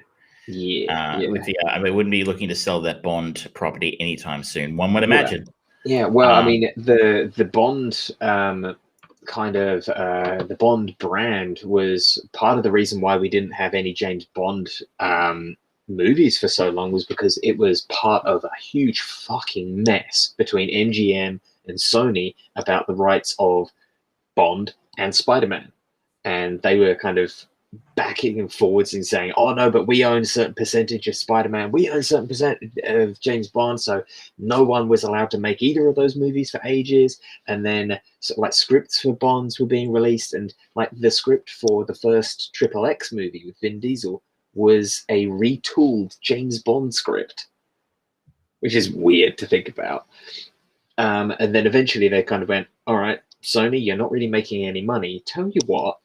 Yeah. They wouldn't be looking to sell that Bond property anytime soon, one would imagine. Yeah, well, I mean, the Bond the Bond brand was part of the reason why we didn't have any James Bond movies for so long, was because it was part of a huge fucking mess between MGM and Sony about the rights of Bond and Spider-Man, and they were kind of backing and forwards and saying, oh no, but we own a certain percentage of Spider-Man, we own a certain percent of James Bond, so no one was allowed to make either of those movies for ages. And then scripts for Bonds were being released, and like the script for the first XXX movie with Vin Diesel was a retooled James Bond script, which is weird to think about. And then eventually they kind of went, all right, Sony, you're not really making any money. Tell you what,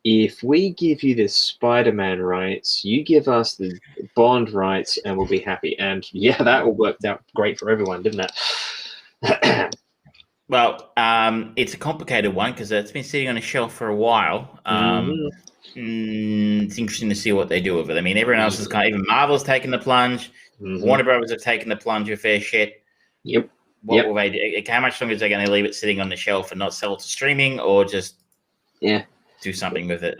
if we give you the Spider-Man rights, you give us the Bond rights, and we'll be happy. And yeah, that all worked out great for everyone, didn't it? Well, it's a complicated one because it's been sitting on a shelf for a while. It's interesting to see what they do with it. I mean, everyone else is even Marvel's taken the plunge. Warner Brothers have taken the plunge with their shit. Yep. What will they do? How much longer is they going to leave it sitting on the shelf and not sell it to streaming, or just do something with it?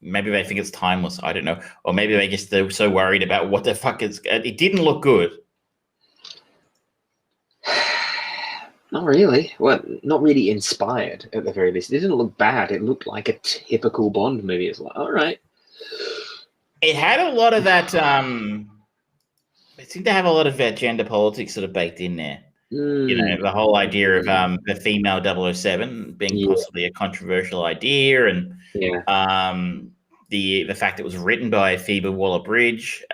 Maybe they think it's timeless. I don't know. Or maybe they're so worried about what the fuck it didn't look good. Not really. Well, not really inspired at the very least. It didn't look bad. It looked like a typical Bond movie. It's like, all right. It had a lot of that. It seemed to have a lot of gender politics sort of baked in there. You know, the whole idea of the female 007 being possibly a controversial idea, and the fact it was written by Phoebe Waller-Bridge,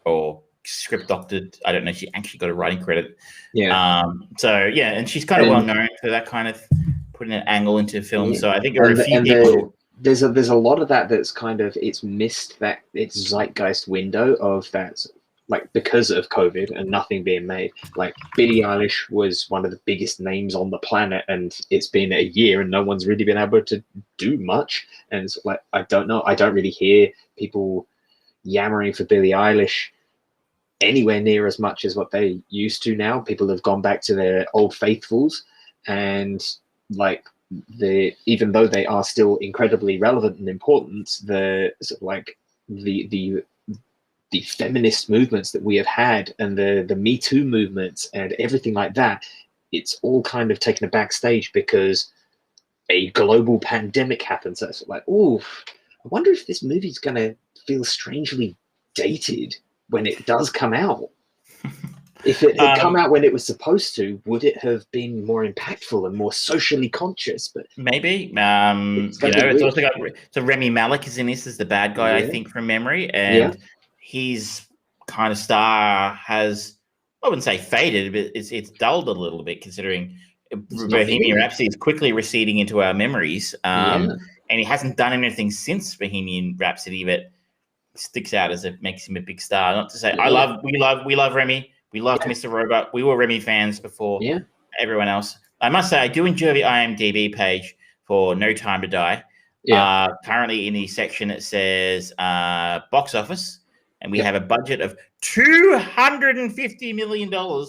or script doctored. I don't know if she actually got a writing credit. And she's kind of well known for that kind of putting an angle into film. So I think there are a few people. There's a lot of that's kind of, it's missed that its zeitgeist window of that, like, because of COVID and nothing being made. Like, Billie Eilish was one of the biggest names on the planet, and it's been a year and no one's really been able to do much. And it's like, I don't know. I don't really hear people yammering for Billie Eilish anywhere near as much as what they used to now. People have gone back to their old faithfuls, and like even though they are still incredibly relevant and important, the sort of like the feminist movements that we have had and the Me Too movements and everything like that, it's all kind of taken a backstage because a global pandemic happens. So it's like, oh, I wonder if this movie's going to feel strangely dated when it does come out. If it had come out when it was supposed to, would it have been more impactful and more socially conscious? But maybe, it's also got Remy Malek is in this as the bad guy, I think, from memory, and his kind of star has, I wouldn't say faded, but it's dulled a little bit considering Bohemian Rhapsody is quickly receding into our memories, and he hasn't done anything since Bohemian Rhapsody, but sticks out as it makes him a big star. Not to say we love Remy. We loved Mr. Robot. We were Remy fans before everyone else. I must say, I do enjoy the IMDb page for No Time to Die. Currently in the section that says box office, and we have a budget of $250 million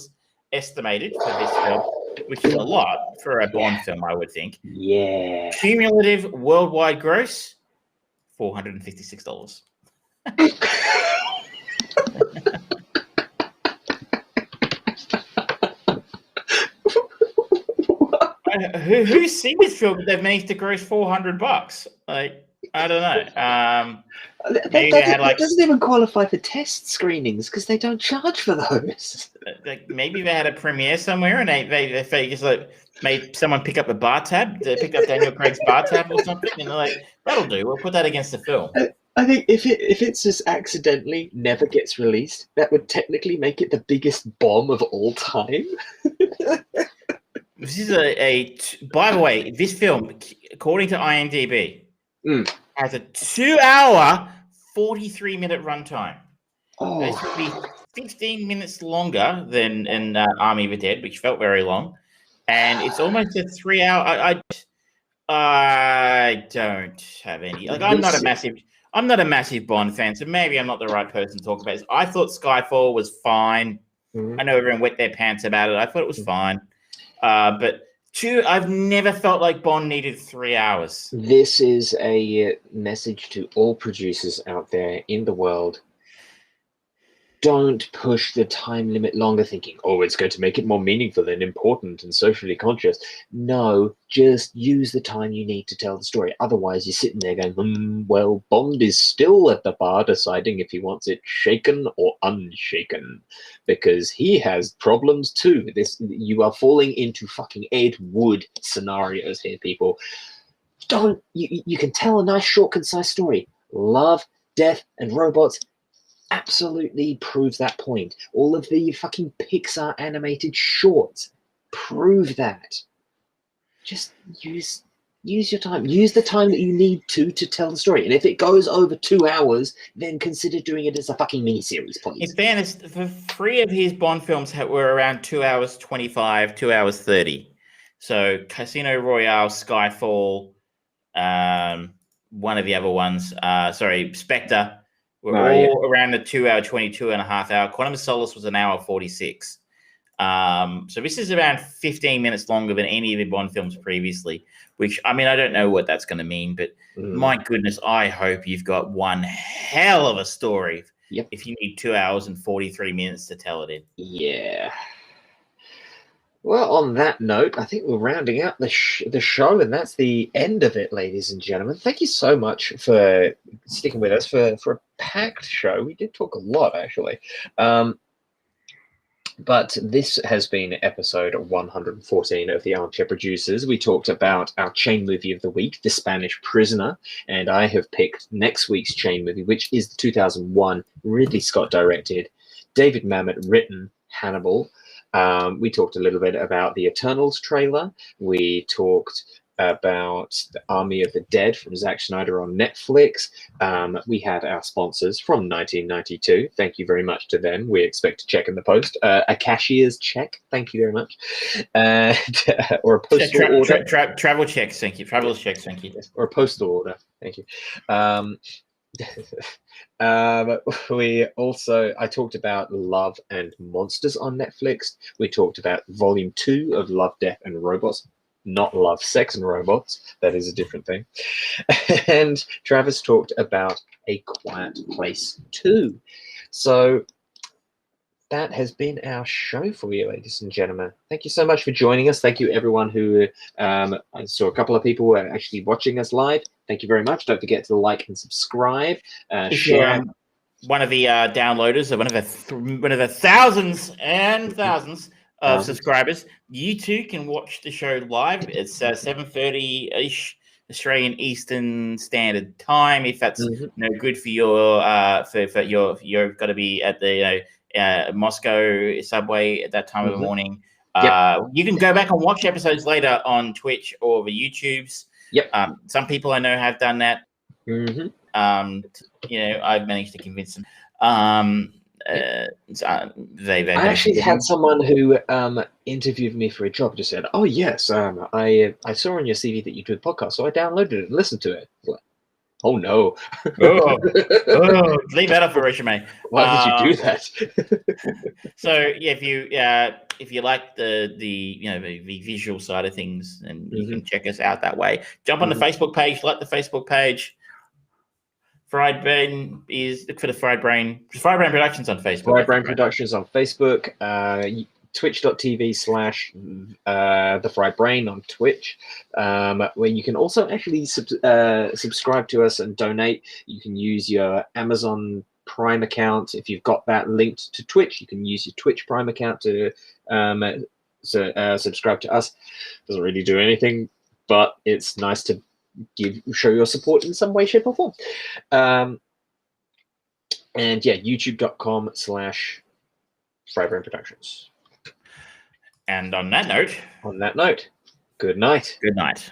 estimated for this film, which is a lot for a Bond film, I would think. Yeah. Cumulative worldwide gross, $456. Who's seen this film that they've managed to gross $400? Like, I don't know. That doesn't even qualify for test screenings because they don't charge for those. Like, maybe they had a premiere somewhere and they just like made someone pick up a bar tab. They picked up Daniel Craig's bar tab or something, and they're like, "That'll do. We'll put that against the film." I think if it's just accidentally never gets released, that would technically make it the biggest bomb of all time. This is by the way, this film, according to IMDb, has a 2-hour, 43-minute runtime. It should be 15 minutes longer than in Army of the Dead, which felt very long, and it's almost a 3-hour. I don't have any. Like, I'm not a massive Bond fan, so maybe I'm not the right person to talk about this. I thought Skyfall was fine. I know everyone wet their pants about it. I thought it was fine. But I've never felt like Bond needed 3 hours. This is a message to all producers out there in the world. Don't push the time limit longer thinking, oh, it's going to make it more meaningful and important and socially conscious. No, just use the time you need to tell the story. Otherwise, you're sitting there going, well, Bond is still at the bar deciding if he wants it shaken or unshaken, because he has problems too. You are falling into fucking Ed Wood scenarios here, people. You can tell a nice, short, concise story. Love, death, and robots absolutely proves that point. All of the fucking Pixar animated shorts prove that. Just use your time. Use the time that you need to tell the story. And if it goes over 2 hours, then consider doing it as a fucking miniseries, please. In fairness, the 3 of his Bond films were around 2 hours 25, 2 hours 30. So Casino Royale, Skyfall, one of the other ones, Spectre, were all around the 2 hour, 22 and a half hour. Quantum of Solace was an hour 46. So this is around 15 minutes longer than any of the Bond films previously, which, I mean, I don't know what that's going to mean, but my goodness, I hope you've got one hell of a story if you need 2 hours and 43 minutes to tell it in. Yeah. Well, on that note, I think we're rounding out the show, and that's the end of it, ladies and gentlemen. Thank you so much for sticking with us for a packed show. We did talk a lot, actually. But this has been episode 114 of the Armchair Producers. We talked about our chain movie of the week, The Spanish Prisoner, and I have picked next week's chain movie, which is the 2001 Ridley Scott directed, David Mamet written Hannibal. We talked a little bit about the Eternals trailer. We talked about the Army of the Dead from Zack Snyder on Netflix. We had our sponsors from 1992. Thank you very much to them. We expect a check in the post. A cashier's check. Thank you very much. Or a postal order. Travel checks. Thank you. Travel checks. Thank you. Or a postal order. Thank you. I talked about Love and Monsters on Netflix. We talked about Volume 2 of Love, Death and Robots. Not Love, Sex and Robots. That is a different thing. And Travis talked about A Quiet Place 2. So that has been our show for you, ladies and gentlemen. Thank you so much for joining us. Thank you, everyone who I saw a couple of people who are actually watching us live. Thank you very much. Don't forget to like and subscribe. Share. One of the downloaders, or one of the thousands and thousands of subscribers, you too can watch the show live. It's 7:30-ish Australian Eastern Standard Time. If that's no good for your you've got to be at the Moscow subway at that time of the morning. You can go back and watch episodes later on Twitch or the YouTubes. Some people I know have done that. I've managed to convince them. I actually had someone who interviewed me for a job. Just said, "Oh yes, I saw on your CV that you do a podcast, so I downloaded it and listened to it." Like, oh no! Leave that up for resume. Why did you do that? So yeah, if you like the visual side of things, and you can check us out that way. Jump on the Facebook page, like the Facebook page. Fried Brain is look for the Fried Brain. Fried Brain Productions on Facebook. Fried Brain Productions on Facebook. Twitch.tv/The Fried Brain on Twitch, where you can also actually subscribe to us and donate. You can use your Amazon Prime account. If you've got that linked to Twitch, you can use your Twitch Prime account to subscribe to us. Doesn't really do anything, but it's nice to show your support in some way, shape, or form. And yeah, youtube.com/Friedbrain Productions. And on that note, good night. Good night.